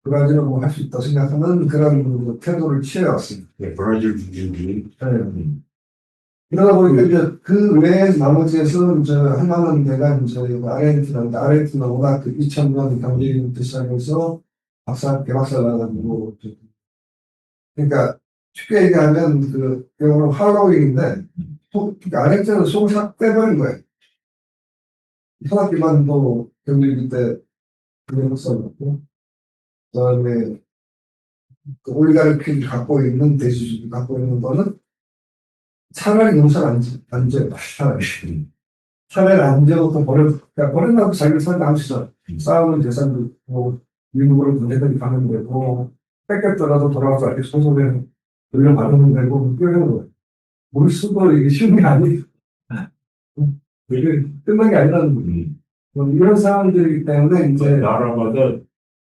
브라질은 뭐 할 수 있다 생각하는 그런 태도를 취해왔습니다. 네, 브라질 중심주의. 네. 그러다 보니까 이제 그 외에 나머지에서 이제 할 만한 데가 이제 아르헨티나 워낙 그 2000년 경제부터 시작해서 개박살 나가지고, 그러니까 쉽게 얘기하면 그 영어로 할로윈인데, 그러니까 아르헨티나는 속을 싹 빼버린 거예요. 현악기반도 경제위기 때 그냥 써놓고, 그 다음에 그 올리가르키를 갖고 있는 대주주를 갖고 있는 거는 차라리 용서를 안 줘요. 차라리 안 줘도 그러니까 버린다고 자기를 설명하시죠. 싸우는 재산도 뭐 미국으로 문제들이 가면 되고, 뺏겼더라도 돌아와서 이렇게 소송에 돌려받으면 되고, 그러는 거예요. 우리 수도 이게 쉬운 게 아니에요. 이게 끝난 게 아니라는 거예요. 이런 상황들이기 때문에 이제 나라마다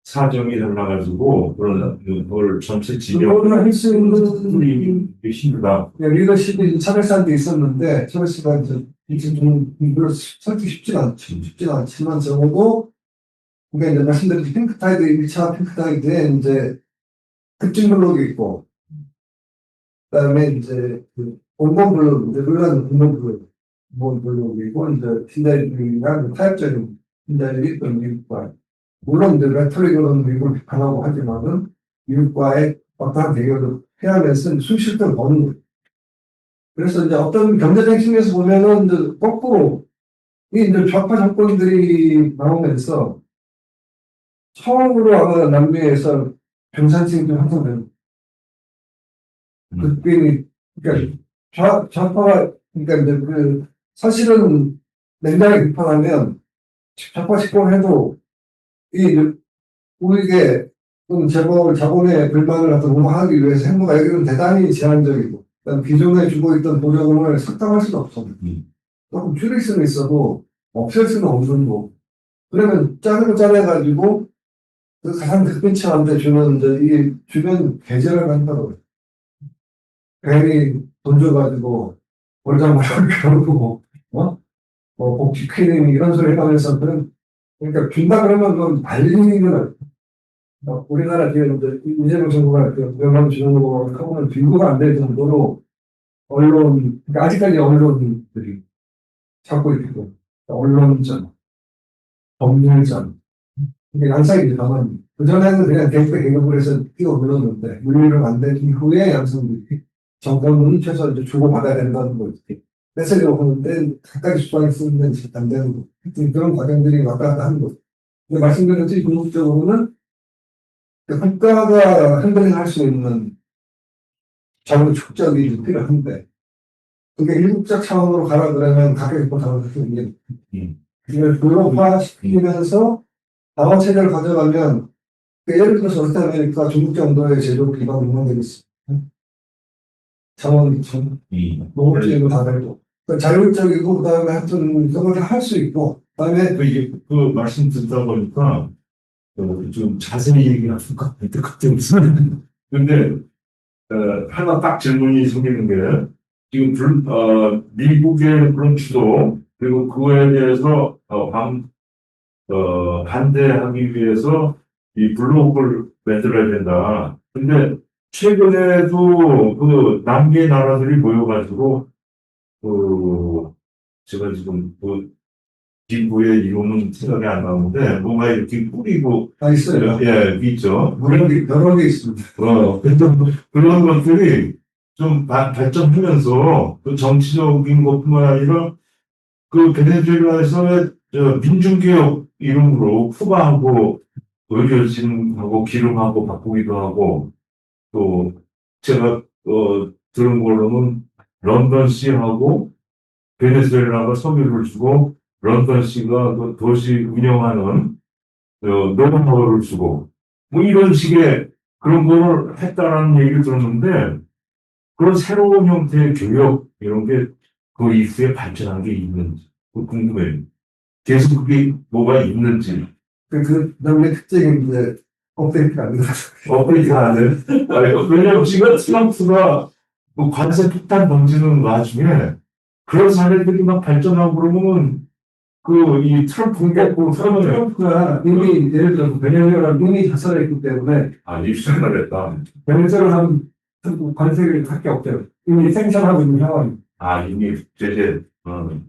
사정이 달라가지고 그걸 전체 진영 그거는 할 수 있는 우리 힘들다. 리더십이 차별사한테 있었는데, 차별사가 이제 좀 이걸 설득 쉽진 않지만 적어도 그게 이제 말씀드린 핑크타이드 1차 핑크타이드에 이제 특징 블록이 있고, 그다음에 이제 그 온본 블록, 이제 물론 온본 블록이고 이제 틴다일이나 타협적인 틴다일이 있던 미국과, 물론 이제 레토릭으로는 미국을 비판하고 하지만은 미국과의 어떠한 대결을 해야면서 순실을 버는 거예요. 그래서 이제 어떤 경제적 측면에서 보면은 이제 거꾸로 이 이제 좌파 정권들이 나오면서 처음으로 아마 남미에서 병산층이 좀 형성되는 그러니까 좌파가 그러니까 이제 그 사실은 냉정하게 비판하면 좌파 집권해도 이 우리에게 자본의 불만을 갖다 무마하기 위해서 행보가 여기는 대단히 제한적이고, 기존에 주고 있던 보조금을 삭감할 수는 없어. 조금 줄일 수는 있어도 없앨 수는 없는 거. 그러면 짜는 거 짜내가지고 그 가장 극빈치한테 주는 이제 이게 주변 계절을 한다고. 괜히 돈 줘가지고 월장마을 겨루고 복지 클리닝 이런 소리 해가면서 그러니까 준다 그러면 그건 말리는 우리나라 뒤에 이제 이재명 정부가 몇만 주는 거 하고는 비교가 안 될 정도로 그러니까 아직까지 언론들이 잡고 있고, 언론전, 법률전, 이게 양상이지만, 그전에는 그냥 대표 개혁을 해서 뛰어 올렸는데, 물리를 만든 이후에 양성들이 정권은 최소 이제 주고받아야 된다는 거지. 뺏으려고 하는데 가까이 수반이 쓰는데 안 되는 거. 하여튼 그런 과정들이 왔다 갔다 하는 거. 근데 말씀드렸듯이 궁극적으로는 국가가 핸들링 할 수 있는 정부 축적이 필요한데, 그게 일국적 차원으로 가라 그러면 각각의 못하는 게 이걸 글로화시키면서 방어 체제를 가져가면, 예를 들어서 어떻게 하니까 중국 정도의 제도 기반 운영되겠습니다. 자원이천, 농업적이고 다 되고, 자율적이고, 그 다음에 하여튼 그걸 할 수 있고, 그 다음에 이게 그 말씀 듣다 보니까 좀 자세히 얘기하는 것 같은 무슨 근데 하나 딱 질문이 생기는 게 지금 미국의 그런 주도 그리고 그거에 대해서 반대하기 위해서 이 블록을 만들어야 된다. 근데 최근에도 그 남미의 나라들이 모여가지고 제가 지금 기부의 이름은 생각이 안 나는데 뭔가 이렇게 뿌리고 다 있어요. 예 있죠. 여러 개 있습니다. 근데 그런 것들이 좀 발전하면서 그 정치적인 것뿐만 아니라 그 베네수엘라에서의 민중개혁 이름으로 쿠바하고 의료진하고 기름하고 바꾸기도 하고 또 제가 들은 걸로는 런던시하고 베네수엘라가 석유를 주고 런던시가 그 도시 운영하는 노동하우를 주고 뭐 이런 식의 그런 거를 했다라는 얘기를 들었는데 그런 새로운 형태의 교역 이런 게 그 이후에 발전한 게 있는지 궁금해요. 계속 그게 뭐가 있는지. 그 다음에 특징이 이제 업데이트가 안 돼서. 업데이트가 안 돼. 왜냐면 지금 트럼프가 뭐 관세 폭탄 던지는 와중에 그런 사례들이 막 발전하고 그러면 이 트럼프가 트럼프가 이미 예를 들어서 베네수엘라 이미 자살했기 때문에 입수를 했다. 베네수엘라 하면 관세를 할 게 없대요. 이미 생산하고 있는 상황이 이미 제재.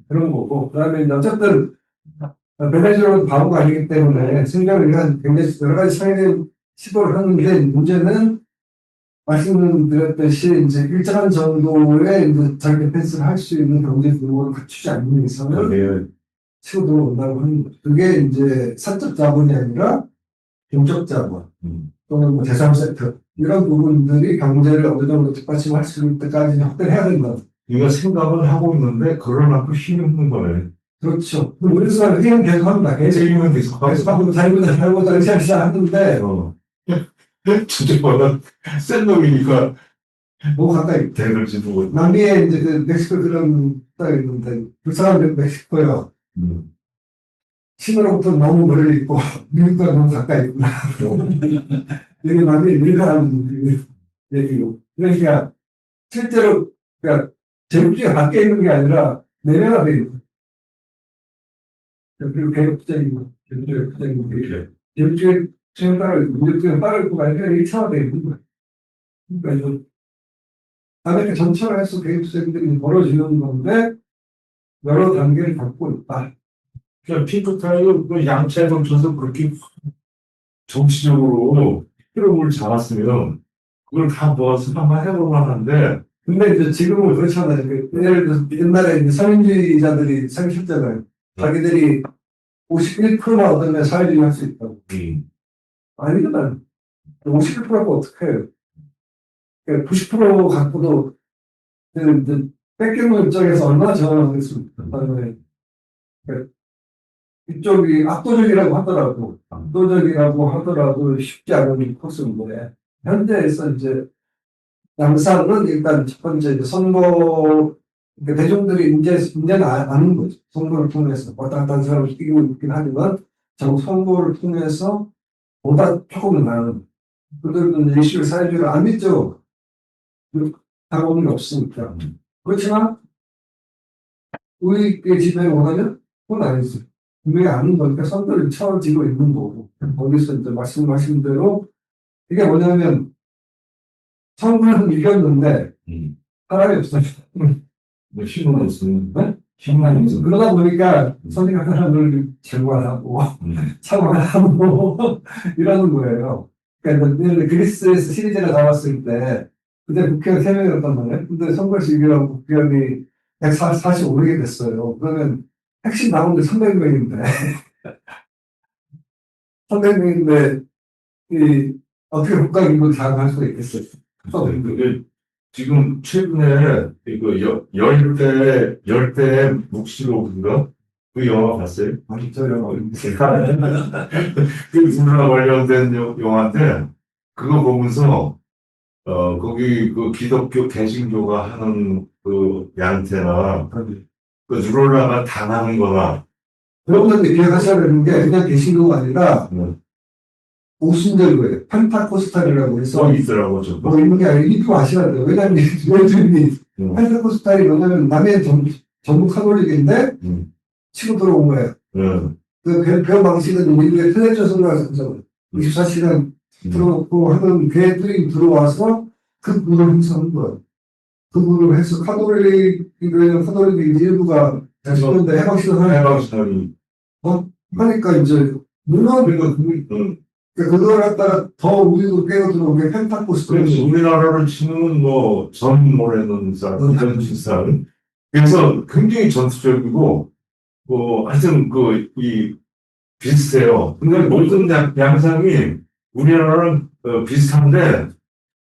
그런 거고, 그다음에 이제 어쨌든 베네수엘라도 바보가 아니기 때문에 생각을 위한 굉장히 여러 가지 상황의 시도를 하는데 문제는 말씀드렸듯이 이제 일정한 정도의 이제 자기 디펜스를 할 수 있는 경제 규모를 갖추지 않는 이상은 그게 치고 들어온다고 하는 거죠. 그게 이제 사적 자본이 아니라 경적 자본 또는 뭐 재산 세트 이런 부분들이 경제를 어느 정도 뒷받침할 수 있을 때까지 확대를 해야 된다. 이거 생각을 하고 있는데 그러나고 힘이 없는 거네. 그렇죠. 우리 사람 회의는 계속 합니다. 계속 책임은 계속 계속 하고 잘못하고 시작하는데 진짜 센 놈이니까 뭐 가까이 대들지 뭐. 남미에 이제 그 멕시코 그런 땅이 있는데 그 사람들 멕시코요. 신으로부터 너무 멀리 있고 미국과 너무 가까이 있구나. 이게 남미 밀가하는 얘기고. 그러니까 실제로 그러니까 제국주의가 밖에 있는 게 아니라 내면화 돼 있는 거예요. 그리고 개혁적이고 개혁적이고 제국주의 수행 따라 민족주의 따라 있고 아니라 1차화되어 있는 거예요. 그러니까 이거 아메리카 전체로 해서 개혁적들이 벌어지는 건데 여러 단계를 갖고 있다. 그냥 핑크타이어 그 양채 넘쳐서 그렇게 정치적으로 흐름을 잡았으면 그걸 다 모아서 한번 해볼 만한데 근데 이제 지금은 그렇잖아요. 예를 들어서 옛날에 이제 사회주의자들이 생겼잖아요. 자기들이 51%만 얻으면 사회주의 할 수 있다고. 아니거든. 51% 갖고 어떻게 해요? 90% 갖고도 뺏기는 입장에서 얼마나 저항하겠습니까? 이쪽이 압도적이라고 하더라도 쉽지 않은 코스인데, 현대에서 이제 양상은 일단 첫 번째 이제 선거, 그러니까 대중들이 이제는 아는 거죠. 선거를 통해서 왔다 갔다 하는 사람을 이기고 있긴 하지만, 선거를 통해서 보다 조금은 나은, 그들은 이슈를 사회주의를 안 믿죠. 다가오는 게 없으니까. 그렇지만, 우리의 지배를 원하면, 그건 아니죠. 분명히 아는 거니까 선거를 채워지고 있는 거고, 거기서 이제 말씀하신 대로, 이게 뭐냐면, 선거는 이겼는데, 사람이 없어요. 뭐 힘은 없으면 힘만 있어. 그러다 보니까 선택한 사람을 제거하고, 사과하고, 이러는 거예요. 그러니까 그리스에서 시리즈를 나왔을 때, 그때 국회의원 3명이었단 말이에요. 근데 선거시기라고 국회의원이 140 오르게 됐어요. 그러면 핵심 나온 게 300명인데, 300명인데, 이, 어떻게 국가기구 장악할 수가 있겠어요? 그게 지금 최근에 이거 열대 묵시록인가? 그 영화 봤어요? 아니, 저 영화. 그 불과 관련된 영화인데 그거 보면서 거기 그 기독교 개신교가 하는 그 양태나 그 누럴라가 당하는 거나 여러분들 기억하셔야 되는 게 그냥 개신교가 아니라 뭐 오순절교회, 펜타코스탈이라고 해서 있더라고 저. 뭐 있는 게 아니라 이거 아셔야 돼요. 왜냐면 얘들이 펜타코스탈이 뭐냐면 남해는 전부 카톨릭인데 음. 치고 들어온 거예요. 그 배원 방식은 우리의 텔레전선이라서 24시간 틀어놓고 하는 걔들이 들어와서 그 문을 형성한 거예요. 그 문을 해서 카톨릭이 일부가 자신들의 해방신을 하니까 해방신앙이 하니까 이제 물론 그걸 갖다가 더 우리도 깨어 들어온 게 그래서 펜타코스탈이 우리나라를 치는 뭐 전모래는 전신상 그래서 굉장히 전투적이고 뭐 하여튼 이 비슷해요. 근데 모든 양상이 우리나라랑 비슷한데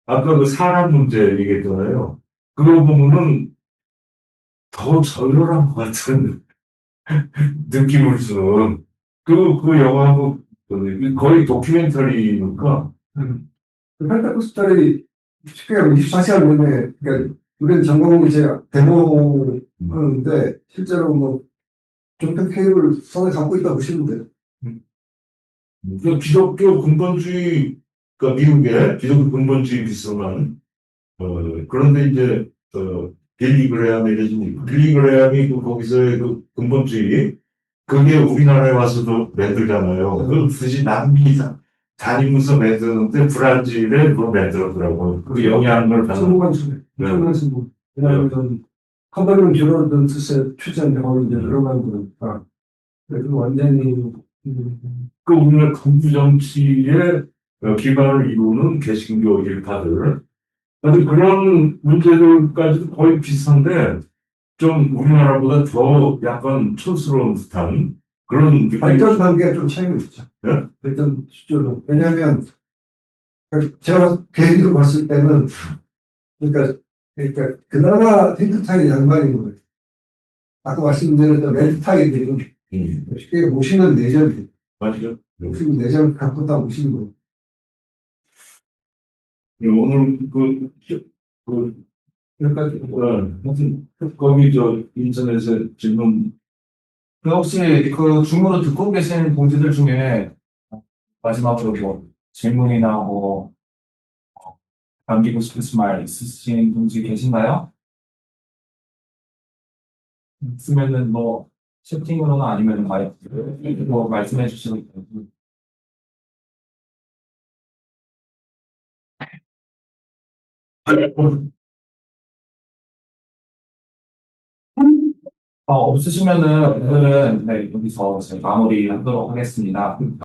아까 그 사람 문제 얘기했잖아요. 그거 보면은 더 절렬한 것 같은 느낌을 주는 그 영화하고 거의 다큐멘터리니까 펜타코스탈이 쉽게 말하면 24시간 내내 그러니까 우리는 전공이 이제 데모 하는데 실제로 뭐 조폐 케이블을 손에 갖고 있다 보시면 돼요. 그 기독교 근본주의, 그러니까 미국의 기독교 근본주의 비슷한, 그런데 이제, 빌리 그레함이 빌리 그레함이 거기서의 그 근본주의, 그게 우리나라에 와서도 만들잖아요. 그 굳이 남미 다니면서 만드는데 브라질에 그걸 만들었더라고요. 그 영향을 받는. 성공한 수네. 엄청난 성공. 왜냐하면 컨버링 줄어든 뜻의 출제인데 거기 이제 들어간 거니까. 그래서 완전히 그 우리나라 군부 정치의 기반을 이루는 개신교 일파들. 근데 그런 문제들까지도 거의 비슷한데, 좀 우리나라보다 더 약간 촌스러운 듯한 그런 느낌이. 발전 단계가 좀 차이가 있죠. 네? 발전 수준은. 왜냐하면 제가 계기로 봤을 때는 그러니까 그나마 탱크타이 양반인 거예요. 아까 말씀드렸던 렌타이들은 쉽게 모시는 내전이 맞죠? 모시는 내전 갖고 다 모시는 거예요. 오늘 여기까지. 하여튼 거기 인터넷에 지금 혹시 그 중으로 듣고 계신 동지들 중에 마지막으로 뭐 질문이나 뭐 남기고 싶으신 말 있으신 동지 계신가요? 있으면은 뭐 채팅으로나 아니면 뭐 말씀해 주시면 되고. 없으시면은 오늘은 네, 여기서 저희 마무리하도록 하겠습니다.